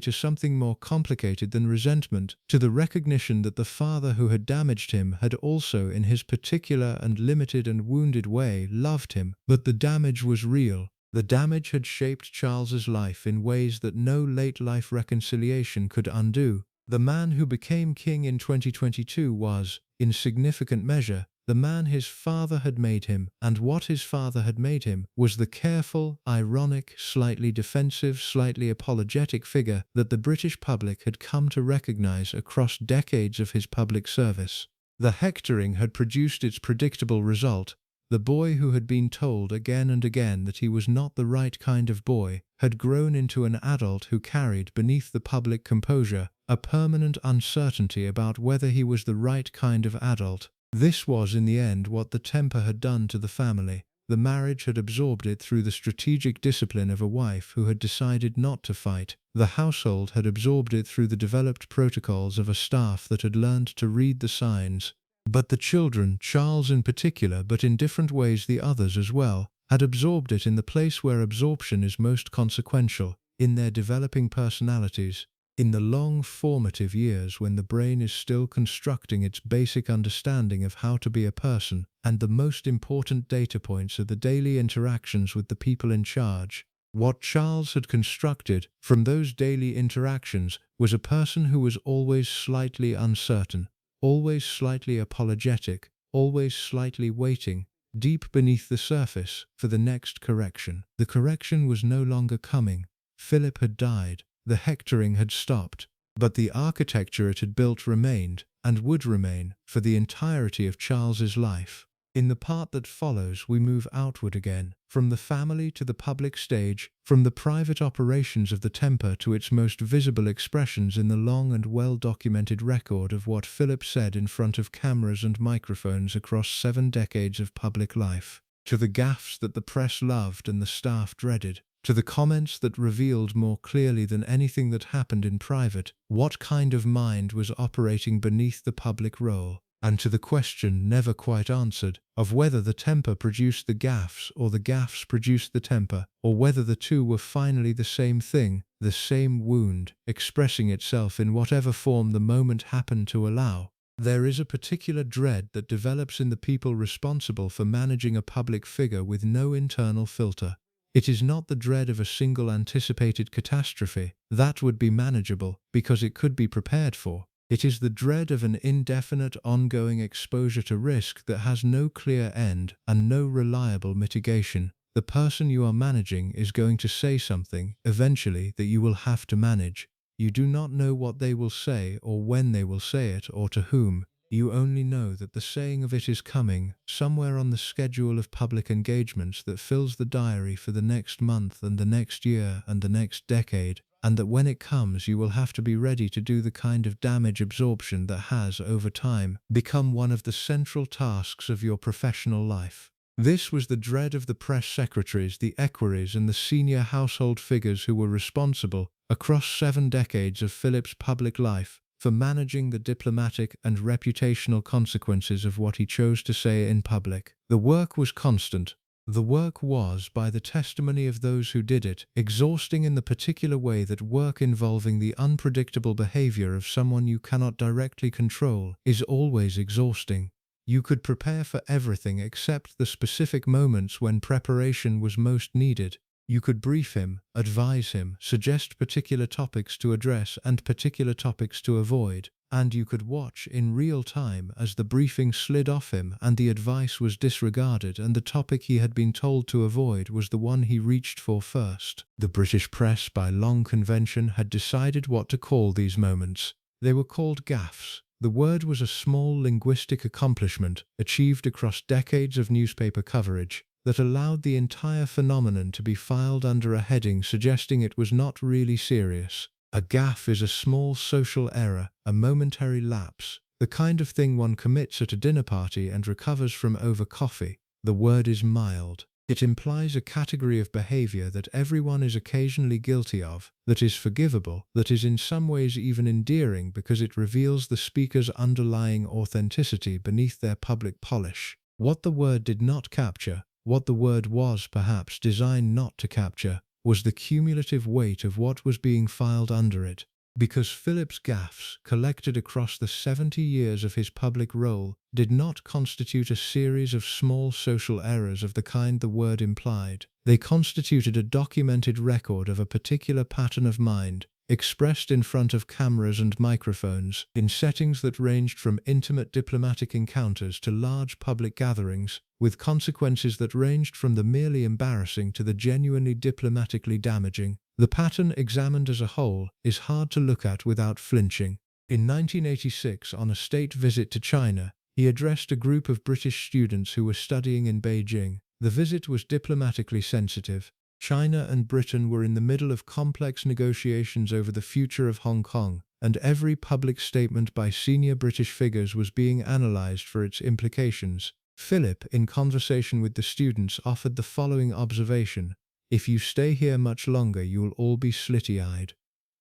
to something more complicated than resentment, to the recognition that the father who had damaged him had also, in his particular and limited and wounded way, loved him. But the damage was real. The damage had shaped Charles's life in ways that no late-life reconciliation could undo. The man who became king in 2022 was, in significant measure, the man his father had made him, and what his father had made him was the careful, ironic, slightly defensive, slightly apologetic figure that the British public had come to recognize across decades of his public service. The hectoring had produced its predictable result. The boy who had been told again and again that he was not the right kind of boy had grown into an adult who carried beneath the public composure a permanent uncertainty about whether he was the right kind of adult. This was, in the end, what the temper had done to the family. The marriage had absorbed it through the strategic discipline of a wife who had decided not to fight. The household had absorbed it through the developed protocols of a staff that had learned to read the signs. But the children, Charles in particular, but in different ways the others as well, had absorbed it in the place where absorption is most consequential, in their developing personalities. In the long formative years when the brain is still constructing its basic understanding of how to be a person, and the most important data points are the daily interactions with the people in charge. What Charles had constructed from those daily interactions was a person who was always slightly uncertain, always slightly apologetic, always slightly waiting, deep beneath the surface, for the next correction. The correction was no longer coming. Philip had died. The hectoring had stopped, but the architecture it had built remained, and would remain, for the entirety of Charles's life. In the part that follows, we move outward again, from the family to the public stage, from the private operations of the temper to its most visible expressions in the long and well-documented record of what Philip said in front of cameras and microphones across 7 decades of public life, to the gaffes that the press loved and the staff dreaded, to the comments that revealed more clearly than anything that happened in private what kind of mind was operating beneath the public role, and to the question, never quite answered, of whether the temper produced the gaffes or the gaffes produced the temper, or whether the two were finally the same thing, the same wound, expressing itself in whatever form the moment happened to allow. There is a particular dread that develops in the people responsible for managing a public figure with no internal filter. It is not the dread of a single anticipated catastrophe. That would be manageable, because it could be prepared for. It is the dread of an indefinite, ongoing exposure to risk that has no clear end and no reliable mitigation. The person you are managing is going to say something, eventually, that you will have to manage. You do not know what they will say or when they will say it or to whom. You only know that the saying of it is coming, somewhere on the schedule of public engagements that fills the diary for the next month and the next year and the next decade, and that when it comes you will have to be ready to do the kind of damage absorption that has, over time, become one of the central tasks of your professional life. This was the dread of the press secretaries, the equerries, and the senior household figures who were responsible, across 7 decades of Philip's public life, for managing the diplomatic and reputational consequences of what he chose to say in public. The work was constant. The work was, by the testimony of those who did it, exhausting in the particular way that work involving the unpredictable behavior of someone you cannot directly control is always exhausting. You could prepare for everything except the specific moments when preparation was most needed. You could brief him, advise him, suggest particular topics to address and particular topics to avoid, and you could watch in real time as the briefing slid off him and the advice was disregarded and the topic he had been told to avoid was the one he reached for first. The British press, by long convention, had decided what to call these moments. They were called gaffes. The word was a small linguistic accomplishment achieved across decades of newspaper coverage that allowed the entire phenomenon to be filed under a heading suggesting it was not really serious. A gaffe is a small social error, a momentary lapse, the kind of thing one commits at a dinner party and recovers from over coffee. The word is mild. It implies a category of behavior that everyone is occasionally guilty of, that is forgivable, that is in some ways even endearing because it reveals the speaker's underlying authenticity beneath their public polish. What the word did not capture, what the word was perhaps designed not to capture, was the cumulative weight of what was being filed under it. Because Philip's gaffes, collected across the 70 years of his public role, did not constitute a series of small social errors of the kind the word implied. They constituted a documented record of a particular pattern of mind, expressed in front of cameras and microphones, in settings that ranged from intimate diplomatic encounters to large public gatherings, with consequences that ranged from the merely embarrassing to the genuinely diplomatically damaging. The pattern, examined as a whole, is hard to look at without flinching. In 1986, on a state visit to China, he addressed a group of British students who were studying in Beijing. The visit was diplomatically sensitive. China and Britain were in the middle of complex negotiations over the future of Hong Kong, and every public statement by senior British figures was being analysed for its implications. Philip, in conversation with the students, offered the following observation: "If you stay here much longer, you'll all be slitty-eyed."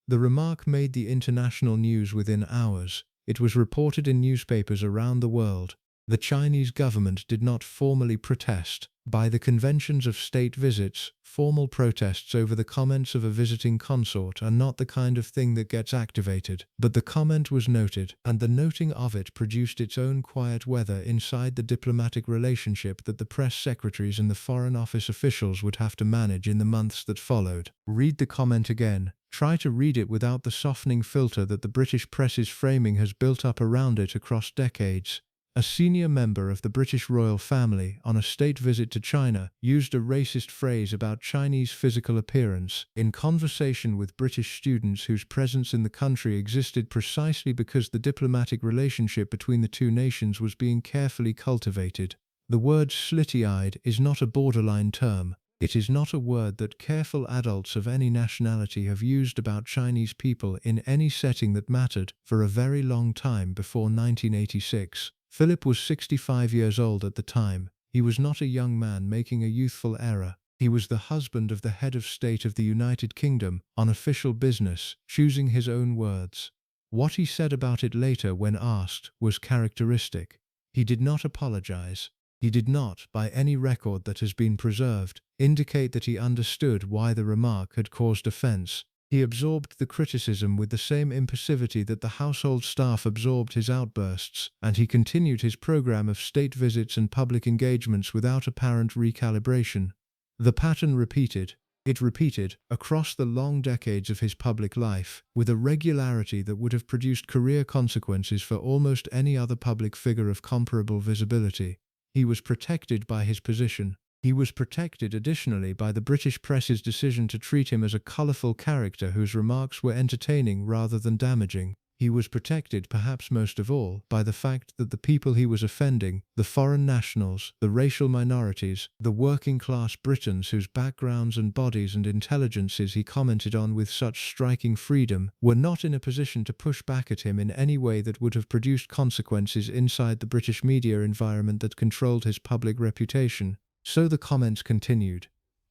The remark made the international news within hours. It was reported in newspapers around the world. The Chinese government did not formally protest. By the conventions of state visits, formal protests over the comments of a visiting consort are not the kind of thing that gets activated. But the comment was noted, and the noting of it produced its own quiet weather inside the diplomatic relationship that the press secretaries and the Foreign Office officials would have to manage in the months that followed. Read the comment again. Try to read it without the softening filter that the British press's framing has built up around it across decades. A senior member of the British royal family, on a state visit to China, used a racist phrase about Chinese physical appearance in conversation with British students whose presence in the country existed precisely because the diplomatic relationship between the two nations was being carefully cultivated. The word slitty-eyed is not a borderline term. It is not a word that careful adults of any nationality have used about Chinese people in any setting that mattered for a very long time before 1986. Philip was 65 years old at the time. He was not a young man making a youthful error. He was the husband of the head of state of the United Kingdom, on official business, choosing his own words. What he said about it later when asked was characteristic. He did not apologize. He did not, by any record that has been preserved, indicate that he understood why the remark had caused offense. He absorbed the criticism with the same impassivity that the household staff absorbed his outbursts, and he continued his program of state visits and public engagements without apparent recalibration. The pattern repeated. It repeated, across the long decades of his public life, with a regularity that would have produced career consequences for almost any other public figure of comparable visibility. He was protected by his position. He was protected additionally by the British press's decision to treat him as a colourful character whose remarks were entertaining rather than damaging. He was protected, perhaps most of all, by the fact that the people he was offending, the foreign nationals, the racial minorities, the working-class Britons whose backgrounds and bodies and intelligences he commented on with such striking freedom, were not in a position to push back at him in any way that would have produced consequences inside the British media environment that controlled his public reputation. So the comments continued.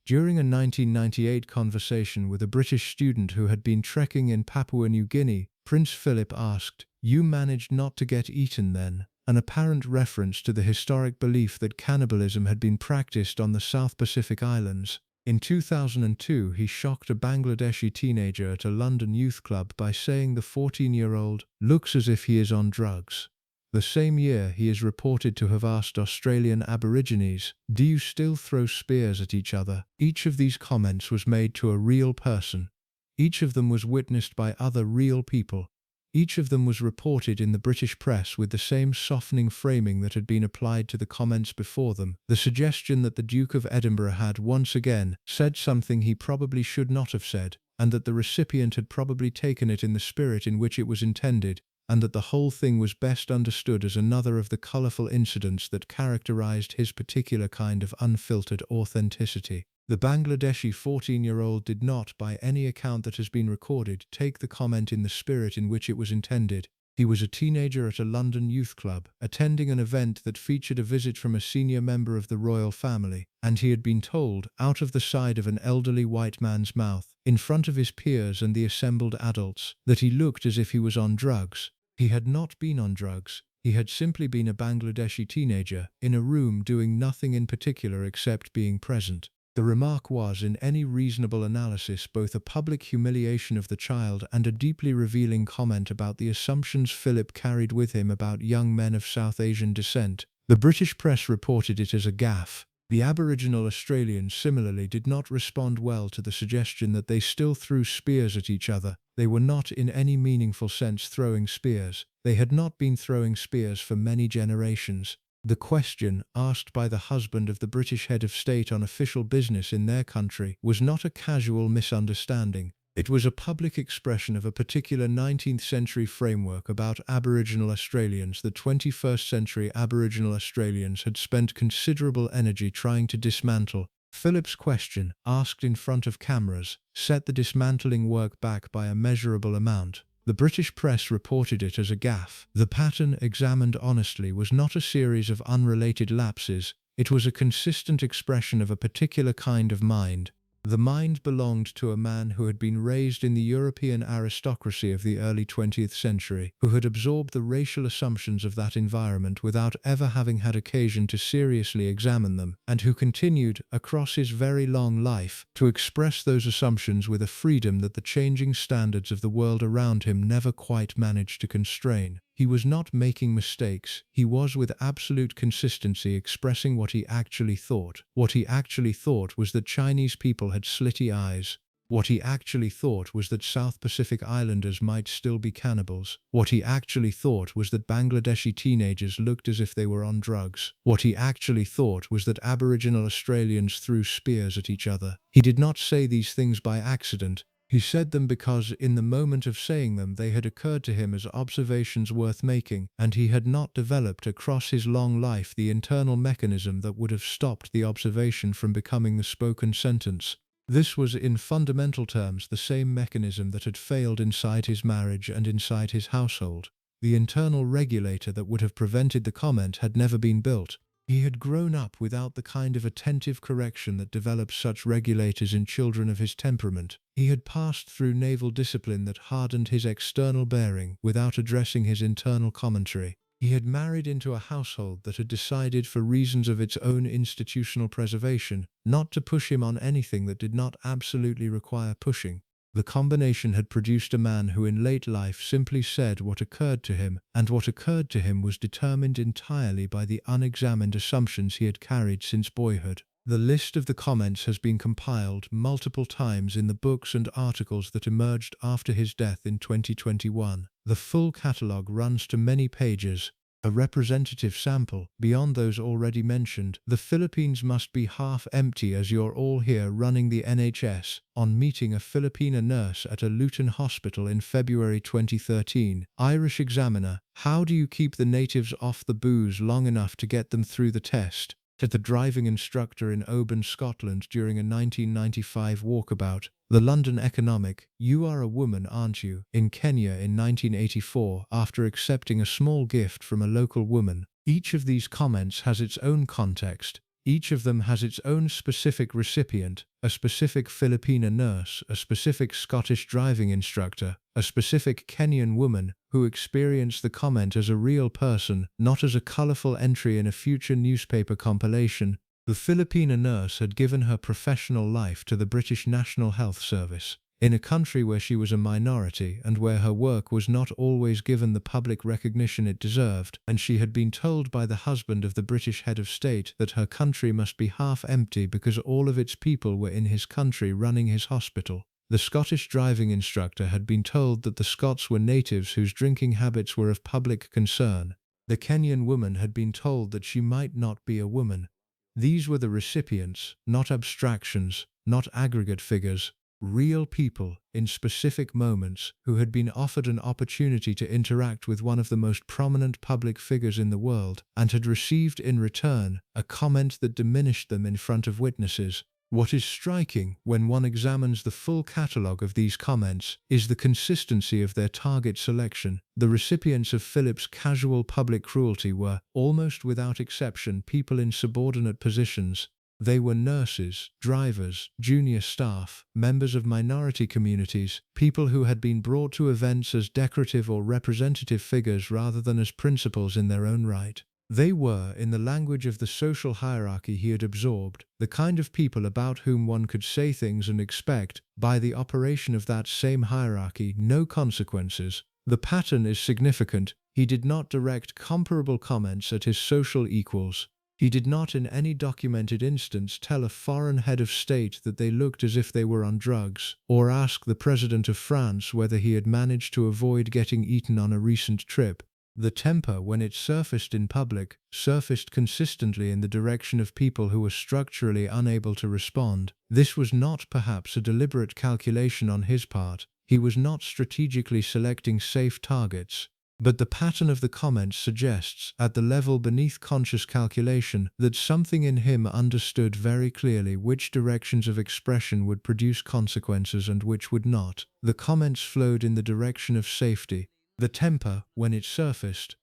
During a 1998 conversation with a British student who had been trekking in Papua New Guinea, Prince Philip asked, "You managed not to get eaten then?" An apparent reference to the historic belief that cannibalism had been practiced on the South Pacific Islands. In 2002, he shocked a Bangladeshi teenager at a London youth club by saying the 14-year-old looks as if he is on drugs. The same year, he is reported to have asked Australian Aborigines, "Do you still throw spears at each other?" Each of these comments was made to a real person. Each of them was witnessed by other real people. Each of them was reported in the British press with the same softening framing that had been applied to the comments before them. The suggestion that the Duke of Edinburgh had once again said something he probably should not have said, and that the recipient had probably taken it in the spirit in which it was intended, and that the whole thing was best understood as another of the colourful incidents that characterized his particular kind of unfiltered authenticity. The Bangladeshi 14-year-old did not, by any account that has been recorded, take the comment in the spirit in which it was intended. He was a teenager at a London youth club, attending an event that featured a visit from a senior member of the royal family, and he had been told, out of the side of an elderly white man's mouth, in front of his peers and the assembled adults, that he looked as if he was on drugs. He had not been on drugs. He had simply been a Bangladeshi teenager, in a room doing nothing in particular except being present. The remark was, in any reasonable analysis, both a public humiliation of the child and a deeply revealing comment about the assumptions Philip carried with him about young men of South Asian descent. The British press reported it as a gaffe. The Aboriginal Australians similarly did not respond well to the suggestion that they still threw spears at each other. They were not in any meaningful sense throwing spears. They had not been throwing spears for many generations. The question, asked by the husband of the British head of state on official business in their country, was not a casual misunderstanding. It was a public expression of a particular 19th century framework about Aboriginal Australians that 21st century Aboriginal Australians had spent considerable energy trying to dismantle. Philip's question, asked in front of cameras, set the dismantling work back by a measurable amount. The British press reported it as a gaffe. The pattern, examined honestly, was not a series of unrelated lapses. It was a consistent expression of a particular kind of mind. The mind belonged to a man who had been raised in the European aristocracy of the early 20th century, who had absorbed the racial assumptions of that environment without ever having had occasion to seriously examine them, and who continued, across his very long life, to express those assumptions with a freedom that the changing standards of the world around him never quite managed to constrain. He was not making mistakes. He was with absolute consistency expressing what he actually thought. What he actually thought was that Chinese people had slitty eyes. What he actually thought was that South Pacific Islanders might still be cannibals. What he actually thought was that Bangladeshi teenagers looked as if they were on drugs. What he actually thought was that Aboriginal Australians threw spears at each other. He did not say these things by accident. He said them because, in the moment of saying them, they had occurred to him as observations worth making, and he had not developed across his long life the internal mechanism that would have stopped the observation from becoming the spoken sentence. This was, in fundamental terms, the same mechanism that had failed inside his marriage and inside his household. The internal regulator that would have prevented the comment had never been built. He had grown up without the kind of attentive correction that develops such regulators in children of his temperament. He had passed through naval discipline that hardened his external bearing without addressing his internal commentary. He had married into a household that had decided, for reasons of its own institutional preservation, not to push him on anything that did not absolutely require pushing. The combination had produced a man who in late life simply said what occurred to him, and what occurred to him was determined entirely by the unexamined assumptions he had carried since boyhood. The list of the comments has been compiled multiple times in the books and articles that emerged after his death in 2021. The full catalogue runs to many pages. A representative sample, beyond those already mentioned. The Philippines must be half empty as you're all here running the NHS. On meeting a Filipina nurse at a Luton hospital in February 2013, Irish Examiner, how do you keep the natives off the booze long enough to get them through the test? To the driving instructor in Oban, Scotland during a 1995 walkabout. The London Economic, you are a woman, aren't you? In Kenya in 1984, after accepting a small gift from a local woman. Each of these comments has its own context. Each of them has its own specific recipient, a specific Filipina nurse, a specific Scottish driving instructor, a specific Kenyan woman who experienced the comment as a real person, not as a colorful entry in a future newspaper compilation. The Filipina nurse had given her professional life to the British National Health Service, in a country where she was a minority and where her work was not always given the public recognition it deserved, and she had been told by the husband of the British head of state that her country must be half empty because all of its people were in his country running his hospital. The Scottish driving instructor had been told that the Scots were natives whose drinking habits were of public concern. The Kenyan woman had been told that she might not be a woman. These were the recipients, not abstractions, not aggregate figures, real people in specific moments who had been offered an opportunity to interact with one of the most prominent public figures in the world and had received in return a comment that diminished them in front of witnesses. What is striking when one examines the full catalogue of these comments is the consistency of their target selection. The recipients of Philip's casual public cruelty were, almost without exception, people in subordinate positions. They were nurses, drivers, junior staff, members of minority communities, people who had been brought to events as decorative or representative figures rather than as principals in their own right. They were, in the language of the social hierarchy he had absorbed, the kind of people about whom one could say things and expect, by the operation of that same hierarchy, no consequences. The pattern is significant. He did not direct comparable comments at his social equals. He did not in any documented instance tell a foreign head of state that they looked as if they were on drugs, or ask the President of France whether he had managed to avoid getting eaten on a recent trip. The temper, when it surfaced in public, surfaced consistently in the direction of people who were structurally unable to respond. This was not perhaps a deliberate calculation on his part. He was not strategically selecting safe targets. But the pattern of the comments suggests, at the level beneath conscious calculation, that something in him understood very clearly which directions of expression would produce consequences and which would not. The comments flowed in the direction of safety. The temper, when it surfaced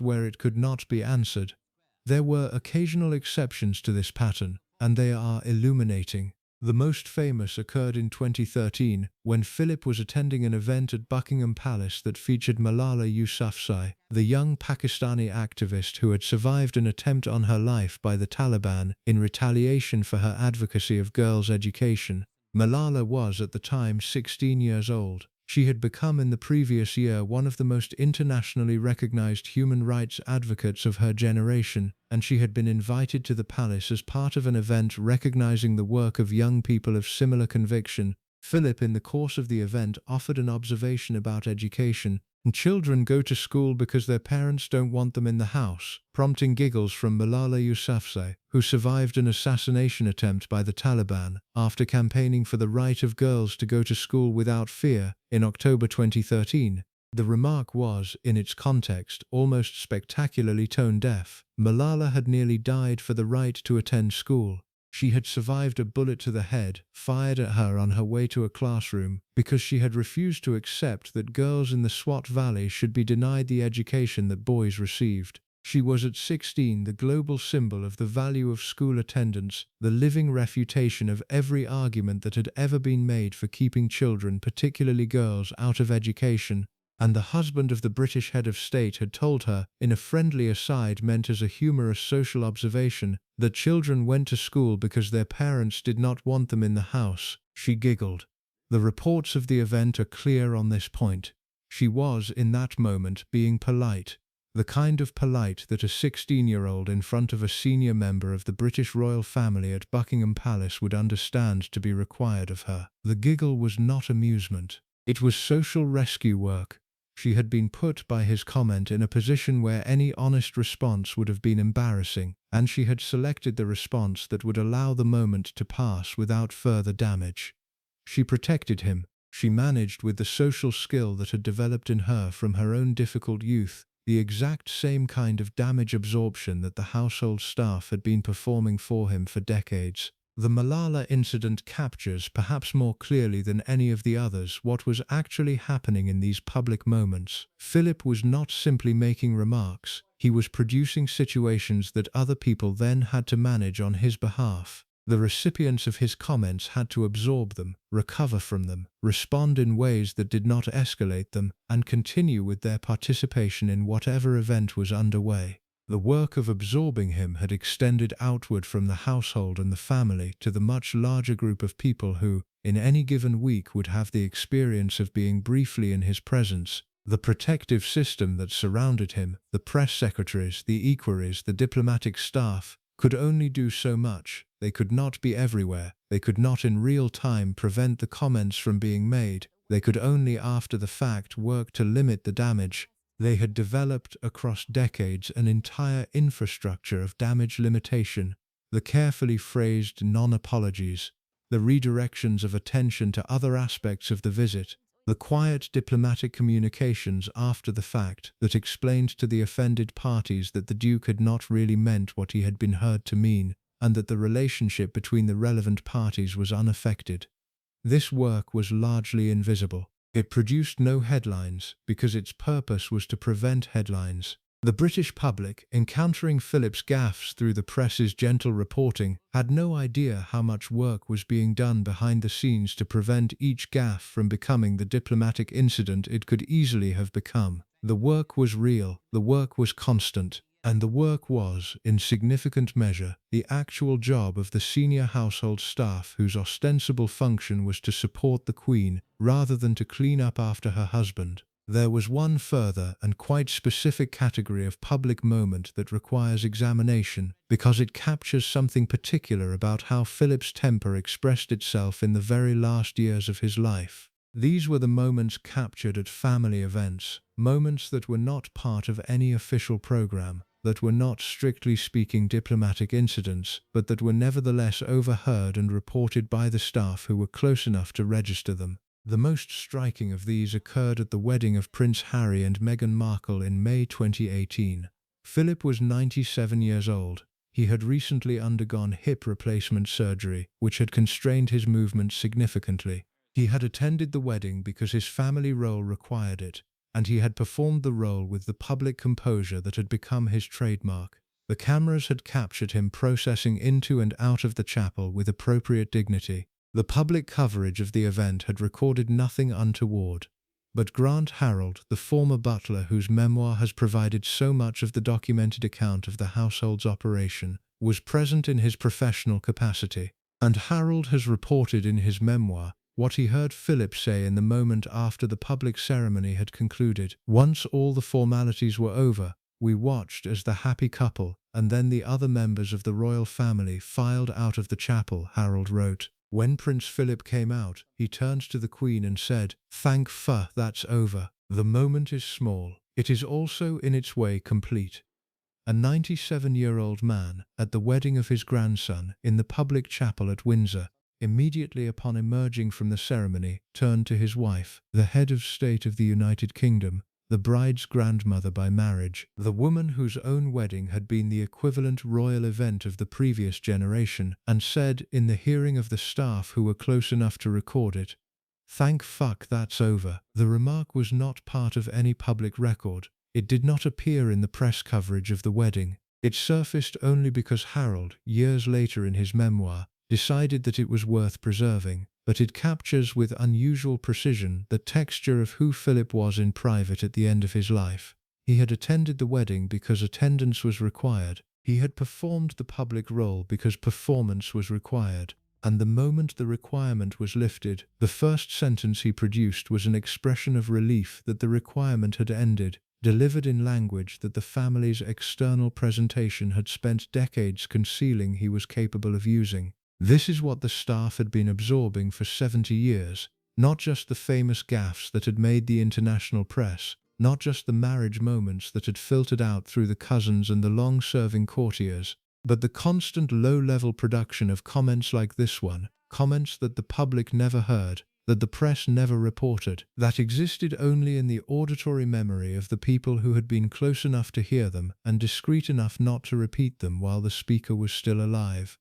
where it could not be answered. There were occasional exceptions to this pattern, and they are illuminating. The most famous occurred in 2013, when Philip was attending an event at Buckingham Palace that featured Malala Yousafzai, the young Pakistani activist who had survived an attempt on her life by the Taliban in retaliation for her advocacy of girls' education. Malala was at the time 16 years old. She had become in the previous year one of the most internationally recognized human rights advocates of her generation, and she had been invited to the palace as part of an event recognizing the work of young people of similar conviction. Philip, in the course of the event, offered an observation about education. Children go to school because their parents don't want them in the house, prompting giggles from Malala Yousafzai, who survived an assassination attempt by the Taliban after campaigning for the right of girls to go to school without fear in October 2013. The remark was, in its context, almost spectacularly tone-deaf. Malala had nearly died for the right to attend school. She had survived a bullet to the head, fired at her on her way to a classroom, because she had refused to accept that girls in the Swat Valley should be denied the education that boys received. She was at 16 the global symbol of the value of school attendance, the living refutation of every argument that had ever been made for keeping children, particularly girls, out of education. And the husband of the British head of state had told her, in a friendly aside meant as a humorous social observation, that children went to school because their parents did not want them in the house. She giggled. The reports of the event are clear on this point. She was, in that moment, being polite. The kind of polite that a 16-year-old in front of a senior member of the British royal family at Buckingham Palace would understand to be required of her. The giggle was not amusement. It was social rescue work. She had been put by his comment in a position where any honest response would have been embarrassing, and she had selected the response that would allow the moment to pass without further damage. She protected him. She managed with the social skill that had developed in her from her own difficult youth, the exact same kind of damage absorption that the household staff had been performing for him for decades. The Malala incident captures, perhaps more clearly than any of the others, what was actually happening in these public moments. Philip was not simply making remarks, he was producing situations that other people then had to manage on his behalf. The recipients of his comments had to absorb them, recover from them, respond in ways that did not escalate them, and continue with their participation in whatever event was underway. The work of absorbing him had extended outward from the household and the family to the much larger group of people who, in any given week, would have the experience of being briefly in his presence. The protective system that surrounded him, the press secretaries, the equerries, the diplomatic staff, could only do so much. They could not be everywhere. They could not in real time prevent the comments from being made. They could only after the fact work to limit the damage. They had developed across decades an entire infrastructure of damage limitation, the carefully phrased non-apologies, the redirections of attention to other aspects of the visit, the quiet diplomatic communications after the fact that explained to the offended parties that the Duke had not really meant what he had been heard to mean, and that the relationship between the relevant parties was unaffected. This work was largely invisible. It produced no headlines because its purpose was to prevent headlines. The British public, encountering Philip's gaffes through the press's gentle reporting, had no idea how much work was being done behind the scenes to prevent each gaffe from becoming the diplomatic incident it could easily have become. The work was real, the work was constant, and the work was, in significant measure, the actual job of the senior household staff whose ostensible function was to support the Queen rather than to clean up after her husband. There was one further and quite specific category of public moment that requires examination because it captures something particular about how Philip's temper expressed itself in the very last years of his life. These were the moments captured at family events, moments that were not part of any official program, that were not strictly speaking diplomatic incidents, but that were nevertheless overheard and reported by the staff who were close enough to register them. The most striking of these occurred at the wedding of Prince Harry and Meghan Markle in May 2018. Philip was 97 years old. He had recently undergone hip replacement surgery, which had constrained his movements significantly. He had attended the wedding because his family role required it, and he had performed the role with the public composure that had become his trademark. The cameras had captured him processing into and out of the chapel with appropriate dignity. The public coverage of the event had recorded nothing untoward. But Grant Harold, the former butler whose memoir has provided so much of the documented account of the household's operation, was present in his professional capacity. And Harold has reported in his memoir what he heard Philip say in the moment after the public ceremony had concluded. Once all the formalities were over, we watched as the happy couple and then the other members of the royal family filed out of the chapel, Harold wrote. When Prince Philip came out, he turned to the Queen and said, "Thank fuck, that's over." The moment is small. It is also in its way complete. A 97-year-old man, at the wedding of his grandson in the public chapel at Windsor, immediately upon emerging from the ceremony, turned to his wife, the head of state of the United Kingdom, the bride's grandmother by marriage, the woman whose own wedding had been the equivalent royal event of the previous generation, and said, in the hearing of the staff who were close enough to record it, "Thank fuck that's over." The remark was not part of any public record. It did not appear in the press coverage of the wedding. It surfaced only because Harold, years later in his memoir, decided that it was worth preserving. But it captures with unusual precision the texture of who Philip was in private at the end of his life. He had attended the wedding because attendance was required. He had performed the public role because performance was required. And the moment the requirement was lifted, the first sentence he produced was an expression of relief that the requirement had ended, delivered in language that the family's external presentation had spent decades concealing he was capable of using. This is what the staff had been absorbing for 70 years, not just the famous gaffes that had made the international press, not just the marriage moments that had filtered out through the cousins and the long-serving courtiers, but the constant low-level production of comments like this one, comments that the public never heard, that the press never reported, that existed only in the auditory memory of the people who had been close enough to hear them and discreet enough not to repeat them while the speaker was still alive.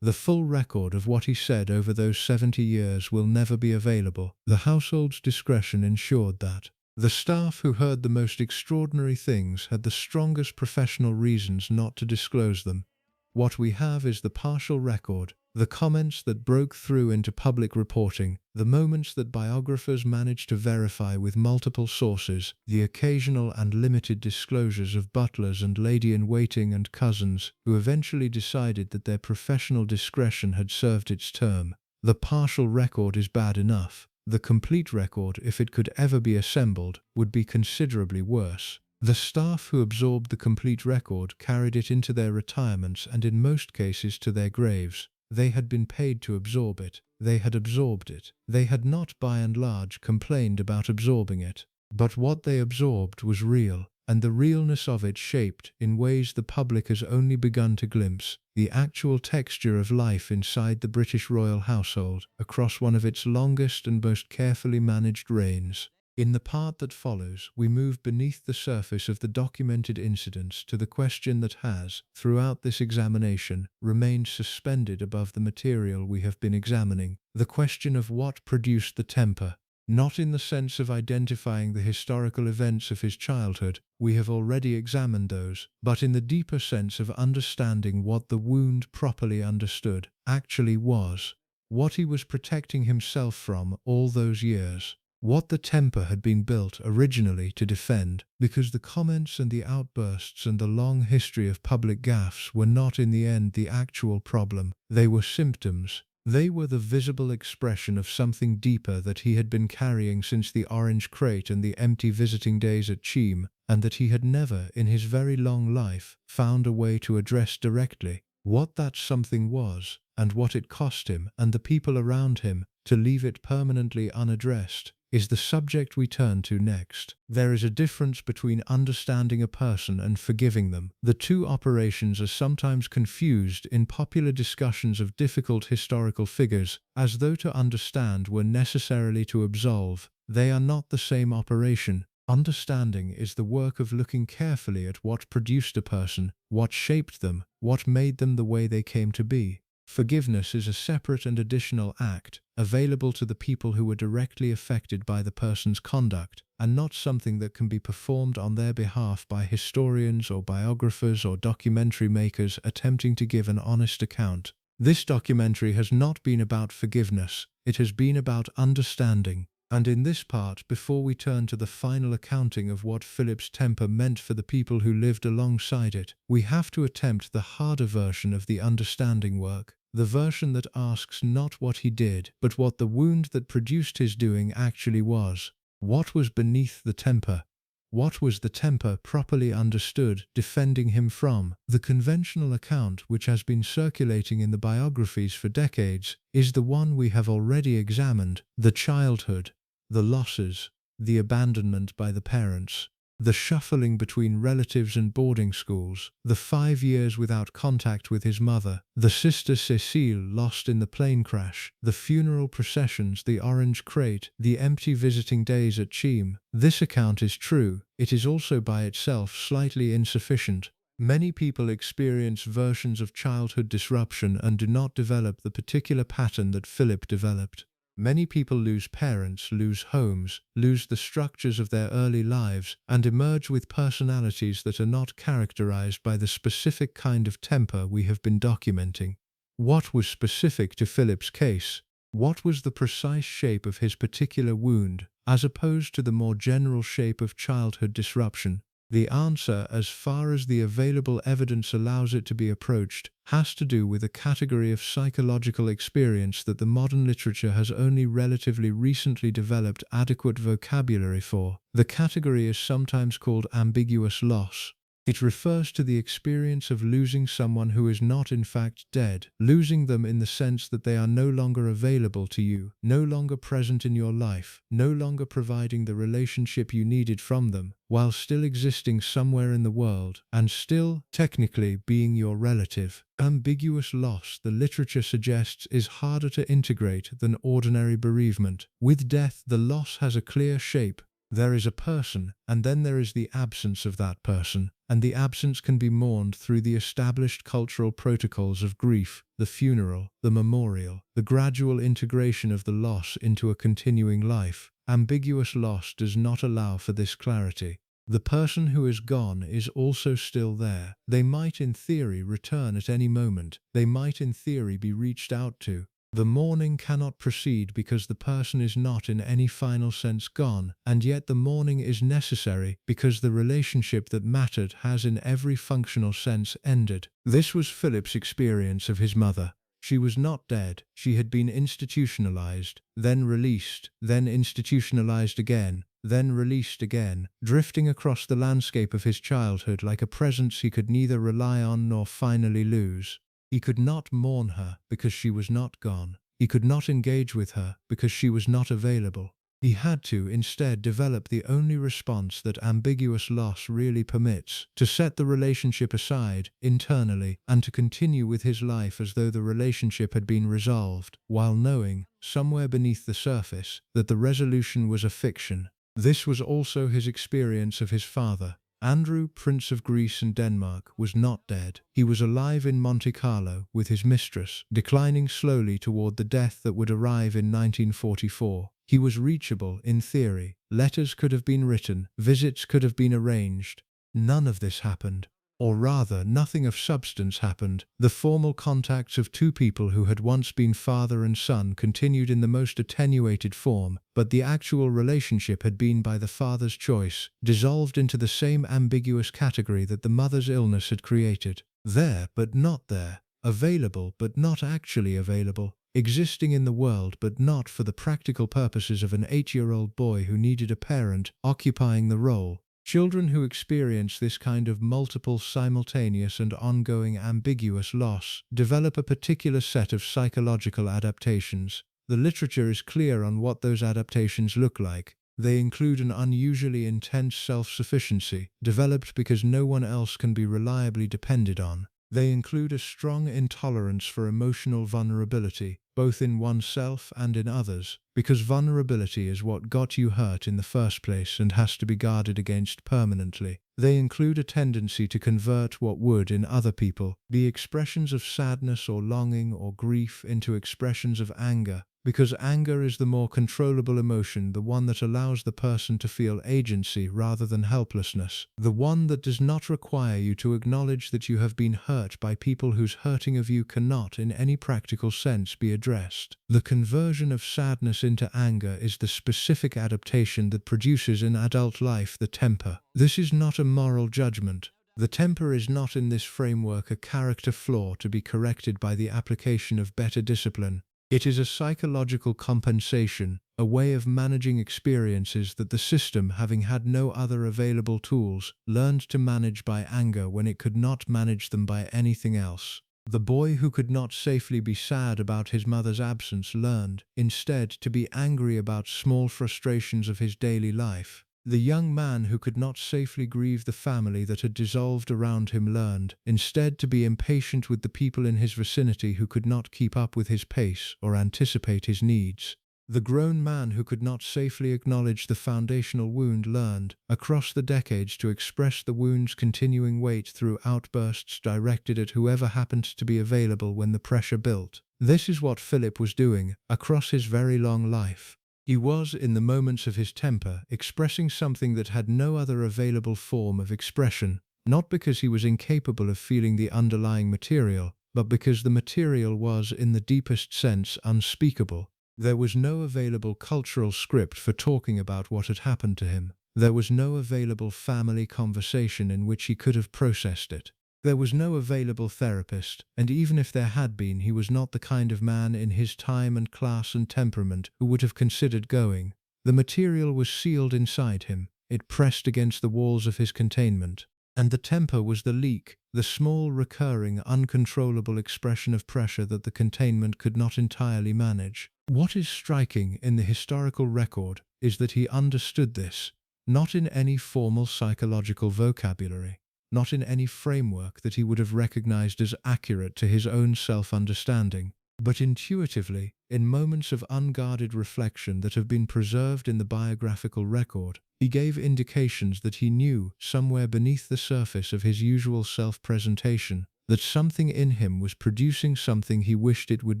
The full record of what he said over those 70 years will never be available. The household's discretion ensured that. The staff who heard the most extraordinary things had the strongest professional reasons not to disclose them. What we have is the partial record, the comments that broke through into public reporting, the moments that biographers managed to verify with multiple sources, the occasional and limited disclosures of butlers and lady-in-waiting and cousins who eventually decided that their professional discretion had served its term. The partial record is bad enough. The complete record, if it could ever be assembled, would be considerably worse. The staff who absorbed the complete record carried it into their retirements and in most cases to their graves. They had been paid to absorb it. They had absorbed it. They had not by and large complained about absorbing it. But what they absorbed was real, and the realness of it shaped, in ways the public has only begun to glimpse, the actual texture of life inside the British royal household across one of its longest and most carefully managed reigns. In the part that follows, we move beneath the surface of the documented incidents to the question that has, throughout this examination, remained suspended above the material we have been examining, the question of what produced the temper. Not in the sense of identifying the historical events of his childhood, we have already examined those, but in the deeper sense of understanding what the wound, properly understood, actually was. What he was protecting himself from all those years. What the temper had been built originally to defend, because the comments and the outbursts and the long history of public gaffes were not in the end the actual problem. They were symptoms. They were the visible expression of something deeper that he had been carrying since the orange crate and the empty visiting days at Cheam, and that he had never, in his very long life, found a way to address directly. What that something was, and what it cost him and the people around him to leave it permanently unaddressed, is the subject we turn to next. There is a difference between understanding a person and forgiving them. The two operations are sometimes confused in popular discussions of difficult historical figures, as though to understand were necessarily to absolve. They are not the same operation. Understanding is the work of looking carefully at what produced a person, what shaped them, what made them the way they came to be. Forgiveness is a separate and additional act, available to the people who were directly affected by the person's conduct, and not something that can be performed on their behalf by historians or biographers or documentary makers attempting to give an honest account. This documentary has not been about forgiveness, it has been about understanding. And in this part, before we turn to the final accounting of what Philip's temper meant for the people who lived alongside it, we have to attempt the harder version of the understanding work, the version that asks not what he did, but what the wound that produced his doing actually was. What was beneath the temper? What was the temper, properly understood, defending him from? The conventional account, which has been circulating in the biographies for decades, is the one we have already examined: the childhood, the losses, the abandonment by the parents, the shuffling between relatives and boarding schools, the 5 years without contact with his mother, the sister Cécile lost in the plane crash, the funeral processions, the orange crate, the empty visiting days at Cheam. This account is true. It is also by itself slightly insufficient. Many people experience versions of childhood disruption and do not develop the particular pattern that Philip developed. Many people lose parents, lose homes, lose the structures of their early lives, and emerge with personalities that are not characterized by the specific kind of temper we have been documenting. What was specific to Philip's case? What was the precise shape of his particular wound, as opposed to the more general shape of childhood disruption? The answer, as far as the available evidence allows it to be approached, has to do with a category of psychological experience that the modern literature has only relatively recently developed adequate vocabulary for. The category is sometimes called ambiguous loss. It refers to the experience of losing someone who is not in fact dead, losing them in the sense that they are no longer available to you, no longer present in your life, no longer providing the relationship you needed from them, while still existing somewhere in the world, and still, technically, being your relative. Ambiguous loss, the literature suggests, is harder to integrate than ordinary bereavement. With death, the loss has a clear shape. There is a person, and then there is the absence of that person, and the absence can be mourned through the established cultural protocols of grief, the funeral, the memorial, the gradual integration of the loss into a continuing life. Ambiguous loss does not allow for this clarity. The person who is gone is also still there. They might in theory return at any moment. They might in theory be reached out to. The mourning cannot proceed because the person is not in any final sense gone, and yet the mourning is necessary because the relationship that mattered has in every functional sense ended. This was Philip's experience of his mother. She was not dead. She had been institutionalized, then released, then institutionalized again, then released again, drifting across the landscape of his childhood like a presence he could neither rely on nor finally lose. He could not mourn her because she was not gone. He could not engage with her because she was not available. He had to instead develop the only response that ambiguous loss really permits, to set the relationship aside internally and to continue with his life as though the relationship had been resolved, while knowing, somewhere beneath the surface, that the resolution was a fiction. This was also his experience of his father. Andrew, Prince of Greece and Denmark, was not dead. He was alive in Monte Carlo with his mistress, declining slowly toward the death that would arrive in 1944. He was reachable, in theory. Letters could have been written, visits could have been arranged. None of this happened. Or rather, nothing of substance happened. The formal contacts of two people who had once been father and son continued in the most attenuated form, but the actual relationship had been by the father's choice, dissolved into the same ambiguous category that the mother's illness had created. There, but not there. Available, but not actually available. Existing in the world, but not for the practical purposes of an 8-year-old boy who needed a parent, occupying the role. Children who experience this kind of multiple, simultaneous and ongoing ambiguous loss develop a particular set of psychological adaptations. The literature is clear on what those adaptations look like. They include an unusually intense self-sufficiency, developed because no one else can be reliably depended on. They include a strong intolerance for emotional vulnerability, both in oneself and in others, because vulnerability is what got you hurt in the first place and has to be guarded against permanently. They include a tendency to convert what would, in other people, be expressions of sadness or longing or grief into expressions of anger, because anger is the more controllable emotion, the one that allows the person to feel agency rather than helplessness, the one that does not require you to acknowledge that you have been hurt by people whose hurting of you cannot in any practical sense be addressed. The conversion of sadness into anger is the specific adaptation that produces in adult life the temper. This is not a moral judgment. The temper is not in this framework a character flaw to be corrected by the application of better discipline. It is a psychological compensation, a way of managing experiences that the system, having had no other available tools, learned to manage by anger when it could not manage them by anything else. The boy who could not safely be sad about his mother's absence learned, instead, to be angry about small frustrations of his daily life. The young man who could not safely grieve the family that had dissolved around him learned, instead, to be impatient with the people in his vicinity who could not keep up with his pace or anticipate his needs. The grown man who could not safely acknowledge the foundational wound learned, across the decades, to express the wound's continuing weight through outbursts directed at whoever happened to be available when the pressure built. This is what Philip was doing, across his very long life. He was, in the moments of his temper, expressing something that had no other available form of expression, not because he was incapable of feeling the underlying material, but because the material was, in the deepest sense, unspeakable. There was no available cultural script for talking about what had happened to him. There was no available family conversation in which he could have processed it. There was no available therapist, and even if there had been, he was not the kind of man in his time and class and temperament who would have considered going. The material was sealed inside him. It pressed against the walls of his containment. And the temper was the leak, the small, recurring, uncontrollable expression of pressure that the containment could not entirely manage. What is striking in the historical record is that he understood this, not in any formal psychological vocabulary, not in any framework that he would have recognized as accurate to his own self-understanding, But intuitively, in moments of unguarded reflection that have been preserved in the biographical record, he gave indications that he knew, somewhere beneath the surface of his usual self-presentation, that something in him was producing something he wished it would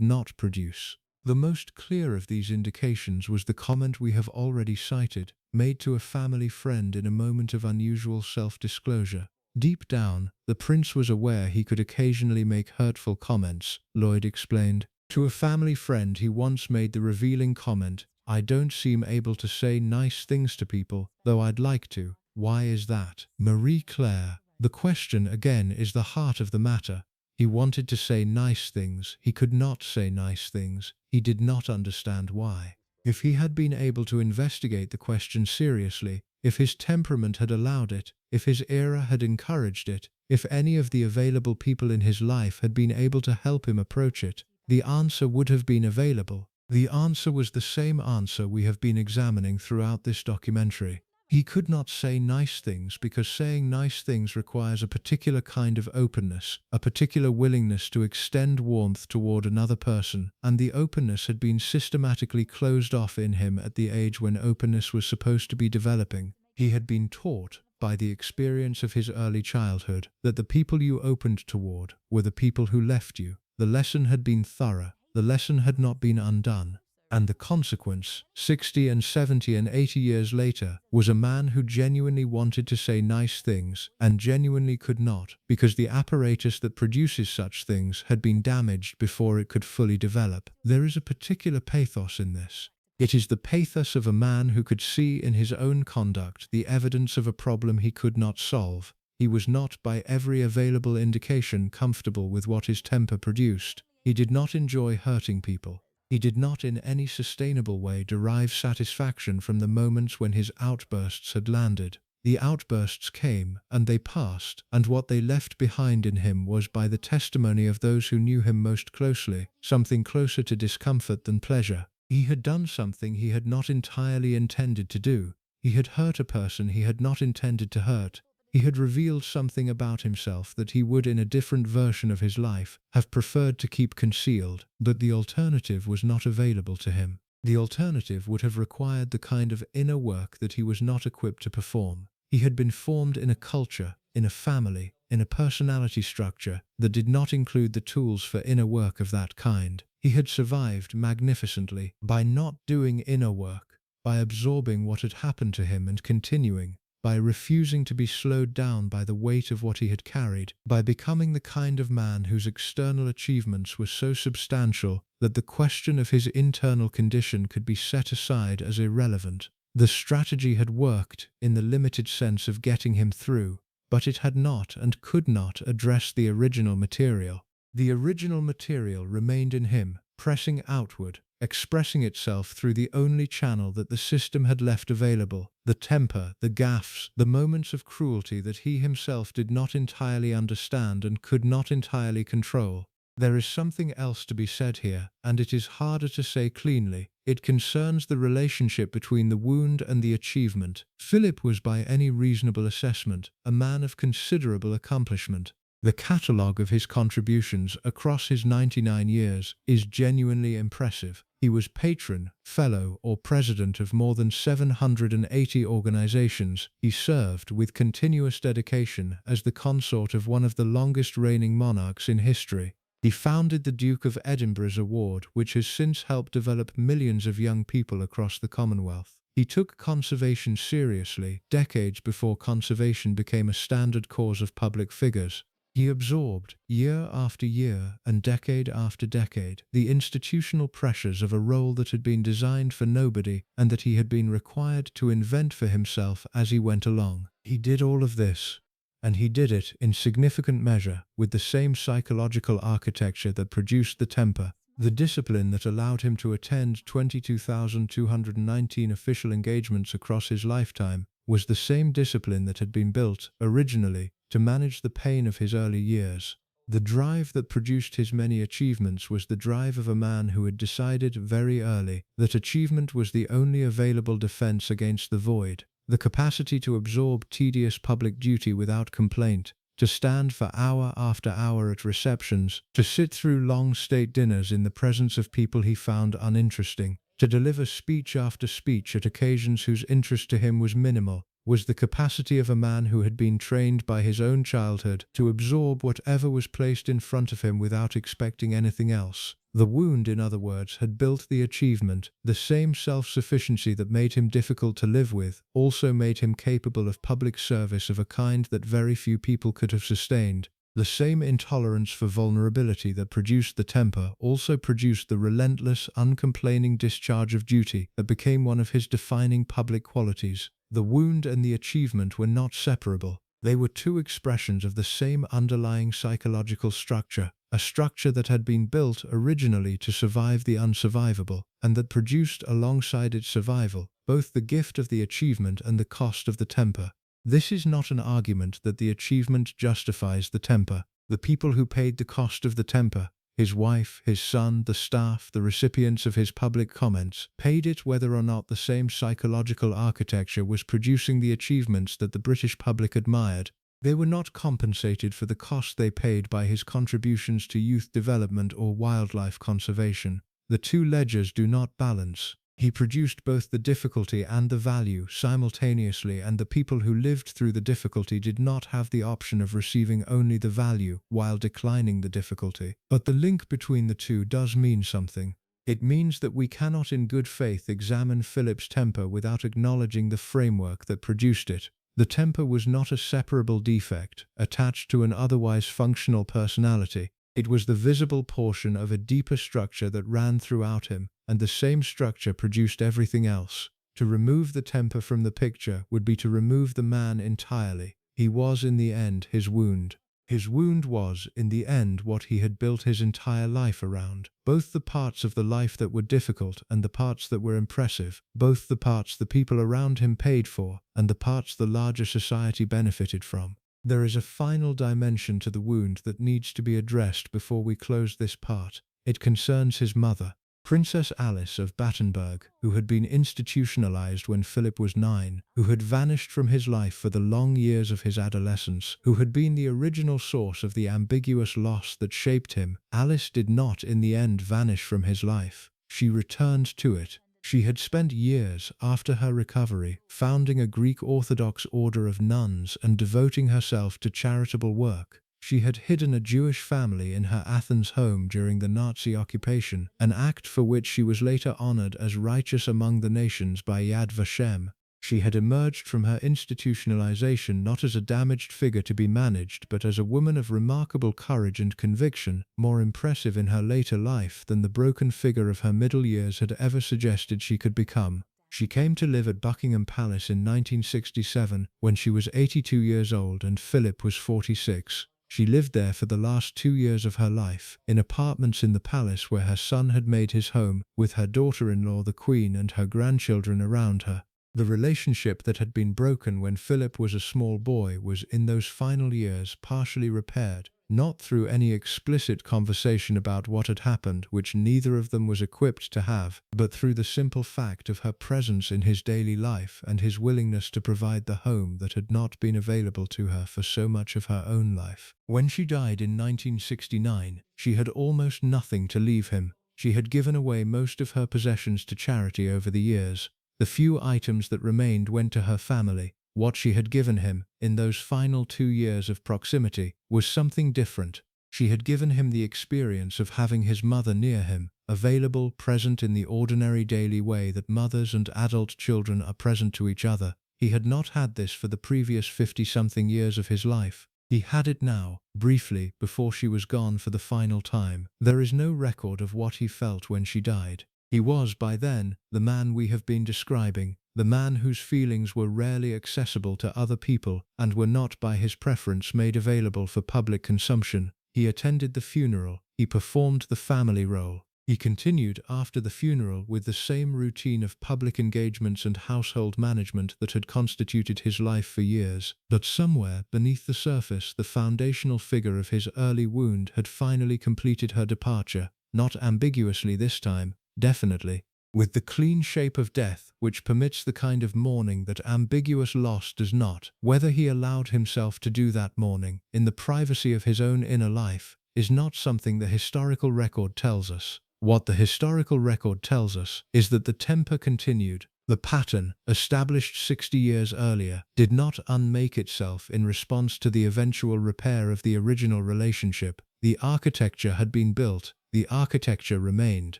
not produce. The most clear of these indications was the comment we have already cited, made to a family friend in a moment of unusual self-disclosure. Deep down, the prince was aware he could occasionally make hurtful comments, Lloyd explained. To a family friend he once made the revealing comment, "I don't seem able to say nice things to people, though I'd like to. Why is that?" Marie Claire. The question again is the heart of the matter. He wanted to say nice things, he could not say nice things, he did not understand why. If he had been able to investigate the question seriously, if his temperament had allowed it, if his era had encouraged it, if any of the available people in his life had been able to help him approach it, the answer would have been available. The answer was the same answer we have been examining throughout this documentary. He could not say nice things because saying nice things requires a particular kind of openness, a particular willingness to extend warmth toward another person, and the openness had been systematically closed off in him at the age when openness was supposed to be developing. He had been taught, by the experience of his early childhood, that the people you opened toward were the people who left you. The lesson had been thorough, the lesson had not been undone. And the consequence, 60 and 70 and 80 years later, was a man who genuinely wanted to say nice things and genuinely could not, because the apparatus that produces such things had been damaged before it could fully develop. There is a particular pathos in this. It is the pathos of a man who could see in his own conduct the evidence of a problem he could not solve. He was not, by every available indication, comfortable with what his temper produced. He did not enjoy hurting people. He did not in any sustainable way derive satisfaction from the moments when his outbursts had landed. The outbursts came, and they passed, and what they left behind in him was, by the testimony of those who knew him most closely, something closer to discomfort than pleasure. He had done something he had not entirely intended to do. He had hurt a person he had not intended to hurt. He had revealed something about himself that he would, in a different version of his life, have preferred to keep concealed, but the alternative was not available to him. The alternative would have required the kind of inner work that he was not equipped to perform. He had been formed in a culture, in a family, in a personality structure that did not include the tools for inner work of that kind. He had survived magnificently by not doing inner work, by absorbing what had happened to him and continuing, by refusing to be slowed down by the weight of what he had carried, by becoming the kind of man whose external achievements were so substantial that the question of his internal condition could be set aside as irrelevant. The strategy had worked in the limited sense of getting him through, but it had not and could not address the original material. The original material remained in him, pressing outward, expressing itself through the only channel that the system had left available, the temper, the gaffes, the moments of cruelty that he himself did not entirely understand and could not entirely control. There is something else to be said here, and it is harder to say cleanly. It concerns the relationship between the wound and the achievement. Philip was, by any reasonable assessment, a man of considerable accomplishment. The catalogue of his contributions across his 99 years is genuinely impressive. He was patron, fellow, or president of more than 780 organizations. He served with continuous dedication as the consort of one of the longest reigning monarchs in history. He founded the Duke of Edinburgh's Award, which has since helped develop millions of young people across the Commonwealth. He took conservation seriously, decades before conservation became a standard cause of public figures. He absorbed, year after year and decade after decade, the institutional pressures of a role that had been designed for nobody and that he had been required to invent for himself as he went along. He did all of this, and he did it, in significant measure, with the same psychological architecture that produced the temper. The discipline that allowed him to attend 22,219 official engagements across his lifetime was the same discipline that had been built, originally, to manage the pain of his early years. The drive that produced his many achievements was the drive of a man who had decided very early that achievement was the only available defense against the void, the capacity to absorb tedious public duty without complaint, to stand for hour after hour at receptions, to sit through long state dinners in the presence of people he found uninteresting, to deliver speech after speech at occasions whose interest to him was minimal, was the capacity of a man who had been trained by his own childhood to absorb whatever was placed in front of him without expecting anything else. The wound, in other words, had built the achievement. The same self-sufficiency that made him difficult to live with also made him capable of public service of a kind that very few people could have sustained. The same intolerance for vulnerability that produced the temper also produced the relentless, uncomplaining discharge of duty that became one of his defining public qualities. The wound and the achievement were not separable. They were two expressions of the same underlying psychological structure, a structure that had been built originally to survive the unsurvivable, and that produced alongside its survival both the gift of the achievement and the cost of the temper. This is not an argument that the achievement justifies the temper. The people who paid the cost of the temper, his wife, his son, the staff, the recipients of his public comments, paid it whether or not the same psychological architecture was producing the achievements that the British public admired. They were not compensated for the cost they paid by his contributions to youth development or wildlife conservation. The two ledgers do not balance. He produced both the difficulty and the value simultaneously, and the people who lived through the difficulty did not have the option of receiving only the value while declining the difficulty. But the link between the two does mean something. It means that we cannot in good faith examine Philip's temper without acknowledging the framework that produced it. The temper was not a separable defect attached to an otherwise functional personality. It was the visible portion of a deeper structure that ran throughout him, and the same structure produced everything else. To remove the temper from the picture would be to remove the man entirely. He was, in the end, his wound. His wound was, in the end, what he had built his entire life around. Both the parts of the life that were difficult and the parts that were impressive, both the parts the people around him paid for and the parts the larger society benefited from. There is a final dimension to the wound that needs to be addressed before we close this part. It concerns his mother, Princess Alice of Battenberg, who had been institutionalized when Philip was 9, who had vanished from his life for the long years of his adolescence, who had been the original source of the ambiguous loss that shaped him. Alice did not in the end vanish from his life. She returned to it. She had spent years after her recovery founding a Greek Orthodox order of nuns and devoting herself to charitable work. She had hidden a Jewish family in her Athens home during the Nazi occupation, an act for which she was later honored as righteous among the nations by Yad Vashem. She had emerged from her institutionalization not as a damaged figure to be managed, but as a woman of remarkable courage and conviction, more impressive in her later life than the broken figure of her middle years had ever suggested she could become. She came to live at Buckingham Palace in 1967, when she was 82 years old and Philip was 46. She lived there for the last 2 years of her life, in apartments in the palace where her son had made his home, with her daughter-in-law the Queen and her grandchildren around her. The relationship that had been broken when Philip was a small boy was in those final years partially repaired, not through any explicit conversation about what had happened, which neither of them was equipped to have, but through the simple fact of her presence in his daily life and his willingness to provide the home that had not been available to her for so much of her own life. When she died in 1969, she had almost nothing to leave him. She had given away most of her possessions to charity over the years. The few items that remained went to her family. What she had given him, in those final 2 years of proximity, was something different. She had given him the experience of having his mother near him, available, present in the ordinary daily way that mothers and adult children are present to each other. He had not had this for the previous 50-something years of his life. He had it now, briefly, before she was gone for the final time. There is no record of what he felt when she died. He was, by then, the man we have been describing, the man whose feelings were rarely accessible to other people and were not by his preference made available for public consumption. He attended the funeral. He performed the family role. He continued after the funeral with the same routine of public engagements and household management that had constituted his life for years. But somewhere beneath the surface, the foundational figure of his early wound had finally completed her departure, not ambiguously this time. Definitely. with the clean shape of death which permits the kind of mourning that ambiguous loss does not. Whether he allowed himself to do that mourning in the privacy of his own inner life is not something the historical record tells us. What the historical record tells us is that the temper continued. The pattern, established 60 years earlier, did not unmake itself in response to the eventual repair of the original relationship. The architecture had been built. The architecture remained.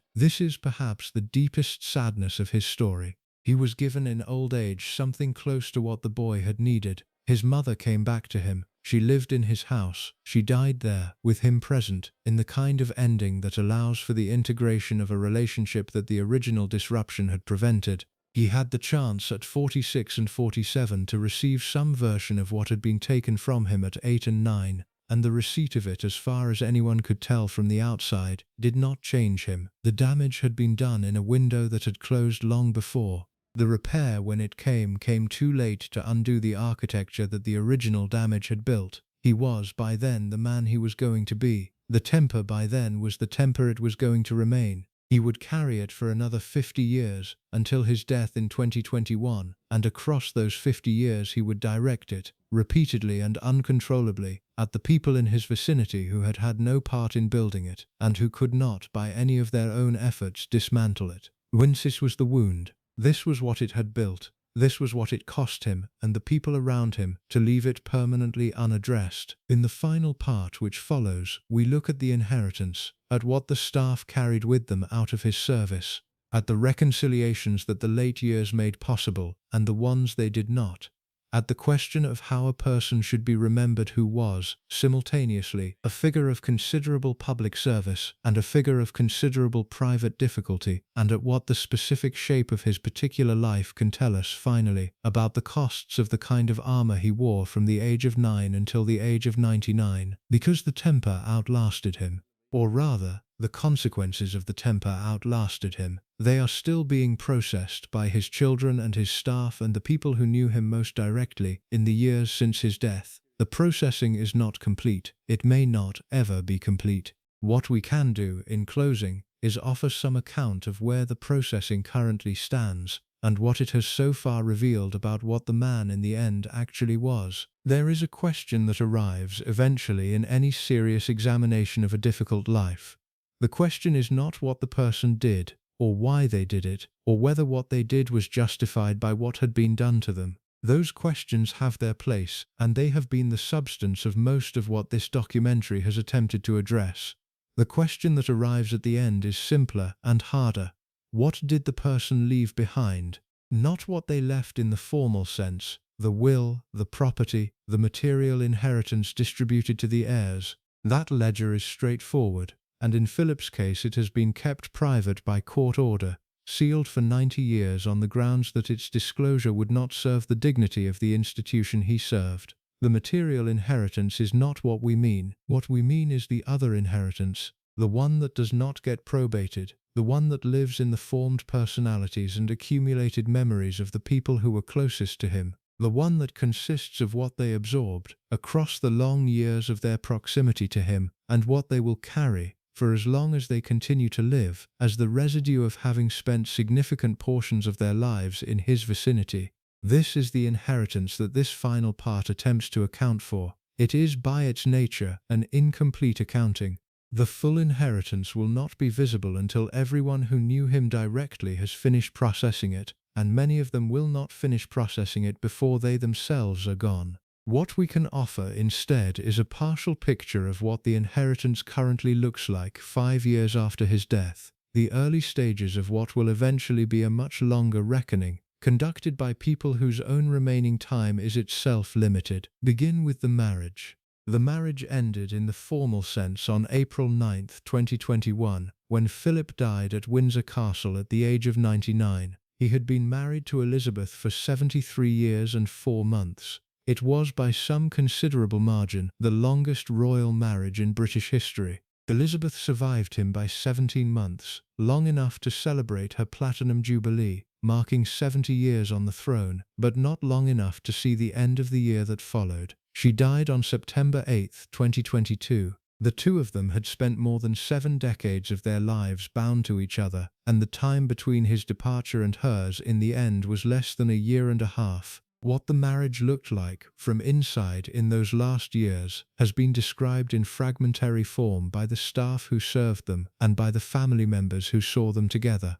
This is perhaps the deepest sadness of his story. He was given in old age something close to what the boy had needed. His mother came back to him. She lived in his house. She died there, with him present, in the kind of ending that allows for the integration of a relationship that the original disruption had prevented. He had the chance at 46 and 47 to receive some version of what had been taken from him at 8 and 9. And the receipt of it, as far as anyone could tell from the outside, did not change him. The damage had been done in a window that had closed long before. The repair, when it came too late to undo the architecture that the original damage had built. He was, by then, the man he was going to be. The temper, by then, was the temper it was going to remain. He would carry it for another 50 years, until his death in 2021, and across those 50 years he would direct it, repeatedly and uncontrollably, at the people in his vicinity who had had no part in building it, and who could not, by any of their own efforts, dismantle it. This was the wound. This was what it had built. This was what it cost him and the people around him to leave it permanently unaddressed. In the final part which follows, we look at the inheritance, at what the staff carried with them out of his service, at the reconciliations that the late years made possible and the ones they did not, at the question of how a person should be remembered who was, simultaneously, a figure of considerable public service and a figure of considerable private difficulty, and at what the specific shape of his particular life can tell us, finally, about the costs of the kind of armor he wore from the age of 9 until the age of 99, because the temper outlasted him. Or rather, the consequences of the temper outlasted him. They are still being processed by his children and his staff and the people who knew him most directly in the years since his death. The processing is not complete. It may not ever be complete. What we can do, in closing, is offer some account of where the processing currently stands, and what it has so far revealed about what the man in the end actually was. There is a question that arrives eventually in any serious examination of a difficult life. The question is not what the person did, or why they did it, or whether what they did was justified by what had been done to them. Those questions have their place, and they have been the substance of most of what this documentary has attempted to address. The question that arrives at the end is simpler and harder. What did the person leave behind? Not what they left in the formal sense, the will, the property, the material inheritance distributed to the heirs. That ledger is straightforward, and in Philip's case it has been kept private by court order, sealed for 90 years on the grounds that its disclosure would not serve the dignity of the institution he served. The material inheritance is not what we mean. What we mean is the other inheritance, the one that does not get probated, the one that lives in the formed personalities and accumulated memories of the people who were closest to him, the one that consists of what they absorbed across the long years of their proximity to him, and what they will carry for as long as they continue to live, as the residue of having spent significant portions of their lives in his vicinity. This is the inheritance that this final part attempts to account for. It is by its nature an incomplete accounting. The full inheritance will not be visible until everyone who knew him directly has finished processing it, and many of them will not finish processing it before they themselves are gone. What we can offer instead is a partial picture of what the inheritance currently looks like 5 years after his death, the early stages of what will eventually be a much longer reckoning, conducted by people whose own remaining time is itself limited. Begin with the marriage. The marriage ended in the formal sense on April 9, 2021, when Philip died at Windsor Castle at the age of 99. He had been married to Elizabeth for 73 years and 4 months. It was by some considerable margin the longest royal marriage in British history. Elizabeth survived him by 17 months, long enough to celebrate her Platinum Jubilee, marking 70 years on the throne, but not long enough to see the end of the year that followed. She died on September 8, 2022. The two of them had spent more than 7 decades of their lives bound to each other, and the time between his departure and hers in the end was less than a year and a half. What the marriage looked like from inside in those last years has been described in fragmentary form by the staff who served them and by the family members who saw them together.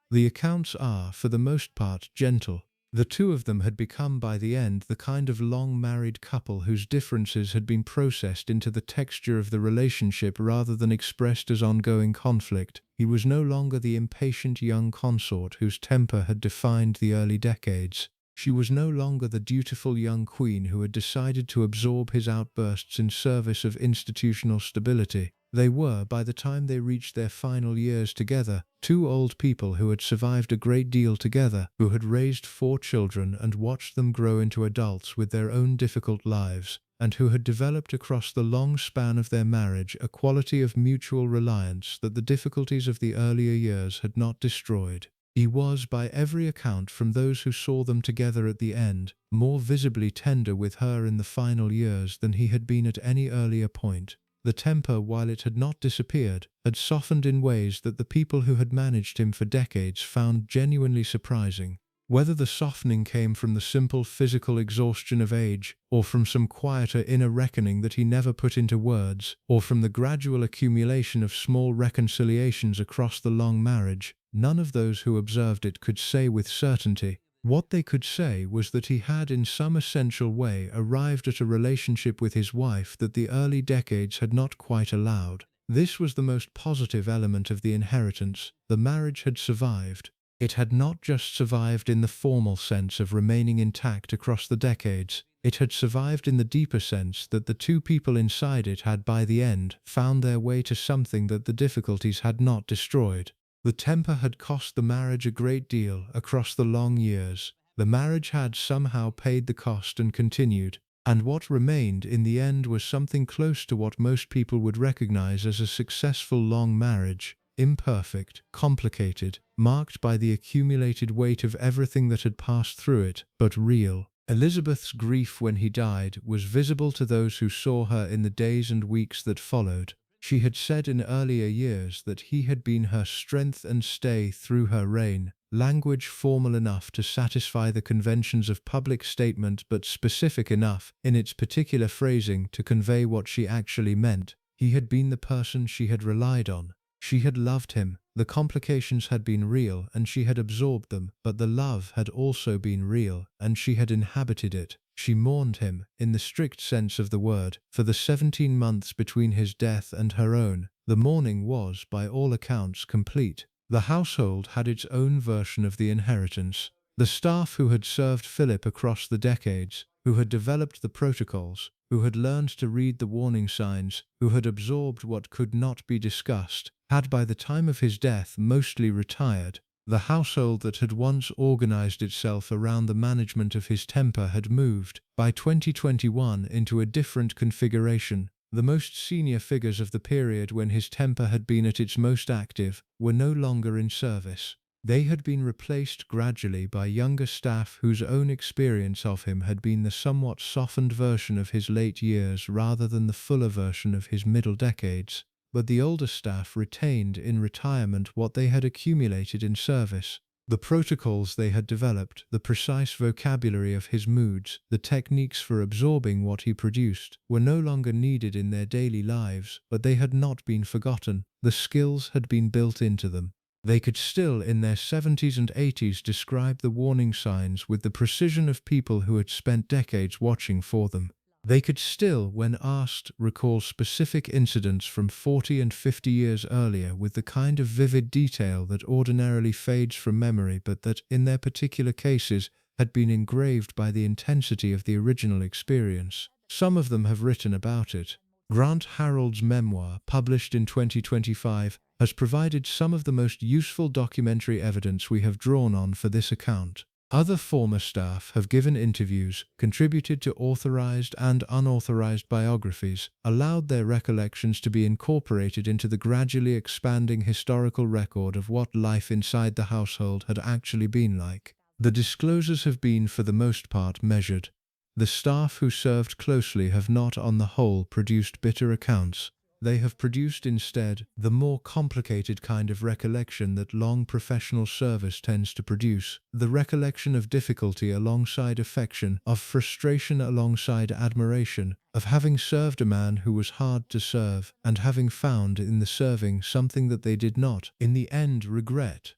The accounts are, for the most part, gentle. The two of them had become by the end the kind of long-married couple whose differences had been processed into the texture of the relationship rather than expressed as ongoing conflict. He was no longer the impatient young consort whose temper had defined the early decades. She was no longer the dutiful young queen who had decided to absorb his outbursts in service of institutional stability. They were, by the time they reached their final years together, two old people who had survived a great deal together, who had raised 4 children and watched them grow into adults with their own difficult lives, and who had developed across the long span of their marriage a quality of mutual reliance that the difficulties of the earlier years had not destroyed. He was, by every account from those who saw them together at the end, more visibly tender with her in the final years than he had been at any earlier point. The temper, while it had not disappeared, had softened in ways that the people who had managed him for decades found genuinely surprising. Whether the softening came from the simple physical exhaustion of age, or from some quieter inner reckoning that he never put into words, or from the gradual accumulation of small reconciliations across the long marriage, none of those who observed it could say with certainty. What they could say was that he had in some essential way arrived at a relationship with his wife that the early decades had not quite allowed. This was the most positive element of the inheritance. The marriage had survived. It had not just survived in the formal sense of remaining intact across the decades. It had survived in the deeper sense that the two people inside it had by the end found their way to something that the difficulties had not destroyed. The temper had cost the marriage a great deal across the long years. The marriage had somehow paid the cost and continued, and what remained in the end was something close to what most people would recognize as a successful long marriage. Imperfect, complicated, marked by the accumulated weight of everything that had passed through it, but real. Elizabeth's grief when he died was visible to those who saw her in the days and weeks that followed. She had said in earlier years that he had been her strength and stay through her reign, language formal enough to satisfy the conventions of public statement but specific enough in its particular phrasing to convey what she actually meant. He had been the person she had relied on. She had loved him. The complications had been real and she had absorbed them, but the love had also been real and she had inhabited it. She mourned him, in the strict sense of the word, for the 17 months between his death and her own. The mourning was, by all accounts, complete. The household had its own version of the inheritance. The staff who had served Philip across the decades, who had developed the protocols, who had learned to read the warning signs, who had absorbed what could not be discussed, had by the time of his death mostly retired. The household that had once organized itself around the management of his temper had moved, by 2021, into a different configuration. The most senior figures of the period when his temper had been at its most active were no longer in service. They had been replaced gradually by younger staff whose own experience of him had been the somewhat softened version of his late years rather than the fuller version of his middle decades. But the older staff retained in retirement what they had accumulated in service. The protocols they had developed, the precise vocabulary of his moods, the techniques for absorbing what he produced, were no longer needed in their daily lives, but they had not been forgotten. The skills had been built into them. They could still, in their 70s and 80s, describe the warning signs with the precision of people who had spent decades watching for them. They could still, when asked, recall specific incidents from 40 and 50 years earlier with the kind of vivid detail that ordinarily fades from memory but that, in their particular cases, had been engraved by the intensity of the original experience. Some of them have written about it. Grant Harold's memoir, published in 2025, has provided some of the most useful documentary evidence we have drawn on for this account. Other former staff have given interviews, contributed to authorized and unauthorized biographies, allowed their recollections to be incorporated into the gradually expanding historical record of what life inside the household had actually been like. The disclosures have been, for the most part, measured. The staff who served closely have not, on the whole, produced bitter accounts. They have produced instead the more complicated kind of recollection that long professional service tends to produce, the recollection of difficulty alongside affection, of frustration alongside admiration, of having served a man who was hard to serve, and having found in the serving something that they did not, in the end, regret.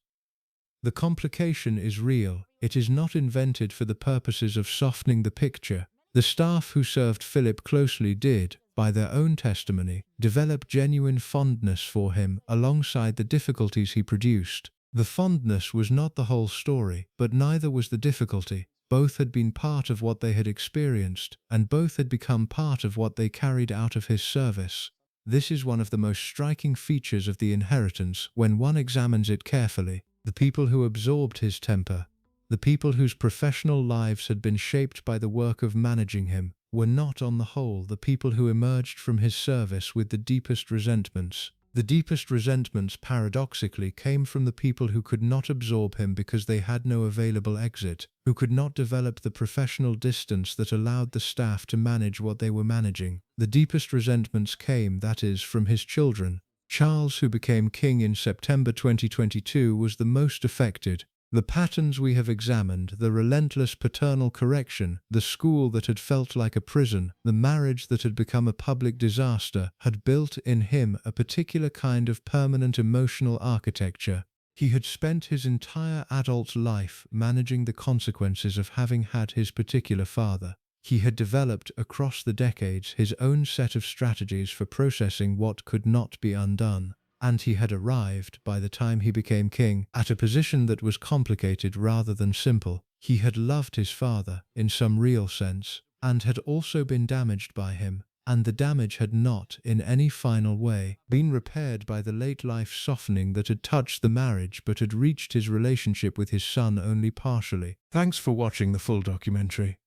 The complication is real. It is not invented for the purposes of softening the picture. The staff who served Philip closely did, by their own testimony, develop genuine fondness for him alongside the difficulties he produced. The fondness was not the whole story, but neither was the difficulty. Both had been part of what they had experienced, and both had become part of what they carried out of his service. This is one of the most striking features of the inheritance when one examines it carefully. The people who absorbed his temper, the people whose professional lives had been shaped by the work of managing him, were not on the whole the people who emerged from his service with the deepest resentments. The deepest resentments paradoxically came from the people who could not absorb him because they had no available exit, who could not develop the professional distance that allowed the staff to manage what they were managing. The deepest resentments came, that is, from his children. Charles, who became king in September 2022, was the most affected. The patterns we have examined, the relentless paternal correction, the school that had felt like a prison, the marriage that had become a public disaster, had built in him a particular kind of permanent emotional architecture. He had spent his entire adult life managing the consequences of having had his particular father. He had developed, across the decades, his own set of strategies for processing what could not be undone. And he had arrived, by the time he became king, at a position that was complicated rather than simple. He had loved his father, in some real sense, and had also been damaged by him, and the damage had not, in any final way, been repaired by the late-life softening that had touched the marriage but had reached his relationship with his son only partially. Thanks for watching the full documentary.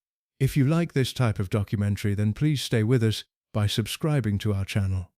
If you like this type of documentary, then please stay with us by subscribing to our channel.